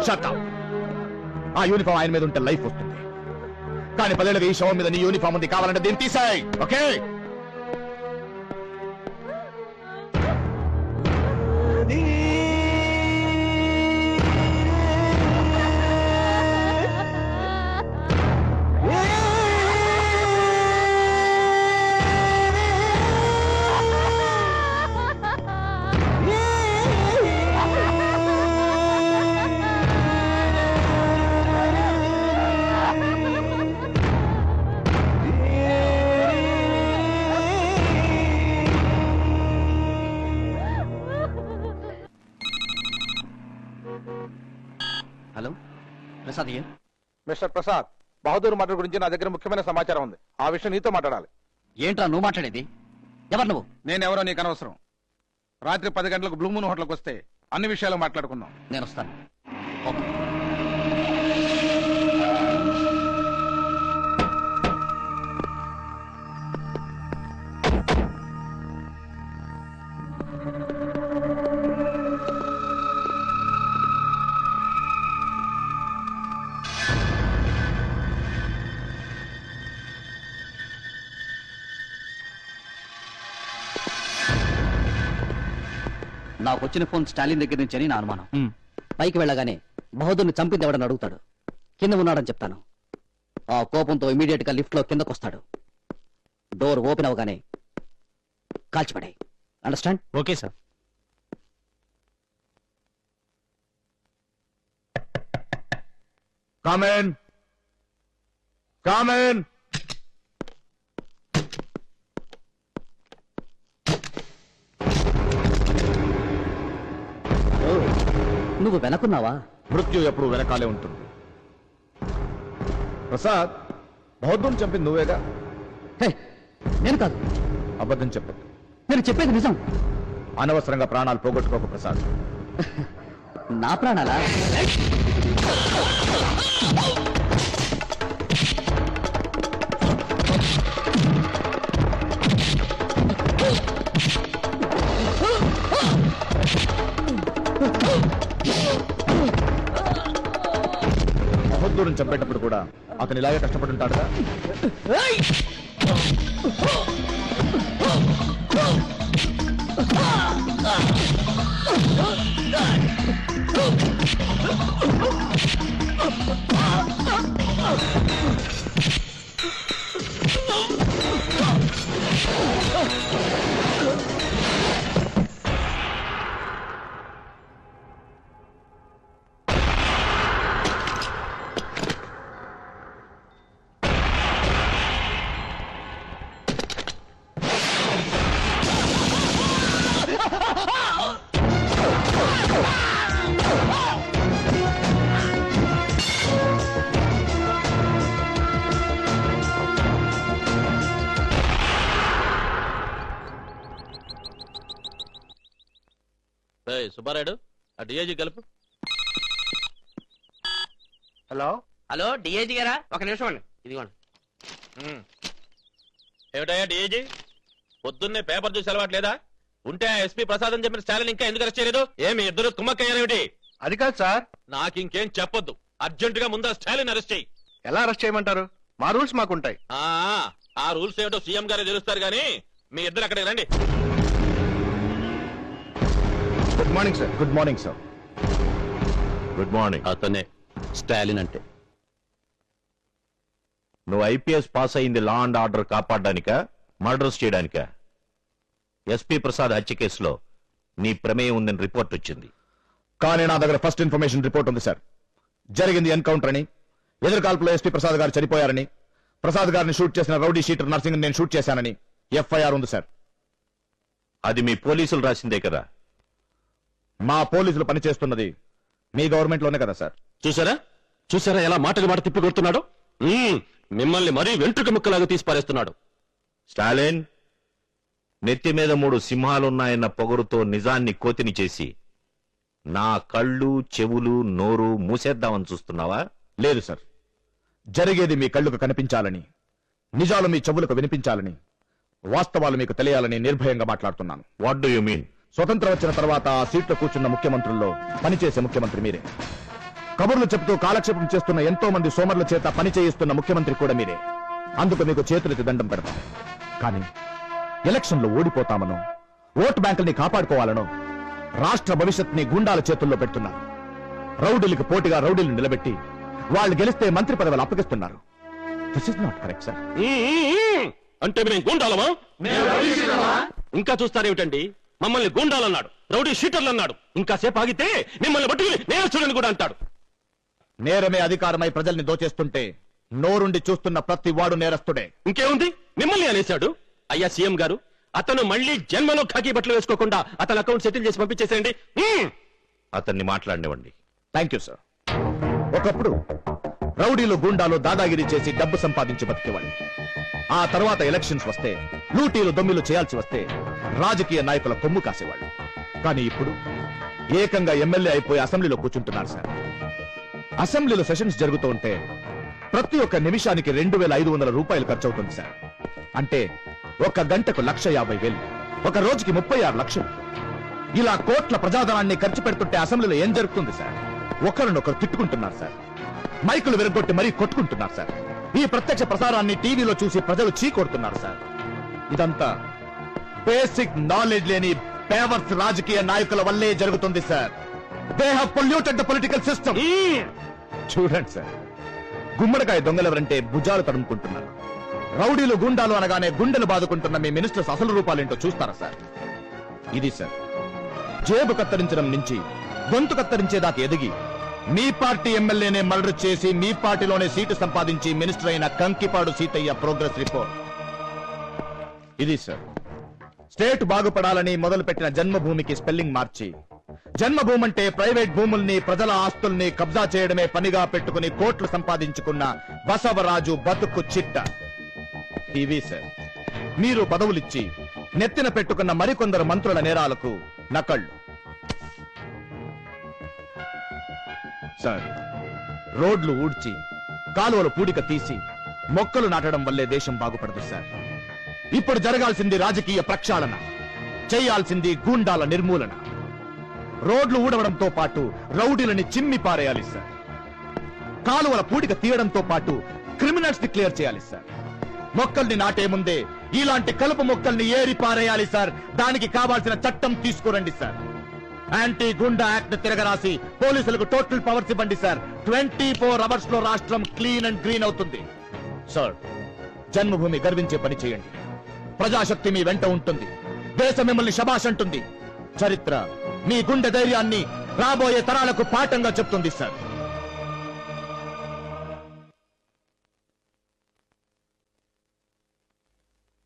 Shut up. ఆ యూనిఫామ్ ఆయన మీద ఉంటే లైఫ్ వస్తుంది, కానీ 10 ఏళ్ళకి ఈ శవం మీద నీ యూనిఫామ్ ఉంది. కావాలంటే దీన్ని తీసాయి. ఓకే? హలో, ప్రసాద్ అయ్యా. మిస్టర్ ప్రసాద్, బహదూర్ మర్డర్ గురించి నా దగ్గర ముఖ్యమైన సమాచారం ఉంది. ఆ విషయం నీతో మాట్లాడాలి. ఏంట్రా నువ్వు మాట్లాడేది? ఎవరు నువ్వు? నేనెవరో నీకు అనవసరం. రాత్రి 10 గంటలకు బ్లూ మూన్ హోటల్కి వస్తే అన్ని విషయాలు మాట్లాడుకుందాం. నేను వస్తాను. ఓకే. నాకు వచ్చిన ఫోన్ స్టాలిన్ దగ్గర నుంచి అని నా అనుమానం. పైకి వెళ్ళగానే బహదూర్ని చంపింది ఎవడని అడుగుతాడు. కింద ఉన్నాడని చెప్తాను. ఆ కోపంతో ఇమీడియట్ గా లిఫ్ట్ లో కిందకు వస్తాడు. డోర్ ఓపెన్ అవగానే కాల్చిపడాయి. Understand? Okay sir. Come in. Come in. నువ్వు వెనకున్నావా? మృత్యు ఎప్పుడు వెనకాలే ఉంటుంది. ప్రసాద్, బౌద్ధం చంపింది నువ్వేగా? హే, నేను కాదు. అబద్ధం చెప్పదు. నేను చెప్పేది నిజం. అనవసరంగా ప్రాణాలు పోగొట్టుకోకు ప్రసాద్. నా ప్రాణాలా? బహదూర్ని చంపేటప్పుడు కూడా అతను ఇలాగే కష్టపడుంటాడుగా. సుబ్బారాయుడు, ఆ డిఐజీ కలుపు. హలో హలో, డిఐజీ గారా? ఒక నిమిషం అండి, ఇదిగోండి. ఏమిటయ్యా డిఐజీ, పొద్దున్నే పేపర్ చూసి అలవాట్లేదా? ఉంటే ఆ ఎస్పీ ప్రసాద్ అని చెప్పిన స్టాలిన్ ఇంకా ఎందుకు అరెస్ట్ చేయలేదు? ఏమి ఇద్దరు తుమ్మక్కయ్యారేమిటి? అది కాదు సార్. నాకు ఇంకేం చెప్పొద్దు. అర్జెంట్ గా ముందు స్టాలిన్ అరెస్ట్ చేయి. ఎలా అరెస్ట్ చేయమంటారు? మా రూల్స్ మాకుంటాయి. ఆ రూల్స్ ఏమిటో సీఎం గారే తెలుస్తారు గానీ మీ ఇద్దరు అక్కడికి రండి. Good morning sir. Good morning sir. Good morning. అతనే స్టాలిన్ అంటే. నువ్వు ఐపీఎస్ పాస్ అయింది లా అండ్ ఆర్డర్ కాపాడడానికా, మర్డర్స్ చేయడానికా? ఎస్పీ ప్రసాద్ హత్య కేసులో నీ ప్రమేయం ఉందని రిపోర్ట్ వచ్చింది. కానీ నా దగ్గర ఫస్ట్ ఇన్ఫర్మేషన్ రిపోర్ట్ ఉంది సార్. జరిగింది ఎన్కౌంటర్ అని, ఎదురుకాల్పులో ఎస్పీ ప్రసాద్ గారు చనిపోయారని, ప్రసాద్ గారిని షూట్ చేసిన రౌడీ షీటర్ నర్సింగ్ నేను షూట్ చేశానని ఎఫ్ఐఆర్ ఉంది సార్. అది మీ పోలీసులు రాసిందే కదా? మా పోలీసులు పనిచేస్తున్నది మీ గవర్నమెంట్ లోనే కదా సార్. చూసారా ఎలా మాటలు మాట తిప్పి కొడుతున్నాడు? మిమ్మల్ని మరీ వెంట్రుక ముక్కలాగా తీసి పారేస్తున్నాడు. స్టాలిన్, నెత్తి మీద 3 సింహాలున్నాయన్న పొగరుతో నిజాన్ని కోతిని చేసి నా కళ్ళు, చెవులు, నోరు మూసేద్దామని చూస్తున్నావా? లేదు సార్. జరిగేది మీ కళ్ళుకు కనిపించాలని, నిజాలు మీ చెవులకు వినిపించాలని, వాస్తవాలు మీకు తెలియాలని నిర్భయంగా మాట్లాడుతున్నాను. What do you mean? స్వతంత్రం వచ్చిన తర్వాత ఆ సీట్లో కూర్చున్న ముఖ్యమంత్రుల్లో పనిచేసే ముఖ్యమంత్రి మీరే. కబుర్లు చెబుతూ కాలక్షేపం చేస్తున్న ఎంతో మంది సోమరుల చేత పని చేయిస్తున్న ముఖ్యమంత్రి కూడా మీరే. అందుకు మీకు చేతులెత్తి దండం పెడతాం. కానీ ఎలక్షన్లో ఓడిపోతామనో, ఓటు బ్యాంకుల్ని కాపాడుకోవాలనో రాష్ట్ర భవిష్యత్ని గుండాల చేతుల్లో పెడుతున్నారు. రౌడీలకు పోటీగా రౌడీలను నిలబెట్టి వాళ్ళు గెలిస్తే మంత్రి పదవులు అప్పగిస్తున్నారు. This is not correct sir. అంటే మేము గుండాలమా? ఇంకా చూస్తారేమిటండి? మమ్మల్ని గుండాలన్నాడు, రౌడీ షీటర్లు అన్నాడు. ఇంకా సేపు ఆగితే మిమ్మల్ని బట్టి నేరస్తుడని కూడా అంటాడు. నేరమే అధికారమై ప్రజల్ని దోచేస్తుంటే నోరుండి చూస్తున్న ప్రతి వాడు నేరస్తుడే. ఇంకేముంది? మిమ్మల్ని అనేశాడు. అయ్యా సీఎం గారు, అతను మళ్ళీ జన్మలో ఖాకీ బట్టలు వేసుకోకుండా అతని అకౌంట్ సెటిల్ చేసి పంపించేసేయండి. అతన్ని మాట్లాడినివ్వండి. Thank you sir. ఒకప్పుడు రౌడీలు, గుండాలు దాదాగిరి చేసి డబ్బు సంపాదించి బతికేవాళ్ళు. ఆ తర్వాత ఎలక్షన్స్ వస్తే లూటీలు, దొమ్మిలు చేయాల్సి వస్తే రాజకీయ నాయకుల కొమ్ము కాసేవాళ్ళు. కానీ ఇప్పుడు ఏకంగా ఎమ్మెల్యే అయిపోయి అసెంబ్లీలో కూర్చుంటున్నారు సార్. అసెంబ్లీలో సెషన్స్ జరుగుతూ ఉంటే ప్రతి ఒక్క నిమిషానికి 2,500 రూపాయలు ఖర్చు అవుతుంది సార్. అంటే ఒక గంటకు 1,50,000, ఒక రోజుకి 36 లక్షలు. ఇలా కోట్ల ప్రజాధనాన్ని ఖర్చు పెడుతుంటే అసెంబ్లీలో ఏం జరుగుతుంది సార్? ఒకరినొకరు తిట్టుకుంటున్నారు సార్. మైకులు విరగొట్టి మరీ కొట్టుకుంటున్నారు సార్. ఈ ప్రత్యక్ష ప్రసారాన్ని టీవీలో చూసి ప్రజలు చీకొడుతున్నారు సార్. ఇదంతా బేసిక్ నాలెడ్జ్ లేని పేవర్స్ రాజకీయ నాయకుల వల్లే జరుగుతుంది sir. They have polluted the political system. చూడండి సార్, గుమ్మడికాయ దొంగలెవరంటే భుజాలు తడుముకుంటున్నారు. రౌడీలు, గుండాలు అనగానే గుండెలు బాదుకుంటున్న మీ మినిస్టర్స్ అసలు రూపాలేంటో చూస్తారా సార్? ఇది సార్, జేబు కత్తరించడం నుంచి గొంతు కత్తరించేదాకా ఎదిగి మీ పార్టీ ఎమ్మెల్యేనే మర్డర్ చేసి మీ పార్టీలోనే సీటు సంపాదించి మినిస్టర్ అయిన కంకిపాడు సీతయ్య ప్రోగ్రెస్ రిపోర్ట్ ఇది సార్. స్టేట్ బాగుపడాలని మొదలుపెట్టిన జన్మభూమికి స్పెల్లింగ్ మార్చి జన్మభూమి అంటే ప్రైవేట్ భూముల్ని, ప్రజల ఆస్తుల్ని కబ్జా చేయడమే పనిగా పెట్టుకుని కోట్లు సంపాదించుకున్న బసవరాజు బతుకు చిట్ట ఇవి సార్. మీరు పదవులిచ్చి నెత్తిన పెట్టుకున్న మరికొందరు మంత్రుల నేరాలకు నకళ్ళు సార్. రోడ్లు ఊడ్చి, కాలువలు పూడిక తీసి, మొక్కలు నాటడం వల్లే దేశం బాగుపడదు సార్. ఇప్పుడు జరగాల్సింది రాజకీయ ప్రక్షాళన, చేయాల్సింది గూండాల నిర్మూలన. రోడ్లు ఊడవడంతో పాటు రౌడీలని చిమ్మి పారేయాలి సార్. కాలువల పూడిక తీయడంతో పాటు క్రిమినల్స్ ని క్లియర్ చేయాలి సార్. మొక్కల్ని నాటే ముందే ఇలాంటి కలుపు మొక్కల్ని ఏరి పారేయాలి సార్. దానికి కావాల్సిన చట్టం తీసుకురండి సార్. యాంటీ గుండా యాక్ట్ తిరగరాసి పోలీసులకు టోటల్ పవర్స్ ఇవ్వండి సార్. 24 అవర్స్ లో రాష్ట్రం క్లీన్ అండ్ గ్రీన్ అవుతుంది సార్. జన్మభూమి గర్వించే పని చేయండి. ప్రజాశక్తి మీ వెంట ఉంటుంది. దేశం మిమ్మల్ని శబాష్ అంటుంది. చరిత్ర మీ గుండె ధైర్యాన్ని రాబోయే తరాలకు పాఠంగా చెప్తుంది sir.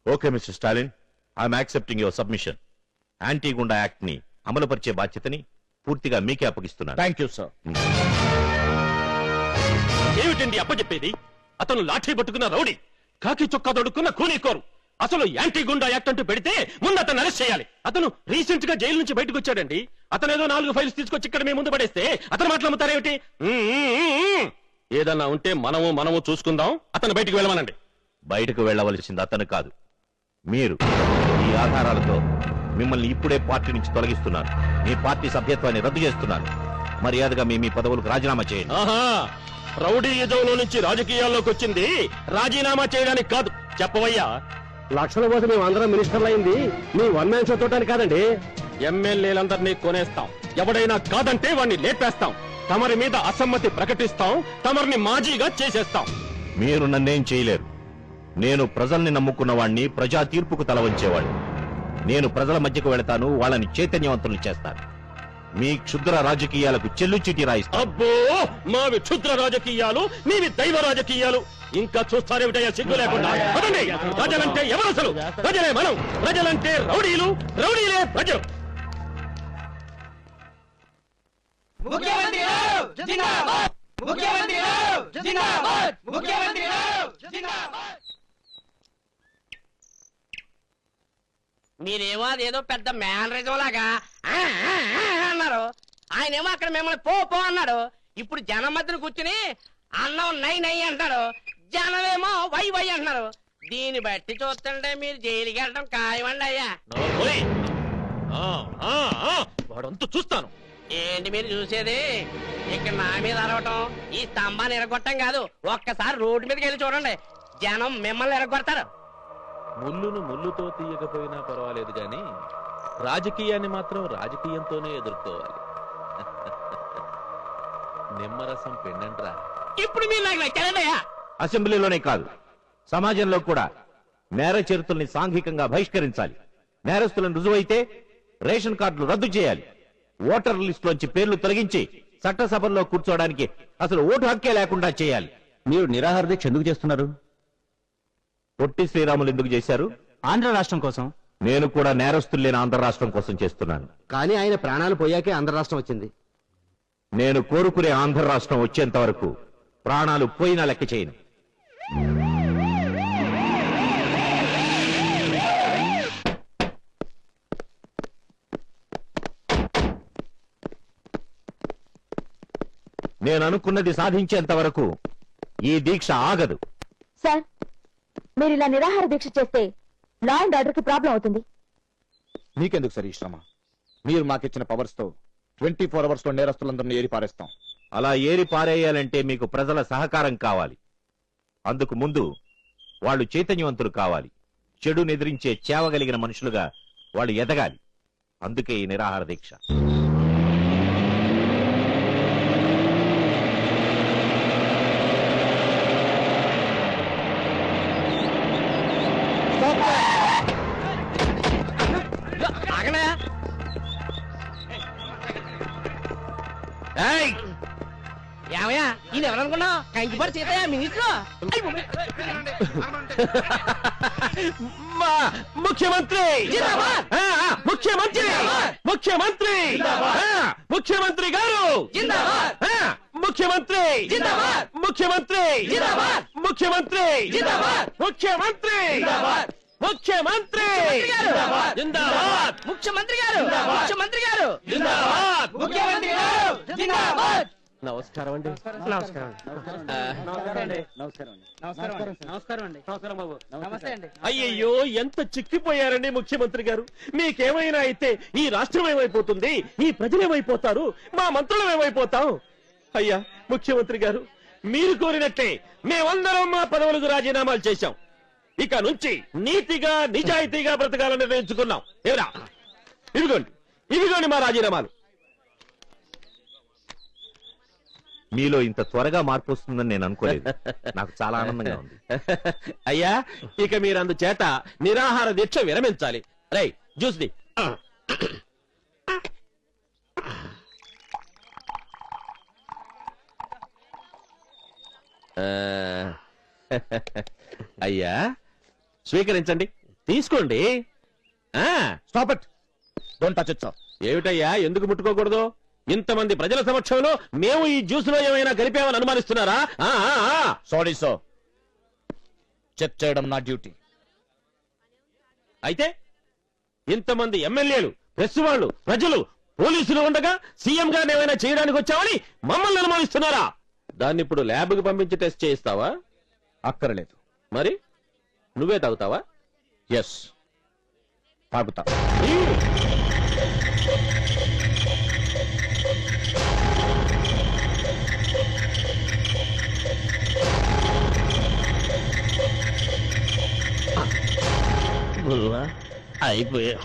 Okay mister Stalin, I'm accepting your submission. Anti గుండా యాక్ట్ ని అమలుపరిచే బాధ్యతని పూర్తిగా మీకే అప్పగిస్తున్నాను. Thank you sir. ఏమిటండి అప్పచెప్పేది? అతను లాఠీ పట్టుకున్న రౌడీ, కాకి చొక్కా తొడుక్కున్న కూనీకోరు. అసలు యాంటీ గుండా యాక్ట్ అంటూ పెడితే ముందు అతను అరెస్ట్ చేయాలి. అతను రీసెంట్ గా జైలు నుంచి బయటకు వచ్చాడండి. అతను ఏదో 4 ఫైల్స్ తీసుకొచ్చి ఇక్కడ మీ ముందు పడేస్తే అతను మాట్లాడతారేమిటి? ఏదన్నా ఉంటే మనము చూసుకుందాం. అతను బయటకు వెళ్ళమనండి. బయటకు వెళ్ళవలసింది అతను కాదు, మీరు. ఈ ఆధారాలతో మిమ్మల్ని ఇప్పుడే పార్టీ నుంచి తొలగిస్తున్నాను. మీ పార్టీ సభ్యత్వాన్ని రద్దు చేస్తున్నాను. మర్యాదగా మీ పదవులకు రాజీనామా చేయండి. ఆహా, రౌడీ యుద్ధంలో నుంచి రాజకీయాల్లోకి వచ్చింది రాజీనామా చేయడానికి కాదు. చెప్పవయ్యా. లక్షల కోసం మేము అందరం మినిస్టర్లు అయింది మీ వన్ మ్యాన్ షో చూడటానికి కాదండి. ఎమ్మెల్యేలందరినీ కొనేస్తాం. ఎవడైనా కాదంటే వాణ్ణి లేపేస్తాం. తమరి మీద అసమ్మతి ప్రకటిస్తాం. తమరిని మాజీగా చేసేస్తాం. మీరు నన్నేం చేయలేరు. నేను ప్రజల్ని నమ్ముకున్న వాణ్ణి, ప్రజా తీర్పుకు తల వంచేవాడిని. నేను ప్రజల మధ్యకు వెళతాను, వాళ్ళని చైతన్యవంతులు చేస్తాను. మీ క్షుద్ర రాజకీయాలకు చెల్లుచిటి రాయిస్తాను. అబ్బో, మావి క్షుద్ర రాజకీయాలు, మీవి దైవ రాజకీయాలు. ఇంకా చూస్తారేమిటయ్యా సిగ్గు లేకుండా? పదండి. ప్రజలంటే ఎవరు అసలు? ప్రజలే మనం. ప్రజలంటే రౌడీలు, రౌడీలే ప్రజలు. మీరేమో అదేదో పెద్ద మేనరిజం లాగా అన్నారు. ఆయనేమో అక్కడ మిమ్మల్ని పో పో అన్నాడు. ఇప్పుడు జనం మధ్యన కూర్చుని అన్నం నై నై అంటారు, జనమేమో వై వై అంటున్నారు. దీన్ని బట్టి చూస్తుంటే మీరు జైలుకి వెళ్ళడం ఖాయమండి అయ్యా. ఓయ్. వాడంతా చూస్తాను. ఏంటి మీరు చూసేది? ఇక్కడ నా మీద అరవటం, ఈ స్తంభాన్ని ఎరగొట్టం కాదు. ఒక్కసారి రోడ్డు మీదకి వెళ్ళి చూడండి, జనం మిమ్మల్ని ఎరగొడతారు. ముళ్ళును ముళ్ళుతో తీయకపోయినా పర్వాలేదు గాని రాజకీయాన్ని మాత్రం రాజకీయంతోనే ఎదుర్కోవాలి. నిమ్మరసం పిండంట్రా. ఇప్పుడు మీరు నాకు నచ్చారయ్యా. అసెంబ్లీలోనే కాదు, సమాజంలో కూడా నేర చరిత్రల్ని సాంఘికంగా బహిష్కరించాలి. నేరస్తులను రుజువైతే రేషన్ కార్డులు రద్దు చేయాలి. ఓటర్ లిస్టులోంచి పేర్లు తొలగించి చట్టసభల్లో కూర్చోవడానికి అసలు ఓటు హక్కే లేకుండా చేయాలి. మీరు నిరాహార దీక్ష ఎందుకు చేస్తున్నారు? పొట్టి శ్రీరాములు ఎందుకు చేశారు? ఆంధ్ర రాష్ట్రం కోసం. నేను కూడా నేరస్తులు లేని ఆంధ్ర రాష్ట్రం కోసం చేస్తున్నాను. కానీ ఆయన ప్రాణాలు పోయాకే ఆంధ్ర రాష్ట్రం వచ్చింది. నేను కోరుకునే ఆంధ్ర రాష్ట్రం వచ్చేంత వరకు ప్రాణాలు పోయినా లెక్క చేయను. నేను అనుకున్నది సాధించేంత వరకు ఈ దీక్ష ఆగదు. సార్, మీరు ఇలా నిరాహార దీక్ష చేస్తే లా అండ్ ఆర్డర్ కి ప్రాబ్లం అవుతుంది. నీకెందుకు సరే శ్రమ? మీరు మాకిచ్చిన పవర్స్ తో 24 అవర్స్ లో నేరస్తులందరినీ ఏరి పారేస్తాం. అలా ఏరి పారేయాలంటే మీకు ప్రజల సహకారం కావాలి. అందుకు ముందు వాళ్ళు చైతన్యవంతులు కావాలి. చెడును ఎదిరించే చేవగలిగిన మనుషులుగా వాళ్ళు ఎదగాలి. అందుకే ఈ నిరాహార దీక్ష. ఏమయ్యా, ఈయన ఎవరనుకున్నావు? కంకిపడి సీతయ్య మినిస్టర్. ముఖ్యమంత్రి జిందాబాద్! ముఖ్యమంత్రి ముఖ్యమంత్రి ముఖ్యమంత్రి గారు జిందాబాద్! ముఖ్యమంత్రి జిందాబాద్! ముఖ్యమంత్రి జిందాబాద్! ముఖ్యమంత్రి జిందాబాద్! ముఖ్యమంత్రి ముఖ్యమంత్రి జిందాబాద్! జిందాబాద్! ముఖ్యమంత్రి గారు, ముఖ్యమంత్రి గారు జిందాబాద్! ముఖ్యమంత్రి గారు జిందాబాద్! నమస్కారం అండి. అయ్యయ్యో, ఎంత చిక్కిపోయారండి ముఖ్యమంత్రి గారు. మీకేమైనా అయితే ఈ రాష్ట్రం ఏమైపోతుంది? ఈ ప్రజలేమైపోతారు? మా మంత్రులు ఏమైపోతాం? అయ్యా ముఖ్యమంత్రి గారు, మీరు కోరినట్టే మేమందరం మా పదవులకు రాజీనామాలు చేశాం. ఇక నుంచి నీతిగా నిజాయితీగా బ్రతకాలని నిర్ణయించుకున్నాం. ఎవరా? ఇవిగోండి మా రాజీనామాలు. మీలో ఇంత త్వరగా మార్పు వస్తుందని నేను అనుకోలేదు. నాకు చాలా ఆనందంగా ఉంది. అయ్యా, ఇక మీరు అందుచేత నిరాహార దీక్ష విరమించాలి. రై జ్యూస్ ది. అయ్యా స్వీకరించండి, తీసుకోండి. Stop it, don't touch it. ఏమిటయ్యా, ఎందుకు ముట్టుకోకూడదు? ఇంతమంది ప్రజల సమక్షంలో మేము ఈ జ్యూస్ లో ఏమైనా కలిపామని అనుమానిస్తున్నారా? సారీ సార్, చెక్ చేయడం నా డ్యూటీ. అయితే ఇంతమంది ఎమ్మెల్యేలు, ప్రెస్ వాళ్ళు, ప్రజలు, పోలీసులు ఉండగా సీఎం గారిని ఏమైనా చేయడానికి వచ్చామని మమ్మల్ని అనుమానిస్తున్నారా? దాన్ని ఇప్పుడు ల్యాబ్ కి పంపించి టెస్ట్ చేయిస్తావా? అక్కర్లేదు. మరి నువ్వే తాగుతావా? ఎస్. తాగుతా. అయిపోయా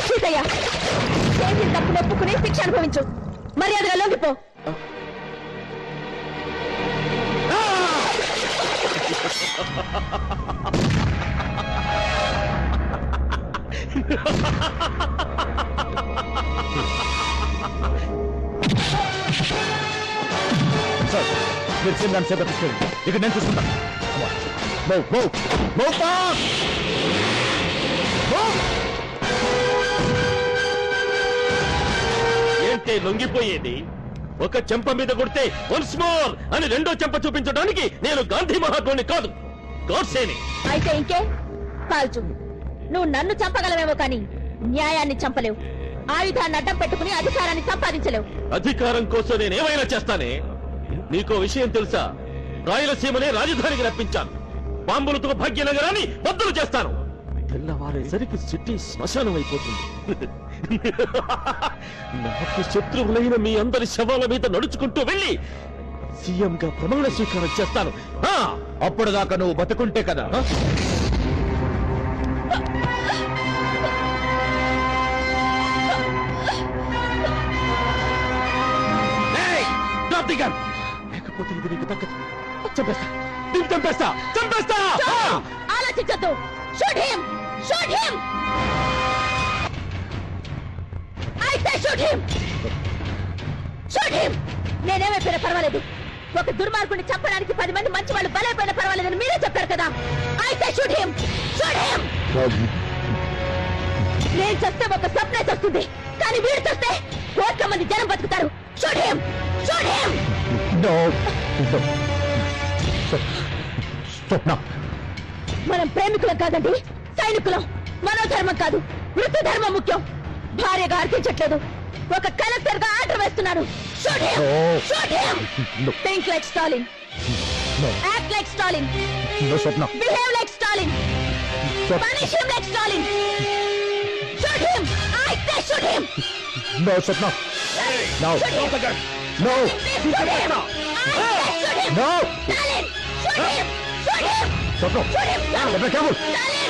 సీతయ్య, చేసిన తప్పును ఒప్పుకుని శిక్ష అనుభవించు. మర్యాదగా లొంగిపో. సార్ మీరు చిన్న సేపు తీసుకెళ్ళి ఇక నేను చూసుకుంటాను. ఏంటే లొంగిపోయేది? ఒక చెంప మీద కొడితే వన్స్ మోర్ అని రెండో చెంప చూపించడానికి నేను గాంధీ మహాత్ముని కాదు, గాడ్సేని. అయితే ఇంకే కాల్చు. నువ్వు నన్ను చంపగలవేమో కానీ న్యాయాన్ని చంపలేవు. ఆయుధాన్ని అడ్డం పెట్టుకుని అధికారాన్ని సంపాదించలేవు. అధికారం కోసం నేను ఏమైనా చేస్తానే. నీకో విషయం తెలుసా? రాయలసీమనే రాజధానికి రప్పించాను. బాంబులతో భాగ్యనగరాన్ని బద్దలు చేస్తాను. తెల్లవారేసరికి సిటీ శ్మశానం అయిపోతుంది. నాకు శత్రువులైన మీ అందరి శవాల మీద నడుచుకుంటూ వెళ్ళి సీఎంగా ప్రమాణ స్వీకారం చేస్తాను. అప్పుడు దాకా నువ్వు బతుకుంటే కదా. లేకపోతే ఇది నీకు దక్కదు. చంపేస్తా, నేను చంపేస్తా, చంపేస్తా. ఆలోచించద్దు. Shoot him, shoot him. అయితే షూట్ హిమ్, షూట్ హిమ్. నేనేమైపోయినా పర్వాలేదు. ఒక దుర్మార్గుని చంపడానికి 10 మంది మంచి వాళ్ళు బలైపోయినా పర్వాలేదని మీరే చెప్పారు కదా. అయితే షూట్ హిమ్, షూట్ హిమ్. నేను చస్తే ఒక సర్ప్రైజ్ వస్తుంది, కానీ వీడు చస్తే కోట్ల మంది జనం బతుకుతారు. Shoot him, shoot him. మనం ప్రేమికులం కాదండి, సైనికులం. మనోధర్మం కాదు, వృత్తి ధర్మం ముఖ్యం. భార్యగా అర్థించట్లేదు, ఒక కలెక్టర్ గా ఆర్డర్ వేస్తున్నాను. Shoot him! Shoot him! Think like Stalin. Act like Stalin. No, Swapna. Behave like Stalin. Punish him like Stalin. Shoot him! I say shoot him! No, Swapna. No. Shoot him! No. Please shoot him! I say shoot him! No. Stalin! Shoot him! Shoot him! Swapna. Shoot him! Stalin! Swapna, careful. Stalin!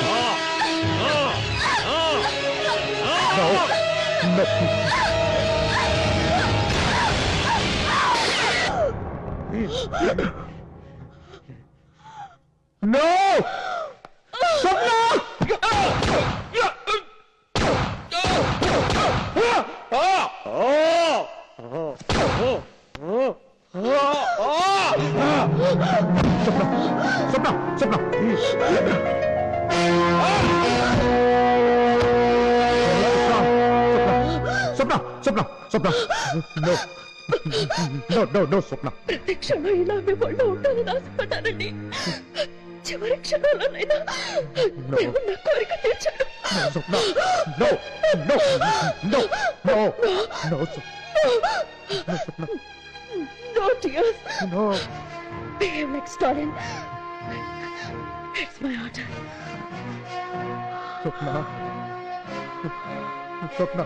No. No. No. Swapna. Swapna. Swapna. Swapna. Swapna. Swapna. No. No, no, no, Swapna. ప్రతి క్షణం ఇలా మీ ఒళ్ళో ఉండాలని ఆశపడ్డానండి. చివరి క్షణాల్లోనైనా దేవుడు నా కోరిక తీర్చాడు. No, Swapna. No. No. No. No. No, Swapna. No tears. No. Behave like Stalin. It's my order. Swapna. Swapna.